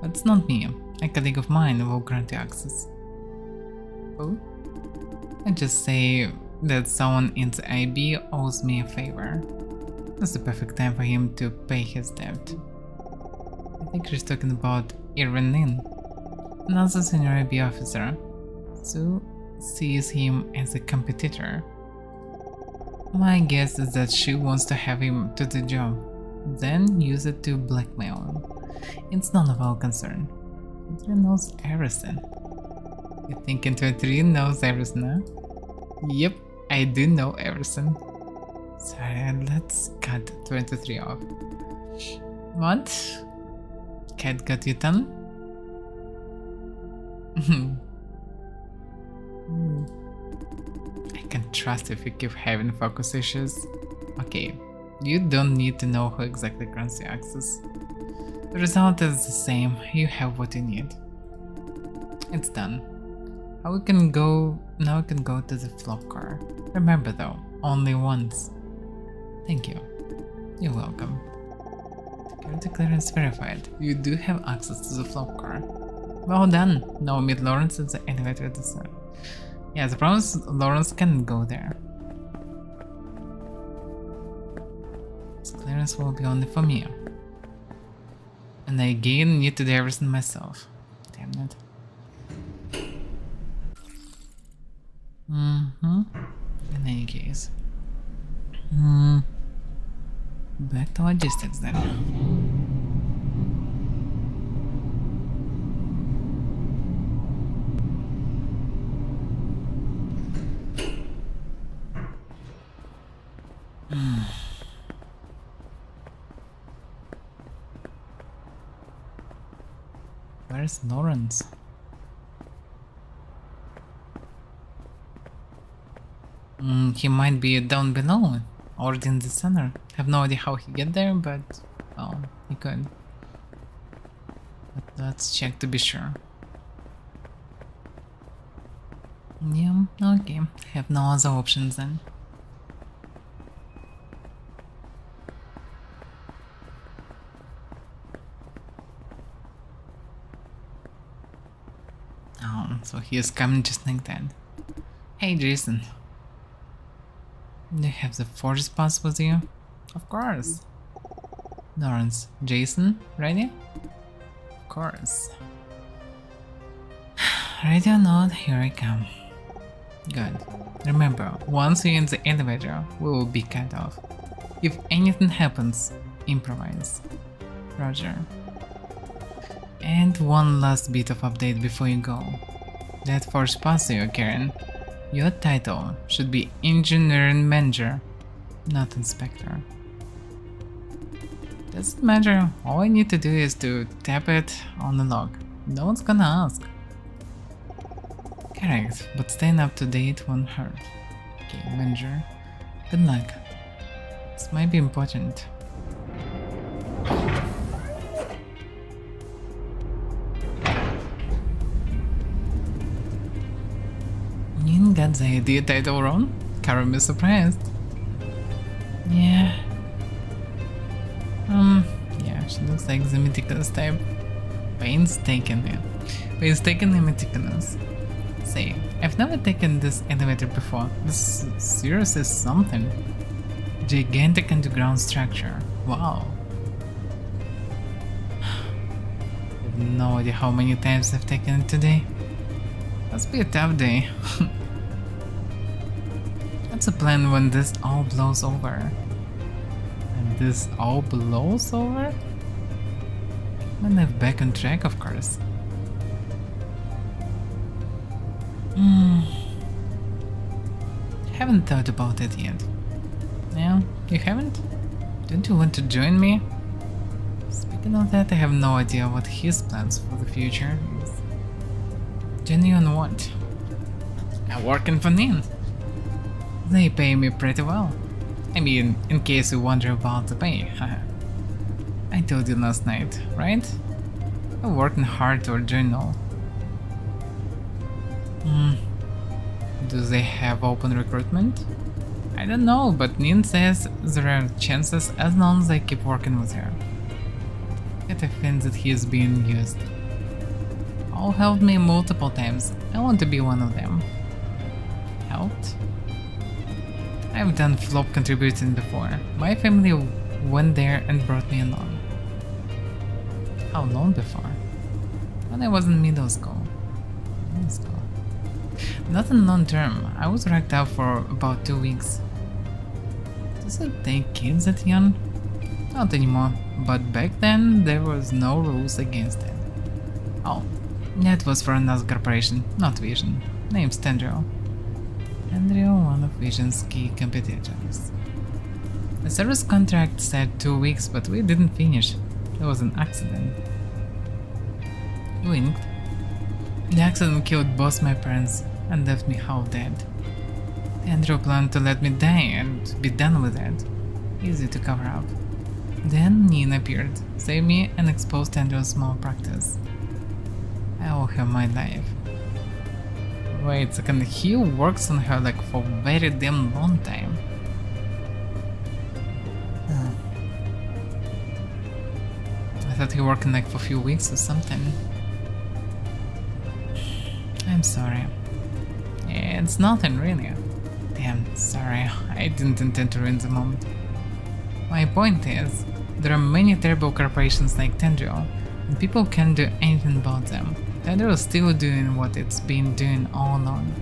[SPEAKER 1] But it's not me. A colleague of mine will grant you access. Who? I just say that someone in the IB owes me a favor. It's the perfect time for him to pay his debt. I think she's talking about Irvin Lin, another senior IB officer. So sees him as a competitor. My guess is that she wants to have him to the job, then use it to blackmail him. It's none of our concern. 23 knows everything. You think 23 knows everything, huh? Yep, I do know everything. Sorry, let's cut 23 off. What? Cat got you done? I can't trust if you keep having focus issues. Okay, you don't need to know who exactly grants you access. The result is the same, you have what you need. It's done. Now we can go to the flop car. Remember though, only once. Thank you. You're welcome. Security clearance verified. You do have access to the flop car. Well done. Now meet Lawrence at the elevator descent. Yeah, the problem is Lawrence can't go there. This clearance will be only for me. And I again need to do everything myself. Damn it. In any case. Back to logistics then. Where's Lawrence? He might be down below, or in the center. Have no idea how he get there, but well, he could. But let's check to be sure. Yeah, okay. Have no other options then. Oh, so he is coming just like that. Hey, Jason. Do you have the force pass with you? Of course. Lawrence, Jason, ready? Of course. Ready or not, here I come. Good. Remember, once you're in the elevator, we will be cut off. If anything happens, improvise. Roger. And one last bit of update before you go. That force pass you're carrying, your title should be Engineering Manager, not Inspector. Doesn't matter, all I need to do is to tap it on the log. No one's gonna ask. Correct, but staying up to date won't hurt. Okay, Manager, good luck. This might be important. You got the idea title wrong? Can't be surprised. Yeah. Yeah, she looks like the meticulous type. Painstakingly meticulous. Say, I've never taken this elevator before. This seriously is something. Gigantic underground structure. Wow. I have no idea how many times I've taken it today. Must be a tough day. What's the plan when this all blows over? And this all blows over? When I'm back on track, of course. Haven't thought about it yet. Yeah, you haven't? Don't you want to join me? Speaking of that, I have no idea what his plans for the future is. Join you on what? I'm working for Nin. They pay me pretty well. I mean, in case you wonder about the pay. I told you last night, right? I'm working hard toward journal. Do they have open recruitment? I don't know, but Nin says there are chances as long as I keep working with her. I get a feeling that he is being used. All helped me multiple times. I want to be one of them. Helped? I've done flop contributing before. My family went there and brought me along. How long before? When I was in middle school. Not in long term. I was racked out for about 2 weeks. Does it take kids that young? Not anymore, but back then there was no rules against it. Oh, that was for another corporation, not Vision. Name's Tendril. Tendril, one of Vision's key competitors. The service contract said 2 weeks, but we didn't finish. There was an accident. Winked. The accident killed both my parents and left me half dead. Tendril planned to let me die and be done with it. Easy to cover up. Then Nin appeared, saved me and exposed Tendril's small practice. I owe her my life. Wait a second, he works on her like for a very damn long time. I thought he worked like for a few weeks or something. I'm sorry. It's nothing really. Damn, sorry, I didn't intend to ruin the moment. My point is, there are many terrible corporations like Tendril, and people can't do anything about them. Tendril is still doing what it's been doing all along.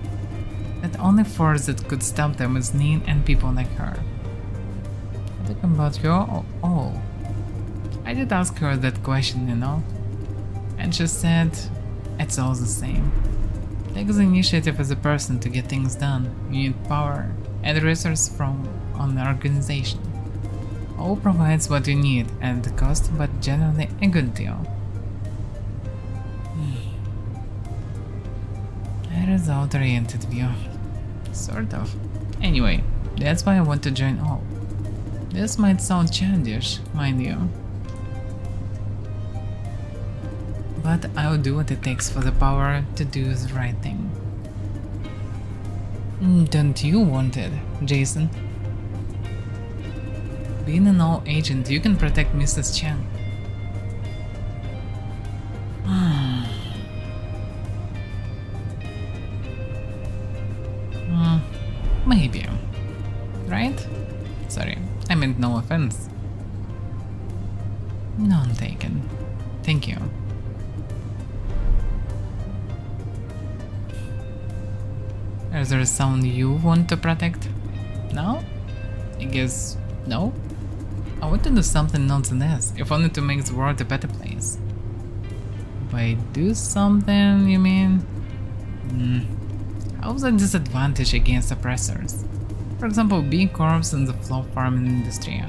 [SPEAKER 1] The only force that could stop them is Nin and people like her. Talking about your all. I did ask her that question, you know, and she said it's all the same. Take the initiative as a person to get things done. You need power and resources from an organization. All provides what you need at the cost, but generally a good deal. result-oriented view. Sort of. Anyway, that's why I want to join all. This might sound childish, mind you. But I'll do what it takes for the power to do the right thing. Don't you want it, Jason? Being an all agent, you can protect Mrs. Chang. Maybe. Right? Sorry, I meant no offense. None taken. Thank you. Is there someone you want to protect? No? I guess no? I want to do something nonetheless, if only to make the world a better place. By do something, you mean? How's a disadvantage against oppressors? For example, being corpse in the flow farming industry.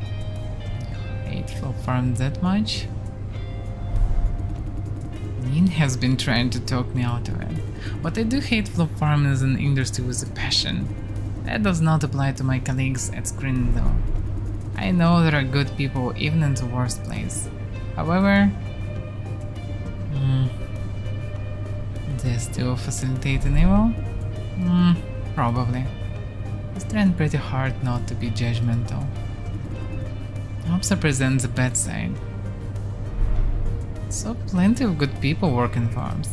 [SPEAKER 1] You hate flow farm that much? Nin has been trying to talk me out of it, but I do hate flow farming as an industry with a passion. That does not apply to my colleagues at Screen though. I know there are good people even in the worst place. However, they still facilitating evil? Probably. It's trying pretty hard not to be judgmental. Helps represent the bad side. So plenty of good people work in farms.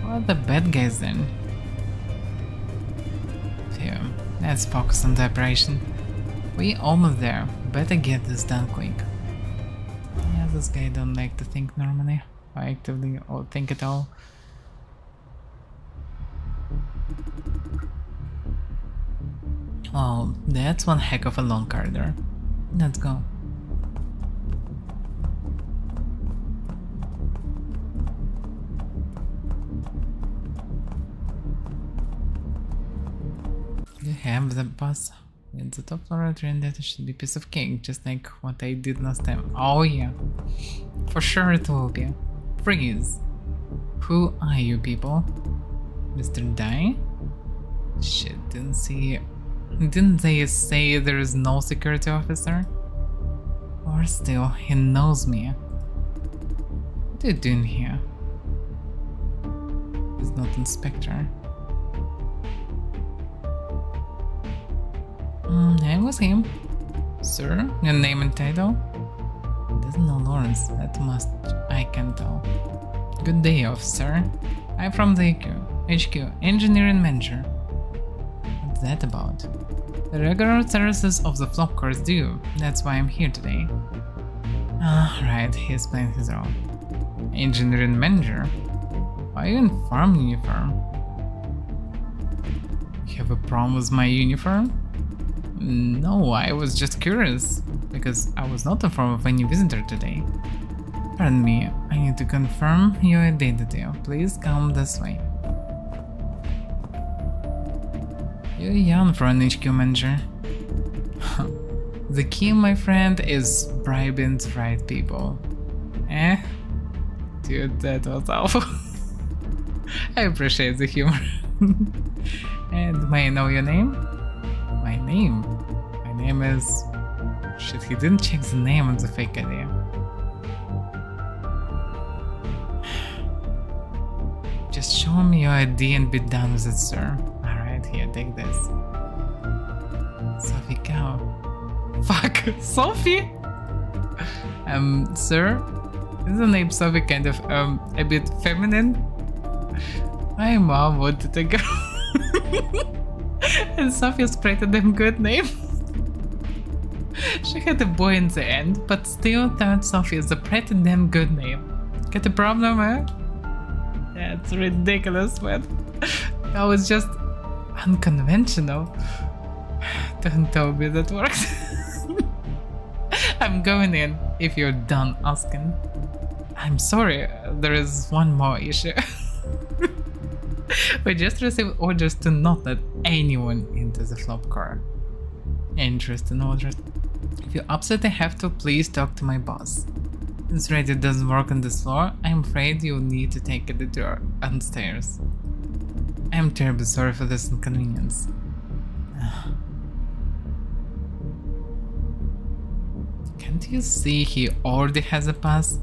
[SPEAKER 1] What are the bad guys then? Phew, let's focus on the operation. We almost there. Better get this done quick. Yeah, this guy don't like to think normally, or actively, or think at all. Oh, that's one heck of a long corridor. Let's go. You have the bus. It's the top floor train that should be a piece of cake, just like what I did last time. Oh yeah, for sure it will be. Freeze! Who are you people? Mr. Dai? Shit, didn't they say there is no security officer? Or still, he knows me. What are you doing here? He's not Inspector. I was him. Sir, your name and title? Doesn't know Lawrence, that must I can tell. Good day, officer. I'm from the HQ, engineering manager. What's that about? The regular services of the flop course do, that's why I'm here today. Ah, right, he's playing his role. Engineering manager? Why are you in farm uniform? You have a problem with my uniform? No, I was just curious, because I was not informed of any visitor today. Pardon me, I need to confirm your identity. Please come this way. You're young for an HQ manager. The key, my friend, is bribing the right people. Eh? Dude, that was awful. I appreciate the humor. And may I know your name? My name? My name is... Shit, he didn't check the name on the fake ID. Just show me your ID and be done with it, sir. Alright, here, take this. Sophie Cow. Fuck, Sophie? Sir? Is the name Sophie kind of, a bit feminine? My mom wanted a girl. And Sophie's pretty damn good name. She had a boy in the end, but still thought Sophie is a pretty damn good name. Got a problem, eh? That's ridiculous, man. That was just unconventional. Don't tell me that works. I'm going in if you're done asking. I'm sorry, there is one more issue. We just received orders to not let anyone into the flop car. Interesting orders. If you absolutely have to, please talk to my boss. Since radio doesn't work on this floor, I'm afraid you'll need to take a detour downstairs. I'm terribly sorry for this inconvenience. Can't you see he already has a pass?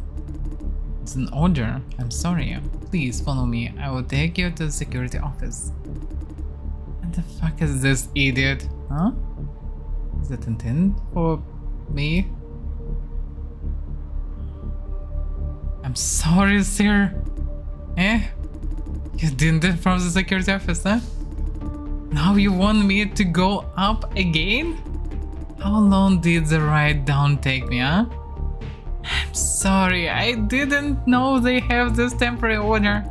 [SPEAKER 1] It's an order. I'm sorry. Please follow me. I will take you to the security office. What the fuck is this idiot? Huh? Is that intended for me? I'm sorry, sir. Eh? You did it from the security office, huh? Now you want me to go up again? How long did the ride down take me, huh? I'm sorry, I didn't know they have this temporary order.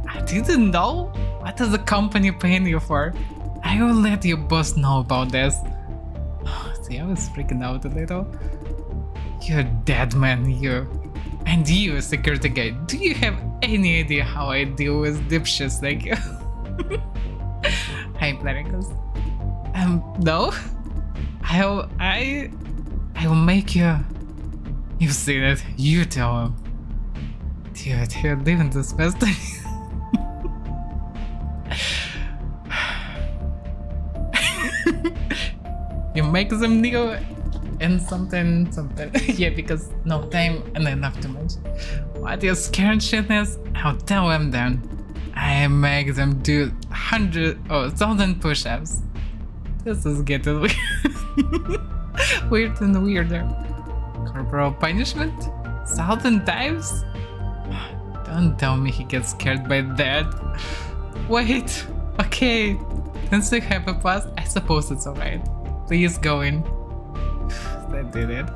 [SPEAKER 1] I didn't know? What is the company paying you for? I will let your boss know about this. See, I was freaking out a little. You're dead, man, you. And you, security guy, do you have any idea how I deal with dipshits like you? Hi, Platicus. No? I will make you... You've seen it, you tell him. Dude, you're living this best. You make them new and something. Yeah, because no time and enough too much. What you scared shitless? I'll tell him then. I make them do 1,000 push-ups. This is getting weird. Weird and weirder. Corporal punishment? 1,000 times? Don't tell me he gets scared by that. Wait, okay. Since you have a pass, I suppose it's alright. Please go in. That did it.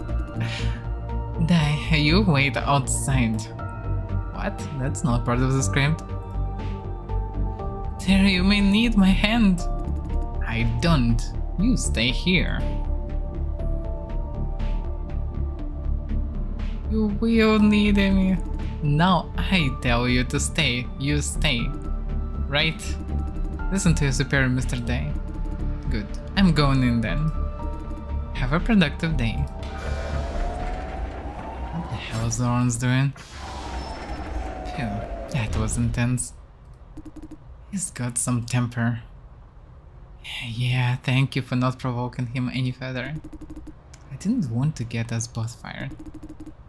[SPEAKER 1] You wait outside. What? That's not part of the script. Terry, you may need my hand. I don't. You stay here. You will need me. Now I tell you to stay. You stay. Right? Listen to your superior, Mr. Day. Good. I'm going in then. Have a productive day. What the hell is Lawrence doing? Phew, that was intense. He's got some temper. Yeah, thank you for not provoking him any further. I didn't want to get us both fired.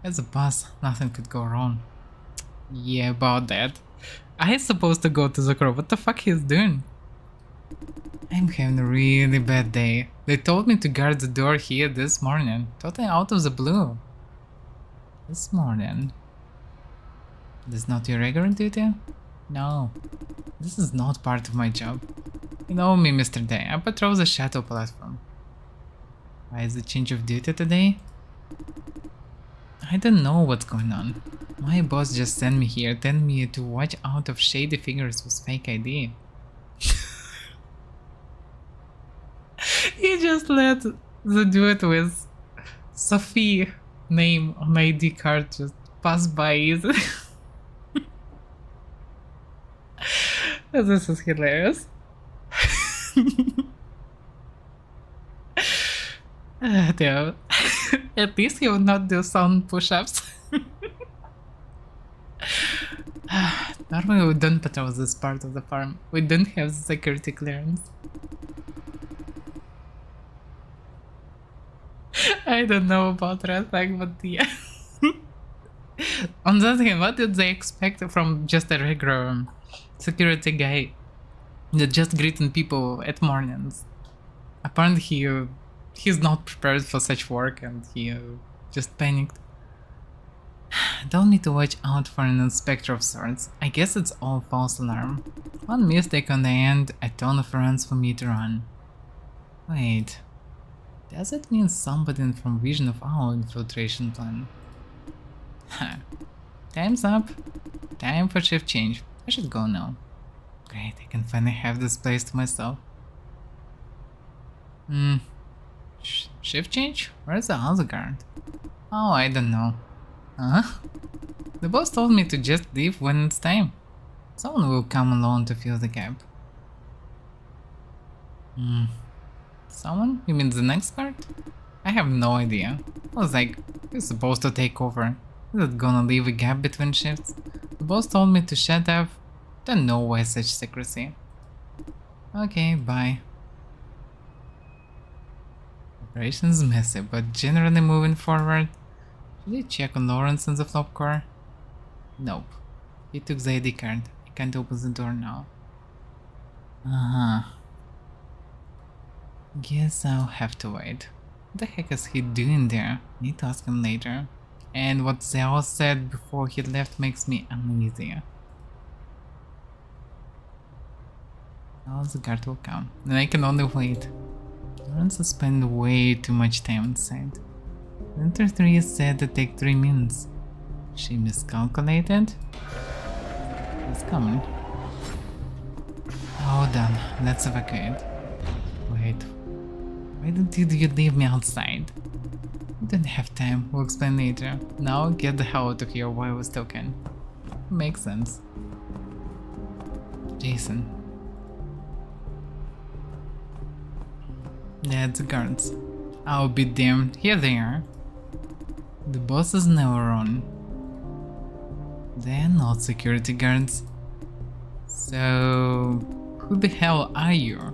[SPEAKER 1] As a boss, nothing could go wrong. Yeah, about that. I supposed to go to the crew. What the fuck he's doing? I'm having a really bad day. They told me to guard the door here this morning. Totally out of the blue. This morning? This is not your regular duty? No. This is not part of my job. You know me, Mr. Day. I patrol the shuttle platform. Why is the change of duty today? I don't know what's going on. My boss just sent me here, telling me to watch out of shady figures with fake ID. He just let the dude with Sophie name on ID card just pass by easily. This is hilarious. Damn. At least he will not do sound push-ups. Normally we don't patrol this part of the farm. We don't have the security clearance. I don't know about red flag, but yeah. On the other hand, what did they expect from just a regular security guy that just greeting people at mornings? Apparently he's not prepared for such work and he just panicked. Don't need to watch out for an inspector of sorts. I guess it's all false alarm. One mistake on the end, a ton of runs for me to run. Wait. Does it mean somebody from Vision of our infiltration plan? Huh. Time's up. Time for shift change. I should go now. Great, I can finally have this place to myself. Shift change? Where's the other guard? Oh, I don't know. Huh? The boss told me to just leave when it's time. Someone will come along to fill the gap. Someone? You mean the next guard? I have no idea. I was like, you're supposed to take over. Is it gonna leave a gap between shifts? The boss told me to shut up. Don't know why such secrecy. Okay, bye. Operation's messy, but generally moving forward. Should I check on Lawrence in the flop car? Nope. He took the ID card. I can't open the door now. Guess I'll have to wait. What the heck is he doing there? Need to ask him later. And what Zhao said before he left makes me uneasy. Now the guard will come. And I can only wait. Lawrence has spent way too much time inside. Enter 3 said to take 3 minutes. She miscalculated? He's coming. Oh, done. Let's evacuate. Wait. Why did you leave me outside? We don't have time. We'll explain later. Now get the hell out of here while we're still can. Makes sense. Jason. That's the guards. I'll be damned. Here they are. The boss is never on. They're not security guards. So, who the hell are you?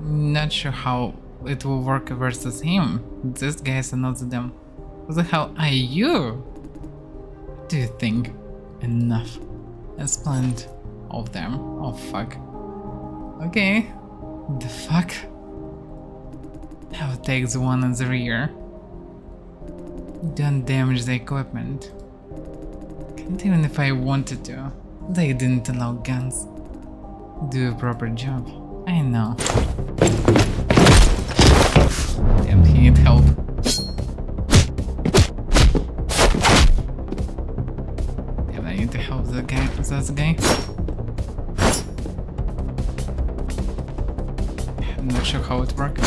[SPEAKER 1] Not sure how it will work versus him. These guys are not them. Who the hell are you? What do you think? Enough. There's plenty of them. Oh fuck. Okay. The fuck? I'll take the one in the rear. Don't damage the equipment. Can't even if I wanted to. They didn't allow guns. Do a proper job. I know. Damn, he need help. Damn, I need to help the guy. That guy. I'm not sure how it works.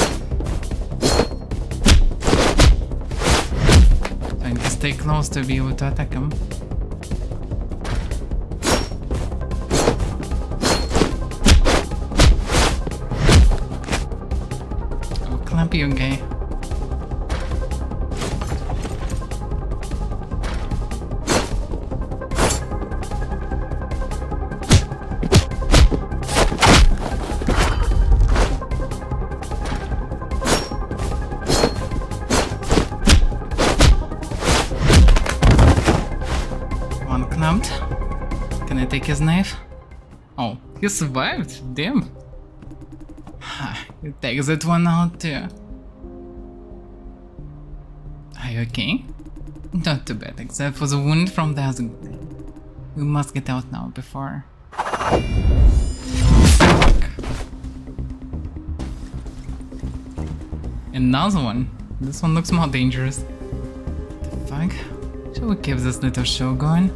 [SPEAKER 1] Trying to stay close to be able to attack him. I'll clamp you, guy. Can I take his knife? Oh, he survived? Damn. He takes that one out too. Are you okay? Not too bad, except for the wound from the other guy. We must get out now before... Fuck. Another one. This one looks more dangerous. The fuck? Shall we keep this little show going?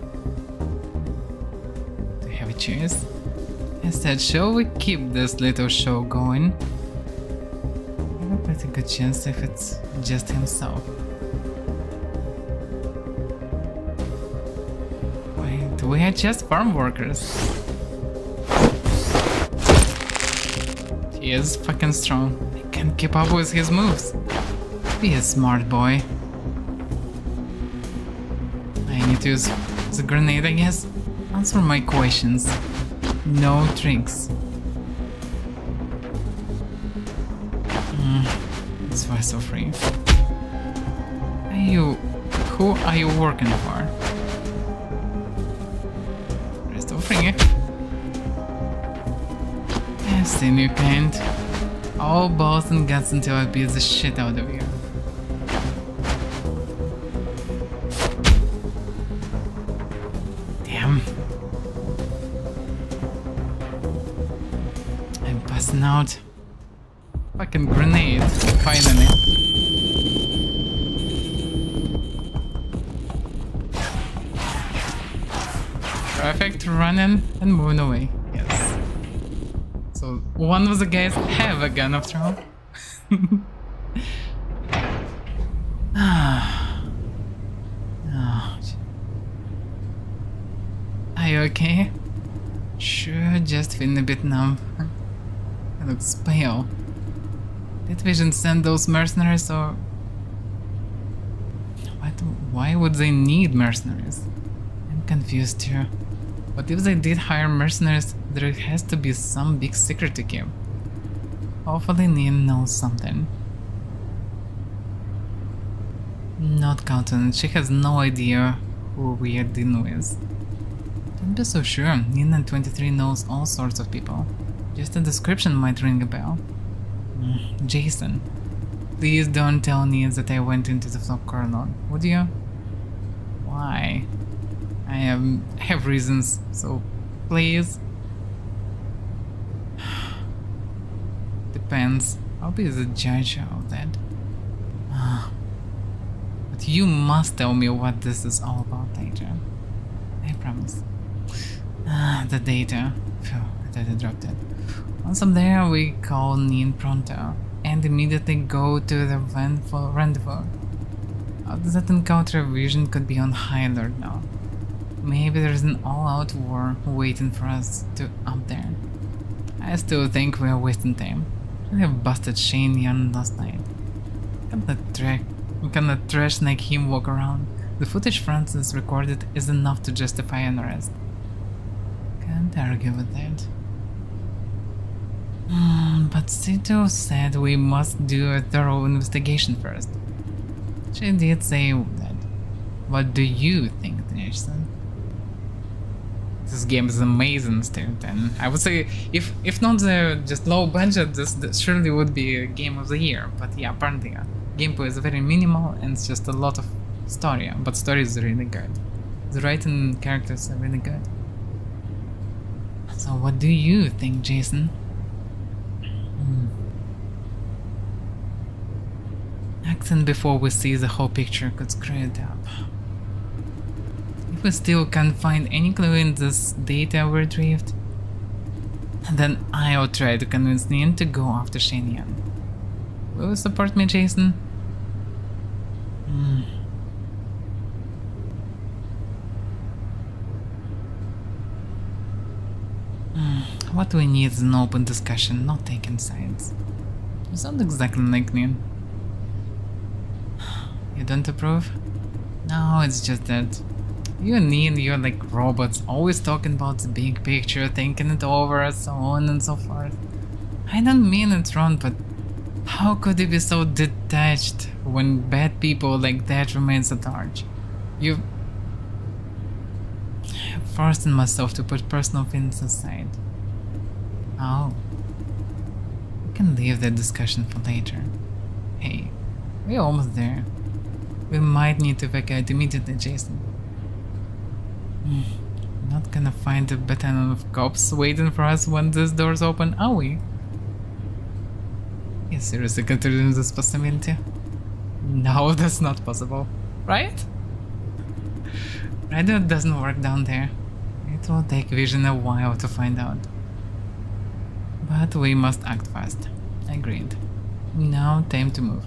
[SPEAKER 1] Cheers. I said, shall we keep this little show going? I have a pretty good chance if it's just himself. Wait, we are just farm workers. He is fucking strong. I can't keep up with his moves. Be a smart boy. I need to use the grenade, I guess. Answer my questions. No tricks. This was so free. Who are you working for? Rest of free. I've seen you kind. All balls and guts until I beat the shit out of you. Damn. I'm passing out. Fucking grenade, finally. Perfect, running and moving away. Yes. So one of the guys have a gun after all. Are you okay? Sure, just feeling a bit numb. It looks pale. Did Vision send those mercenaries or... Why would they need mercenaries? I'm confused here. But if they did hire mercenaries, there has to be some big secret to keep. Hopefully Nin knows something. Not counting, she has no idea who we are dealing with. Don't be so sure, Nin and 23 knows all sorts of people. Just a description might ring a bell. Jason, please don't tell Nin that I went into the flop corner, would you? Why? I have reasons, so please. Depends. I'll be the judge of that. But you must tell me what this is all about later. I promise. The data. Phew, I thought I dropped it. Once I'm there, we call Nin pronto and immediately go to the rendezvous. After that encounter, Vision could be on high alert now. Maybe there's an all-out war waiting for us up there. I still think we are wasting time. We have busted Shane Young last night. We can let trash like him walk around. The footage Francis recorded is enough to justify an arrest. Can't argue with that. But Sito said we must do a thorough investigation first. She did say that. What do you think, Jason? This game is amazing still, and I would say if not just low budget, this surely would be a game of the year. But yeah, apparently gameplay is very minimal and it's just a lot of story, but story is really good. The writing characters are really good. So what do you think, Jason? Acting before we see the whole picture could screw it up. If we still can't find any clue in this data we retrieved, then I'll try to convince Nin to go after Shenyan. Will you support me, Jason? What we need is an open discussion, not taking sides. You sound exactly like Nin. You don't approve? No, it's just that you and Nin, you're like robots, always talking about the big picture, thinking it over, so on and so forth. I don't mean it wrong, but how could you be so detached when bad people like that remains at large? I'm forcing myself to put personal feelings aside. Oh. We can leave that discussion for later. Hey, we're almost there. We might need to evacuate immediately, Jason. Not gonna find a battalion of cops waiting for us when these doors open, are we? You seriously considering this possibility? No, that's not possible, right? Radio doesn't work down there. It will take Vision a while to find out. But we must act fast. Agreed. Now time to move.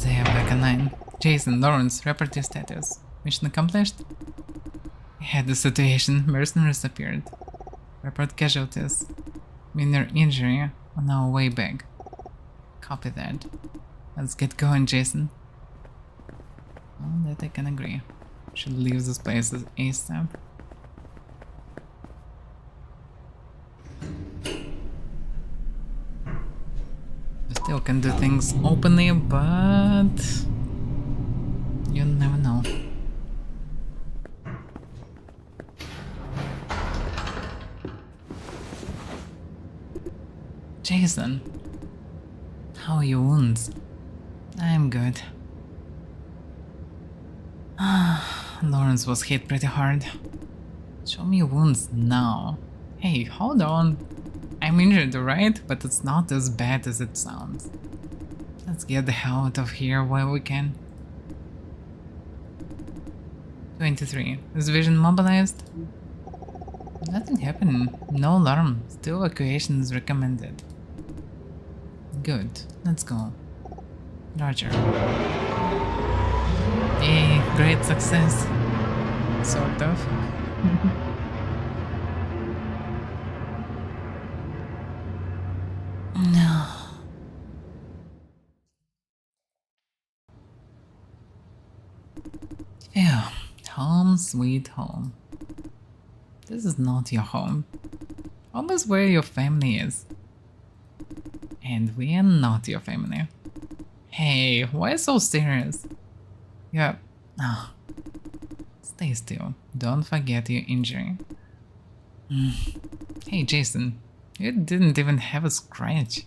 [SPEAKER 1] They are back online. Jason, Lawrence, report your status. Mission accomplished? We had the situation. Mercenaries appeared. Report casualties. Minor injury on our way back. Copy that. Let's get going, Jason. On that I can agree. Should leave this place ASAP. We still can do things openly, but you never know. Jason, how are your wounds? I'm good. Lawrence was hit pretty hard. Show me your wounds now. Hey, hold on. I'm injured, right? But it's not as bad as it sounds. Let's get the hell out of here while we can. 23. Is Vision mobilized? Nothing happened. No alarm. Still evacuation is recommended. Good. Let's go. Roger. Yay, great success. Sort of. No. Phew. Home sweet home. This is not your home. Home is where your family is. And we are not your family. Hey, why so serious? Yeah. Oh. Stay still. Don't forget your injury. Hey, Jason. You didn't even have a scratch.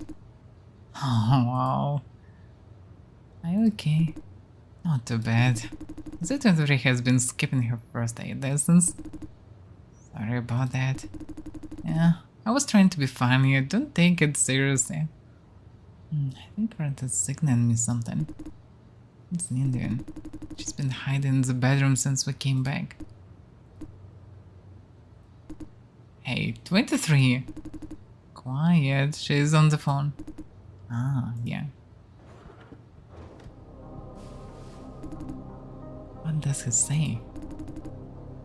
[SPEAKER 1] Oh, wow. Are you okay? Not too bad. Zuturi has been skipping her first aid lessons. Sorry about that. Yeah, I was trying to be funny. Don't take it seriously. I think Renta's signaling me something. It's an Indian. She's been hiding in the bedroom since we came back. Hey, 23. Quiet, she's on the phone. Ah, yeah. What does he say?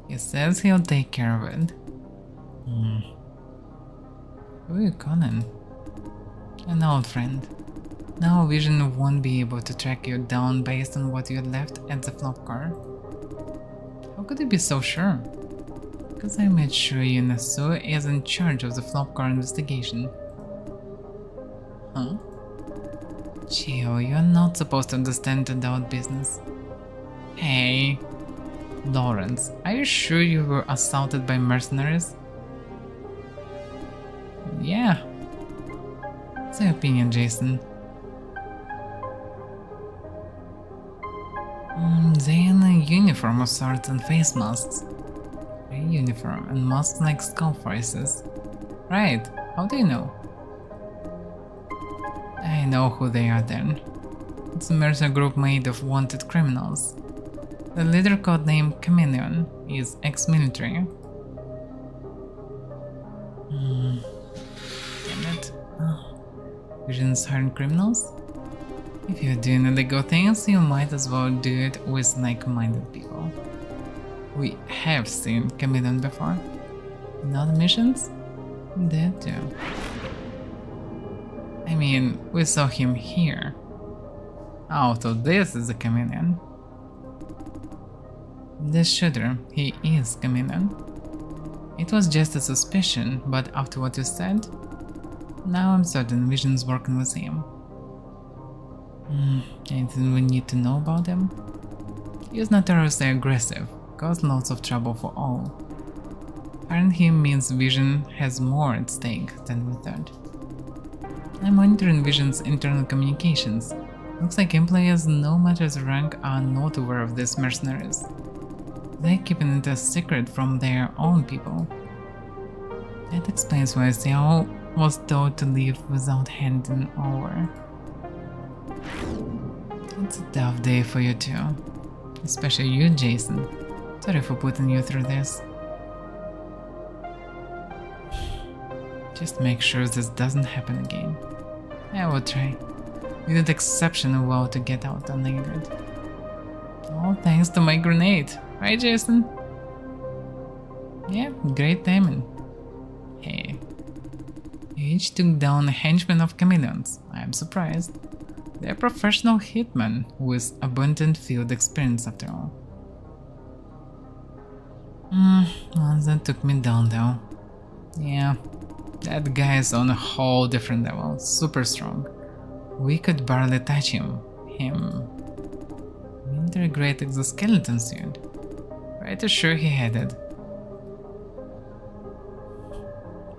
[SPEAKER 1] He says he'll take care of it. Who are you calling? An old friend. Now Vision won't be able to track you down based on what you left at the flop car. How could you be so sure? Because I made sure Yunasu is in charge of the flop car investigation. Huh? Chill, you're not supposed to understand adult business. Hey, Lawrence, are you sure you were assaulted by mercenaries? Yeah. What's your opinion, Jason? They're in a uniform of sorts and face masks. A uniform and masks like skull faces. Right, how do you know? I know who they are then. It's a mercenary group made of wanted criminals. The leader, codenamed Chameleon, is ex-military. Damn it. Oh. Vision's hiring criminals? If you're doing illegal things, you might as well do it with like-minded people. We have seen Chameleon before. In other missions? That too. I mean, we saw him here. Oh, so this is a Chameleon. This shooter, he is Chameleon. It was just a suspicion, but after what you said, now I'm certain Vision's working with him. Anything we need to know about him? He is notoriously aggressive, caused lots of trouble for all. Hiring him means Vision has more at stake than we thought. I'm monitoring Vision's internal communications. Looks like employees, no matter the rank, are not aware of these mercenaries. They're keeping it a secret from their own people. That explains why Xiao was told to leave without handing over. It's a tough day for you too. Especially you, Jason. Sorry for putting you through this. Just make sure this doesn't happen again. I will try. You did exceptionally well to get out unaided. All thanks to my grenade, right, Jason? Yeah, great timing. Hey. You each took down a henchman of chameleons. I'm surprised. They're professional hitmen with abundant field experience after all. Well, that took me down though. Yeah, that guy is on a whole different level, super strong. We could barely touch him. Military grade exoskeleton suit. Pretty sure he had it.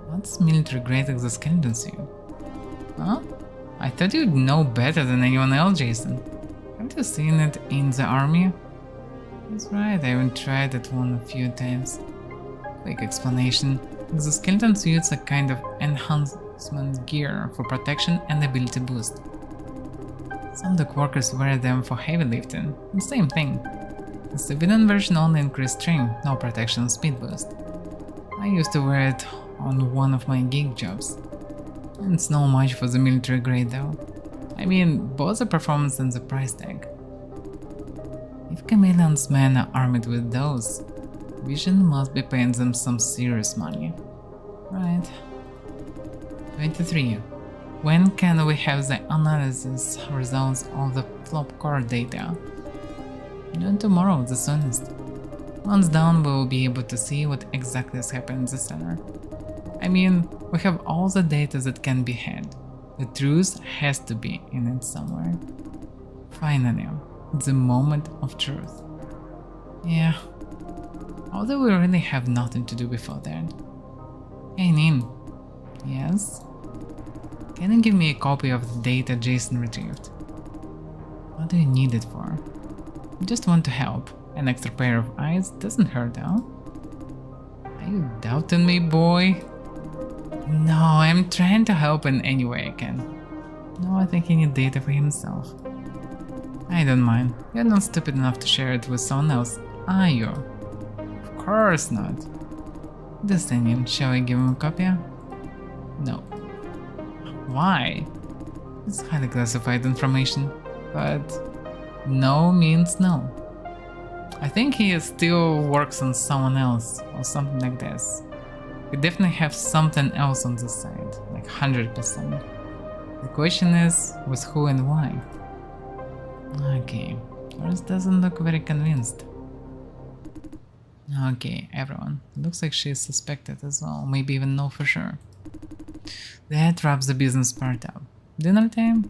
[SPEAKER 1] What's military grade exoskeleton suit? Huh? I thought you'd know better than anyone else, Jason. Haven't you seen it in the army? That's right, I even tried that one a few times. Quick explanation. Exoskeleton suits are kind of enhancement gear for protection and ability boost. Some dock workers wear them for heavy lifting. The same thing. The civilian version only increased strength, no protection, speed boost. I used to wear it on one of my gig jobs. It's no much for the military grade though. I mean, both the performance and the price tag. If Chameleon's men are armed with those, Vision must be paying them some serious money. Right. 23. When can we have the analysis results of the flop core data? Not tomorrow, the soonest. Once done, we will be able to see what exactly is happening in the center. I mean, we have all the data that can be had. The truth has to be in it somewhere. Finally, the moment of truth. Yeah. Although we really have nothing to do before that. Hey Nin. Yes? Can you give me a copy of the data Jason retrieved? What do you need it for? I just want to help. An extra pair of eyes doesn't hurt, huh? Are you doubting me, boy? No, I'm trying to help in any way I can. No, I think he needs data for himself. I don't mind. You're not stupid enough to share it with someone else, are you? Of course not. Destinian, shall I give him a copy? No. Why? It's highly classified information, but no means no. I think he still works on someone else or something like this. We definitely have something else on the side, like 100%. The question is, with who and why? Okay, Doris doesn't look very convinced. Okay, everyone. Looks like she is suspected as well, maybe even know for sure. That wraps the business part up. Dinner time?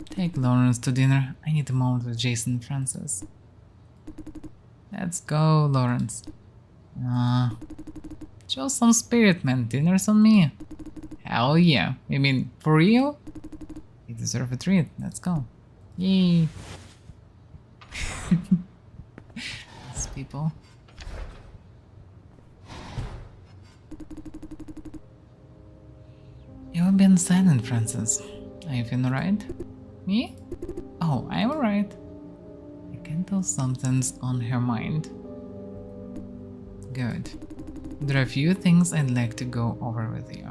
[SPEAKER 1] Take Lawrence to dinner. I need a moment with Jason and Francis. Let's go, Lawrence. Show some spirit, man. Dinner's on me. Hell yeah. I mean, for real? You deserve a treat. Let's go. Yay. These people. You've been silent, Francis. Are you feeling alright? Me? Oh, I'm alright. I can tell something's on her mind. Good. There are a few things I'd like to go over with you.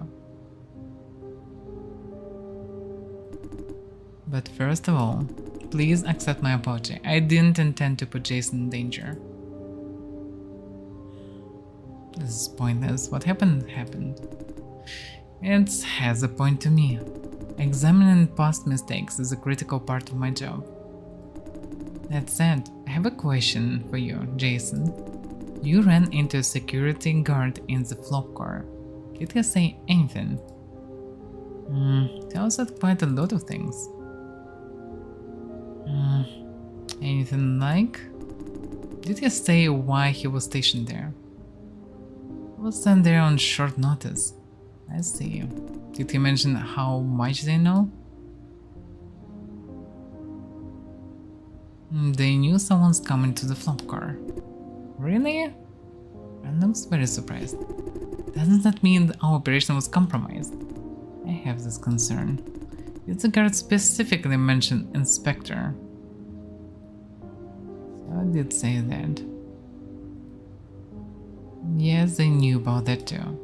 [SPEAKER 1] But first of all, please accept my apology. I didn't intend to put Jason in danger. This is pointless. What happened, happened. It has a point to me. Examining past mistakes is a critical part of my job. That said, I have a question for you, Jason. You ran into a security guard in the flop car. Did he say anything? Tells us quite a lot of things. Anything like? Did he say why he was stationed there? He was sent there on short notice. I see. Did he mention how much they know? They knew someone's coming to the flop car. Really? I looks very surprised. Doesn't that mean that our operation was compromised? I have this concern. Did the guard specifically mention Inspector? So I did say that. Yes, they knew about that too.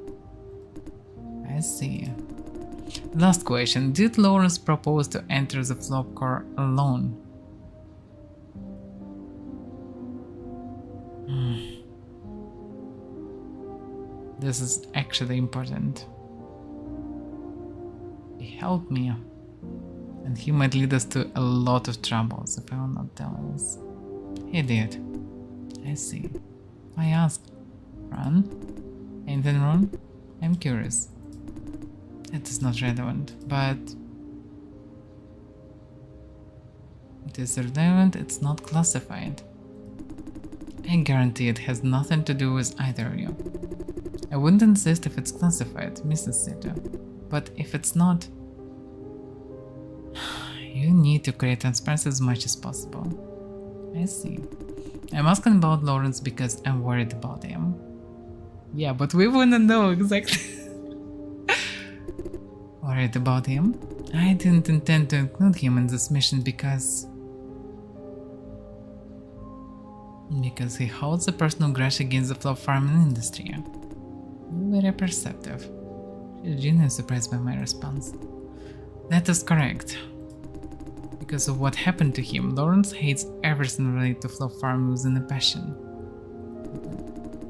[SPEAKER 1] I see. Last question. Did Lawrence propose to enter the flop car alone? This is actually important. He helped me, and he might lead us to a lot of troubles if I will not tell us. He did. I see. I asked. Run? Anything wrong? I'm curious. It is not relevant, but it is relevant, it's not classified. I guarantee it has nothing to do with either of you. I wouldn't insist if it's classified, Mrs. Sito, but if it's not, you need to create transparency as much as possible. I see. I'm asking about Lawrence because I'm worried about him. Yeah, but we wouldn't know exactly. Worried about him? I didn't intend to include him in this mission because he holds a personal grudge against the flop farming industry. Very perceptive. She's genuinely surprised by my response. That is correct. Because of what happened to him, Lawrence hates everything related to Fluff Farm using a passion.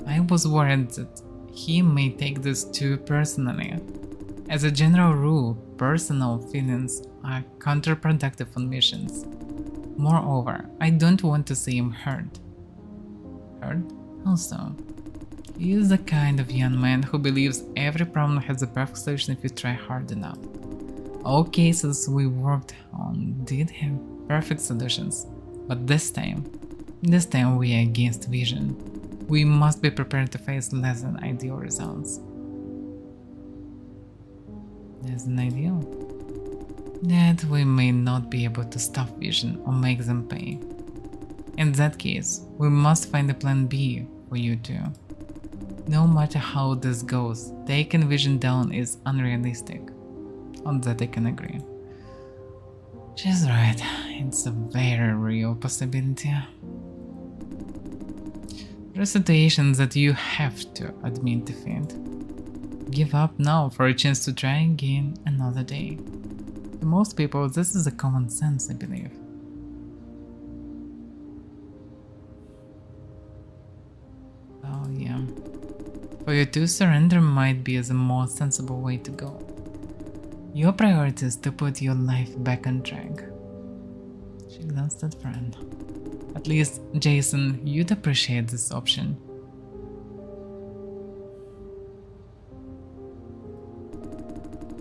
[SPEAKER 1] I was worried that he may take this too personally. As a general rule, personal feelings are counterproductive on missions. Moreover, I don't want to see him hurt. Hurt? Also, he is the kind of young man who believes every problem has a perfect solution if you try hard enough. All cases we worked on did have perfect solutions, but this time we are against vision. We must be prepared to face less than ideal results. Less than ideal? That we may not be able to stop vision or make them pay. In that case, we must find a plan B for you two. No matter how this goes, taking vision down is unrealistic. On that I can agree. She's right, it's a very real possibility. There are situations that you have to admit defeat. Give up now for a chance to try again another day. To most people, this is a common sense, I believe. Oh yeah. For you to surrender might be the more sensible way to go. Your priority is to put your life back on track. She glanced at friend. At least, Jason, you'd appreciate this option.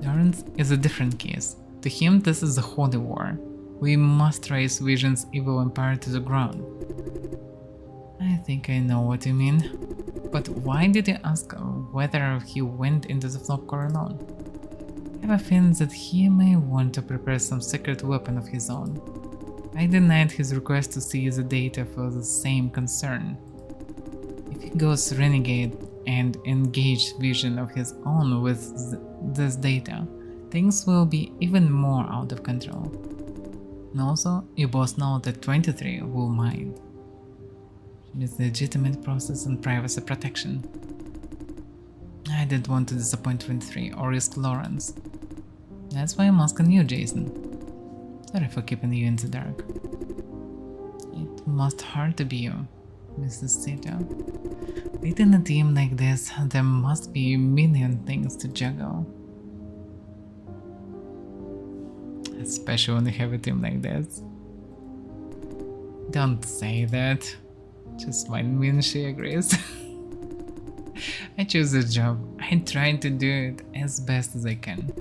[SPEAKER 1] Lawrence is a different case. To him, this is a holy war. We must raise Vision's evil empire to the ground. I think I know what you mean. But why did you ask whether he went into the flop core alone? I have a feeling that he may want to prepare some secret weapon of his own. I denied his request to see the data for the same concern. If he goes renegade and engage Vision of his own with this data, things will be even more out of control. And also, you both know that 23 will mind. It is a legitimate process and privacy protection. I didn't want to disappoint 23 or risk Lawrence. That's why I'm asking you, Jason. Sorry for keeping you in the dark. It must hurt to be you, Mrs. Sito. Leading a team like this, there must be a million things to juggle. Especially when you have a team like this. Don't say that. Just might mean she agrees. I choose this job. I try to do it as best as I can.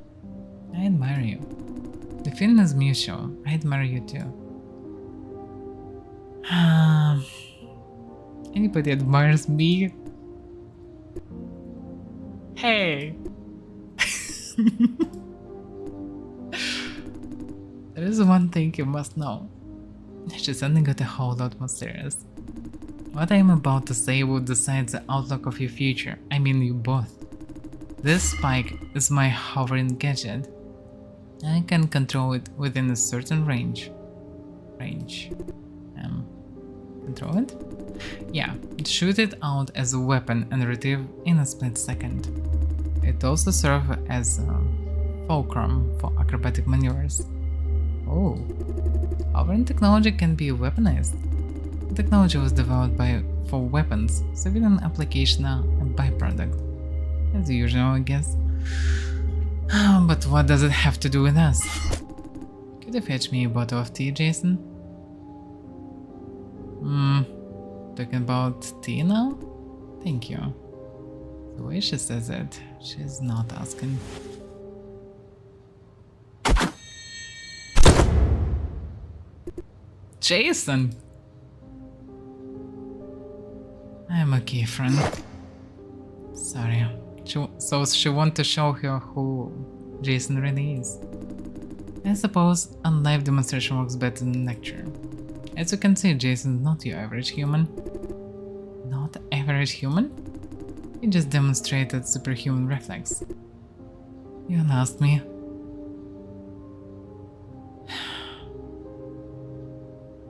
[SPEAKER 1] I admire you. The feeling is mutual. I admire you too. Anybody admires me? Hey! There is one thing you must know. She suddenly got a whole lot more serious. What I am about to say will decide the outlook of your future. I mean you both. This spike is my hovering gadget. I can control it within a certain range. Control it? Yeah, shoot it out as a weapon and retrieve in a split second. It also serves as a fulcrum for acrobatic maneuvers. Oh, hovering technology can be weaponized. The technology was developed for weapons, civilian application a byproduct. As usual, I guess. But what does it have to do with us? Could you fetch me a bottle of tea, Jason? Talking about tea now? Thank you. The way she says it, she's not asking. Jason! I'm okay, friend. Sorry. So she wants to show her who Jason really is. I suppose a live demonstration works better than a lecture. As you can see, Jason is not your average human. Not average human? He just demonstrated superhuman reflex. You asked me.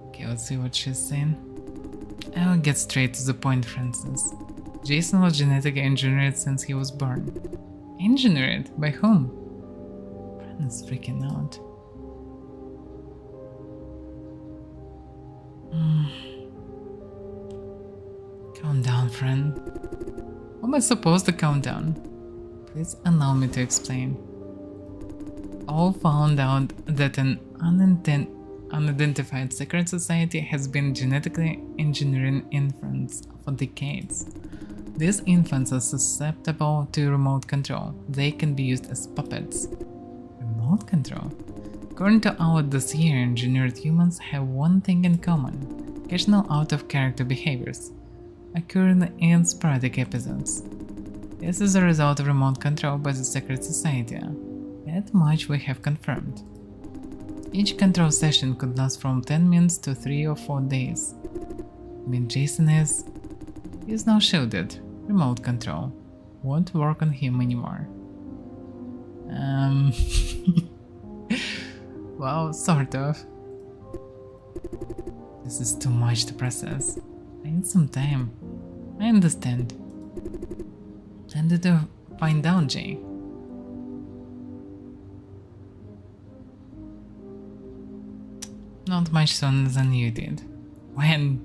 [SPEAKER 1] Okay, let's see what she's saying. I will get straight to the point, Francis. Jason was genetically engineered since he was born. Engineered? By whom? Brandon's freaking out. Calm down, friend. How am I supposed to calm down? Please allow me to explain. All found out that an unidentified secret society has been genetically engineering infants for decades. These infants are susceptible to remote control. They can be used as puppets. Remote control? According to our dossier, engineered humans have one thing in common: occasional out-of-character behaviors, occurring in sporadic episodes. This is a result of remote control by the secret society. That much we have confirmed. Each control session could last from 10 minutes to 3 or 4 days. I mean, Jason is now shielded. Remote control won't work on him anymore. Well, sort of. This is too much to process. I need some time. I understand. When did you find out, Jay? Not much sooner than you did. When?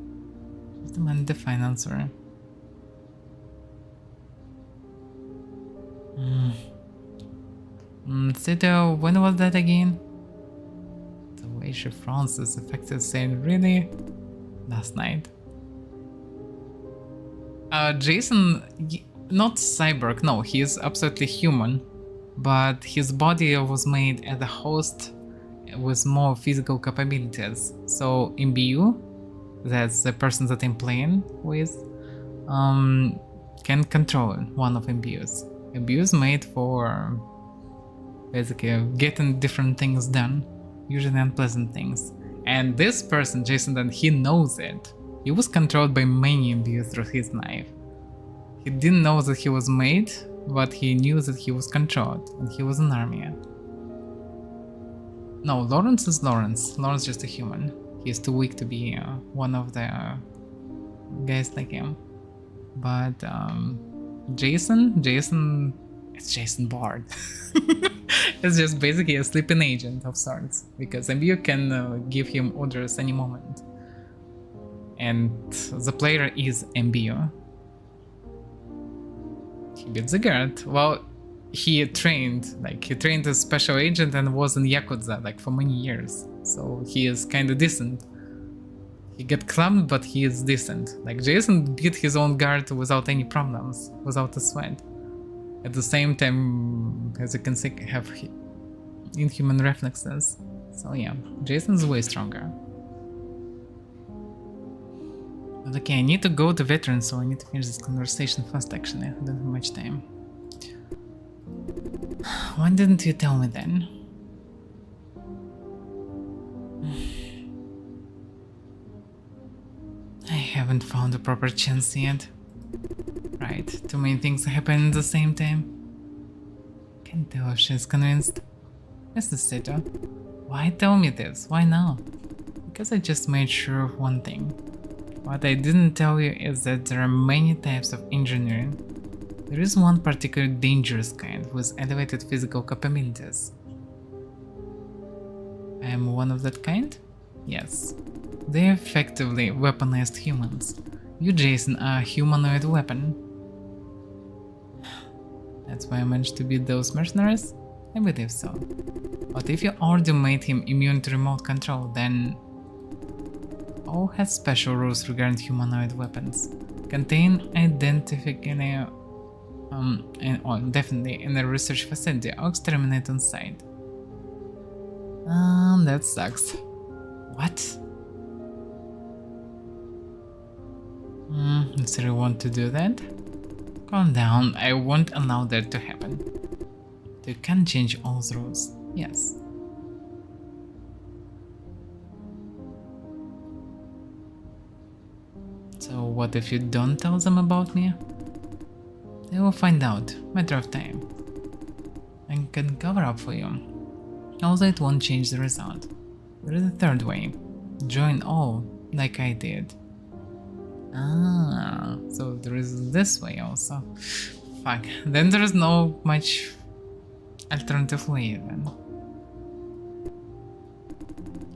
[SPEAKER 1] Just demand the final answer. Sito, when was that again? The way she frowns is effective saying, really? Last night. Jason, not cyborg, no, he is absolutely human, but his body was made as a host with more physical capabilities. So MBU, that's the person that I'm playing with, can control one of MBUs. MBU is made for basically getting different things done, usually unpleasant things. And this person, Jason, then he knows it. He was controlled by many MBUs through his knife. He didn't know that he was made, but he knew that he was controlled, and he was an army. No, Lawrence is Lawrence. Lawrence is just a human. He's too weak to be one of the guys like him. But Jason, it's Jason Bard. It's just basically a sleeping agent of sorts, because MBU can give him orders any moment. And the player is MBU. He beats the guard. Well, he trained as special agent and was in Yakuza for many years. So he is kinda decent. He get clubbed, but he is decent. Jason beat his own guard without any problems, without a sweat. At the same time, as you can see, have inhuman reflexes. So yeah, Jason's way stronger. But okay, I need to go to veteran, so I need to finish this conversation fast actually. I don't have much time. Why didn't you tell me then? I haven't found a proper chance yet. Right, too many things happen at the same time. Can't tell if she's convinced. Mr. Sito, why tell me this? Why now? Because I just made sure of one thing. What I didn't tell you is that there are many types of engineering. There is one particularly dangerous kind with elevated physical capabilities. I am one of that kind? Yes. They effectively weaponized humans. You, Jason, are a humanoid weapon. That's why I managed to beat those mercenaries? I believe so. But if you already made him immune to remote control, then... all has special rules regarding humanoid weapons. Contain identification definitely in a research facility or exterminate on site. That sucks. What? Does he want to do that? Calm down, I won't allow that to happen. You can change all the rules, yes. So what if you don't tell them about me? They will find out, matter of time. I can cover up for you. Although it won't change the result. There is a third way. Join all, like I did. Ah, so there is this way also. Fuck, then there is no much alternative way then.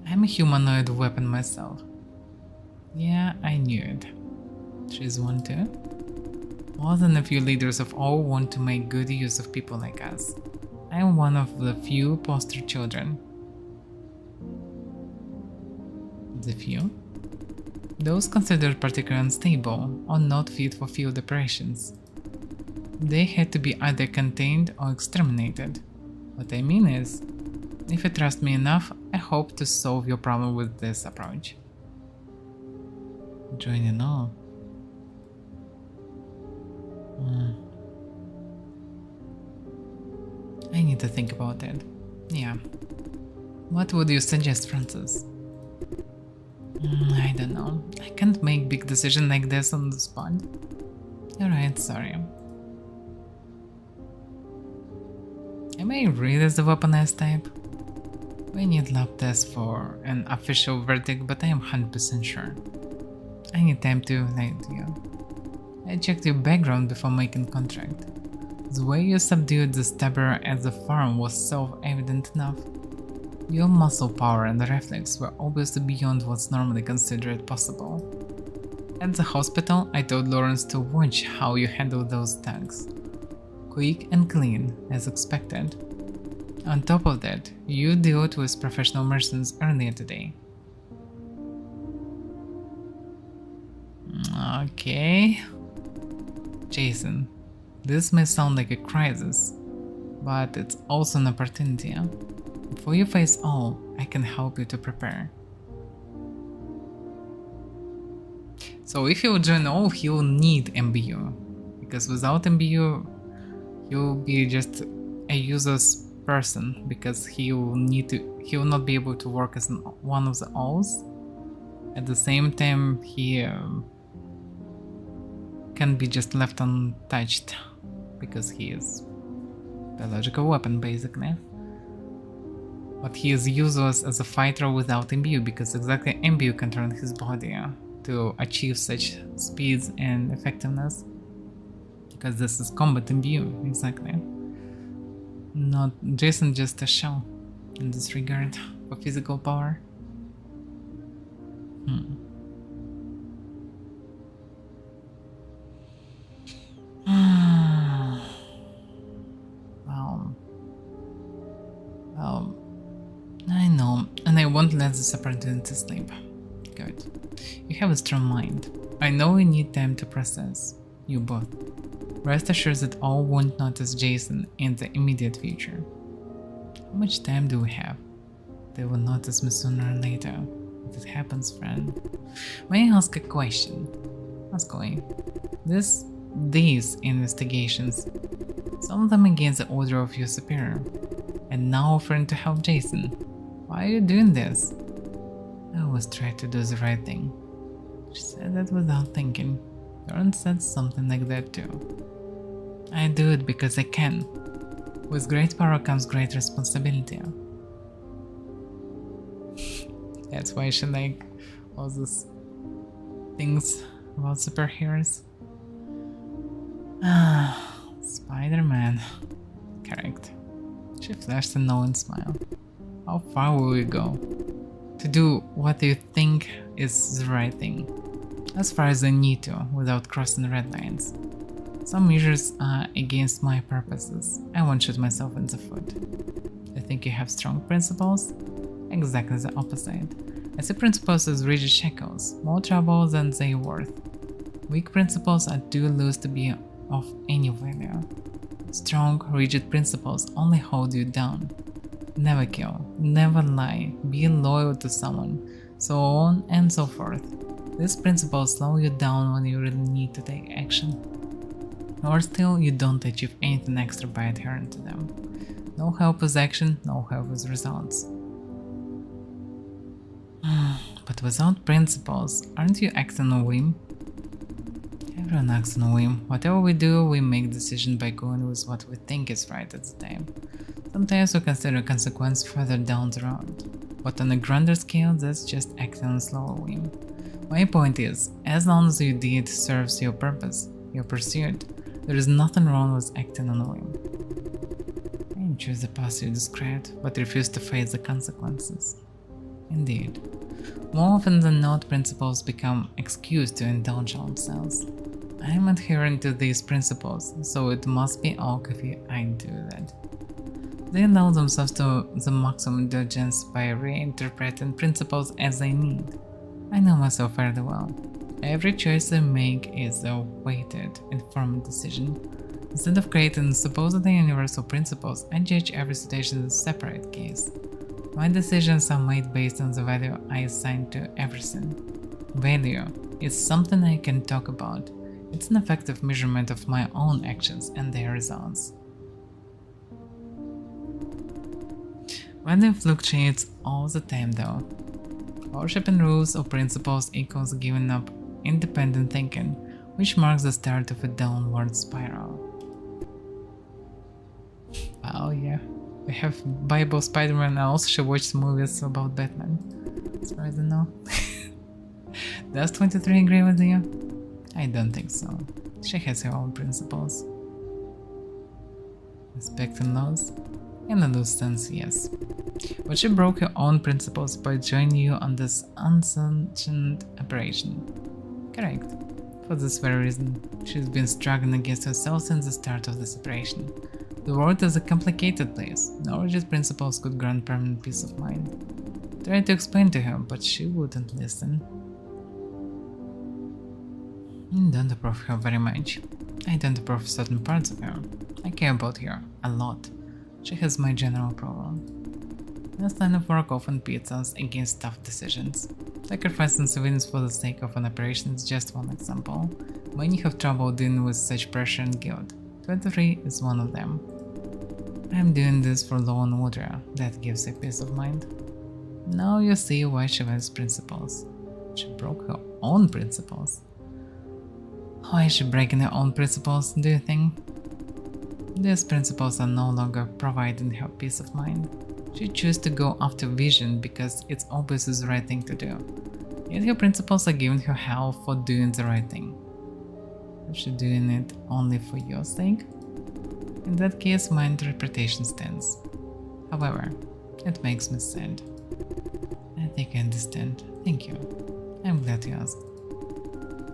[SPEAKER 1] I'm a humanoid weapon myself. Yeah, I knew it. She's one too. More than a few leaders of all want to make good use of people like us. I am one of the few poster children. The few? Those considered particularly unstable or not fit for field operations. They had to be either contained or exterminated. What I mean is, if you trust me enough, I hope to solve your problem with this approach. Join in all. I need to think about it. Yeah. What would you suggest, Francis? I don't know. I can't make big decisions like this on the spot. Alright, sorry. Am I read as a weaponized type? We need lab tests for an official verdict, but I am 100% sure. I need time to lie to you. I checked your background before making contract. The way you subdued the stabber at the farm was self-evident enough. Your muscle power and reflex were obviously beyond what's normally considered possible. At the hospital, I told Lawrence to watch how you handle those tags. Quick and clean, as expected. On top of that, you dealt with professional mercenaries earlier today. Okay. Jason, this may sound like a crisis, but it's also an opportunity. Before you face all, I can help you to prepare. So if you join all, he'll need MBU, because without MBU, he'll be just a useless person, because he will not be able to work as one of the alls. At the same time, he can be just left untouched, because he is a biological weapon basically. But he is useless as a fighter without MBU, because exactly MBU can turn his body to achieve such speeds and effectiveness. Because this is combat MBU, exactly. Not Jason, just a shell in this regard for physical power. Well, I know, and I won't let this opportunity slip. Good. You have a strong mind. I know you need time to process. You both. Rest assured that all won't notice Jason in the immediate future. How much time do we have? They will notice me sooner or later. If it happens, friend. May I ask a question? Ask away. These investigations, some of them against the order of your superior, and now offering to help Jason. Why are you doing this? I always try to do the right thing. She said that without thinking. Lawrence said something like that too. I do it because I can. With great power comes great responsibility. That's why she like all these things about superheroes. Spider-Man. Correct. She flashed a knowing smile. How far will you go? To do what you think is the right thing. As far as I need to, without crossing red lines. Some measures are against my purposes. I won't shoot myself in the foot. I think you have strong principles? Exactly the opposite. I see principles as rigid shackles, more trouble than they're worth. Weak principles are too loose to be of any value. Strong, rigid principles only hold you down. Never kill, never lie, be loyal to someone, so on and so forth. These principles slow you down when you really need to take action. Or still, you don't achieve anything extra by adhering to them. No help with action, no help with results. But without principles, aren't you acting on a whim? Everyone acts on a whim. Whatever we do, we make decisions by going with what we think is right at the time. Sometimes we consider consequence further down the road. But on a grander scale, that's just acting on a slower whim. My point is, as long as your deed serves your purpose, your pursuit, there is nothing wrong with acting on a whim. I choose the path you described, but refuse to face the consequences. Indeed. More often than not, principles become excuse to indulge ourselves. I am adherent to these principles, so it must be okay if I do that. They allow themselves to the maximum indulgence by reinterpreting principles as they need. I know myself fairly well. Every choice I make is a weighted, informed decision. Instead of creating supposedly universal principles, I judge every situation as a separate case. My decisions are made based on the value I assign to everything. Value is something I can talk about. It's an effective measurement of my own actions and their results. Value fluctuates all the time though. Worshipping rules or principles equals giving up independent thinking, which marks the start of a downward spiral. Oh yeah, we have Bible Spider-Man and I also should watch movies about Batman. So I don't know. Does 23 agree with you? I don't think so. She has her own principles. Respect and laws? In a loose sense, yes. But she broke her own principles by joining you on this unsanctioned operation. Correct. For this very reason, she's been struggling against herself since the start of this operation. The world is a complicated place. No rigid principles could grant permanent peace of mind. Tried to explain to her, but she wouldn't listen. I don't approve her very much. I don't approve of certain parts of her. I care about her a lot. She has my general approval. This line of work often pits us against tough decisions. Sacrificing civilians for the sake of an operation is just one example. Many have trouble dealing with such pressure and guilt. 23 is one of them. I am doing this for law and order. That gives her peace of mind. Now you see why she has principles. She broke her own principles. Why is she breaking her own principles, do you think? These principles are no longer providing her peace of mind. She chooses to go after vision because it's obvious is the right thing to do. Yet her principles are giving her hell for doing the right thing. Is she doing it only for your sake? In that case, my interpretation stands. However, it makes me sad. I think I understand. Thank you. I'm glad you asked.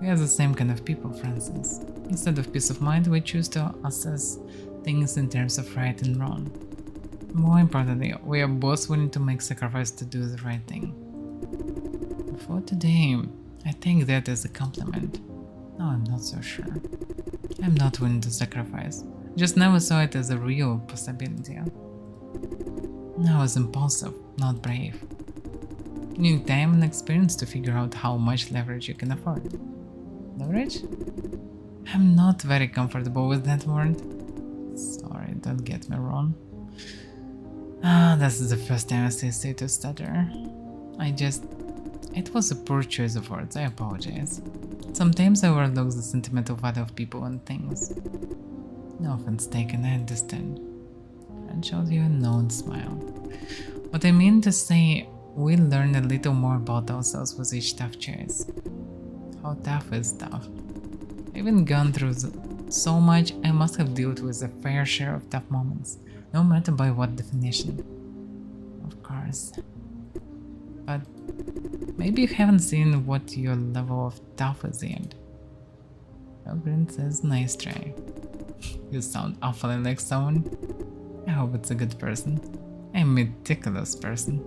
[SPEAKER 1] We are the same kind of people, Francis. Instead of peace of mind, we choose to assess things in terms of right and wrong. More importantly, we are both willing to make sacrifice to do the right thing. For today, I take that as a compliment. No, I'm not so sure. I'm not willing to sacrifice. Just never saw it as a real possibility. I was impulsive, not brave. You need time and experience to figure out how much leverage you can afford. Leverage? I'm not very comfortable with that word. Sorry, don't get me wrong. This is the first time I say to stutter. It was a poor choice of words, I apologize. Sometimes I overlook the sentimental value of people and things. No offense taken, I understand. And showed you a knowing smile. What I mean to say, we learn a little more about ourselves with each tough choice. How tough is tough? I've even gone through so much, I must have dealt with a fair share of tough moments, no matter by what definition. Of course. But maybe you haven't seen what your level of tough is yet. Elgrin says, nice try. You sound awfully like someone. I hope it's a good person. A meticulous person.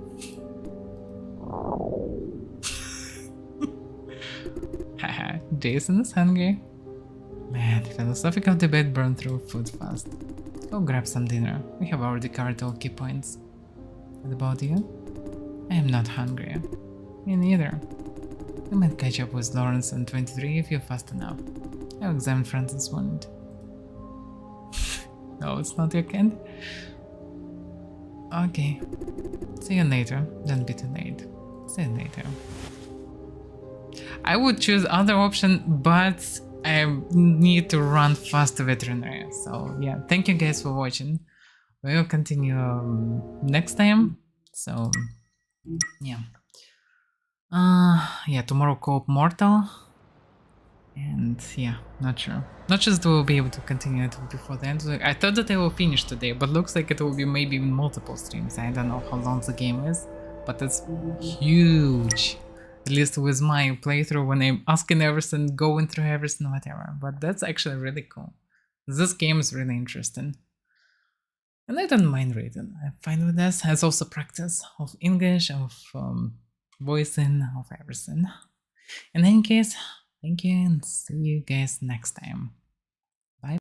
[SPEAKER 1] Haha, Jason is hungry. Man, philosophical debate burned through food fast. Go grab some dinner. We have already covered all key points. What about you? I am not hungry. Me neither. You might catch up with Lawrence and 23 if you're fast enough. I'll examine Francis' wound. No, it's not your kind? Okay. See you later. Don't be too late. See you later. I would choose other option, but I need to run fast to veterinary. So yeah, thank you guys for watching. We'll continue next time. So yeah. Yeah, tomorrow co-op Mortal. And yeah, not sure. Not sure that we'll be able to continue it before the end. I thought that I will finish today, but looks like it will be maybe even multiple streams. I don't know how long the game is. but it's huge. At least with my playthrough, when I'm asking everything, going through everything, whatever. But that's actually really cool. This game is really interesting. And I don't mind reading. I'm fine with this. It's also practice of English, of voicing, of everything. In any case, thank you and see you guys next time.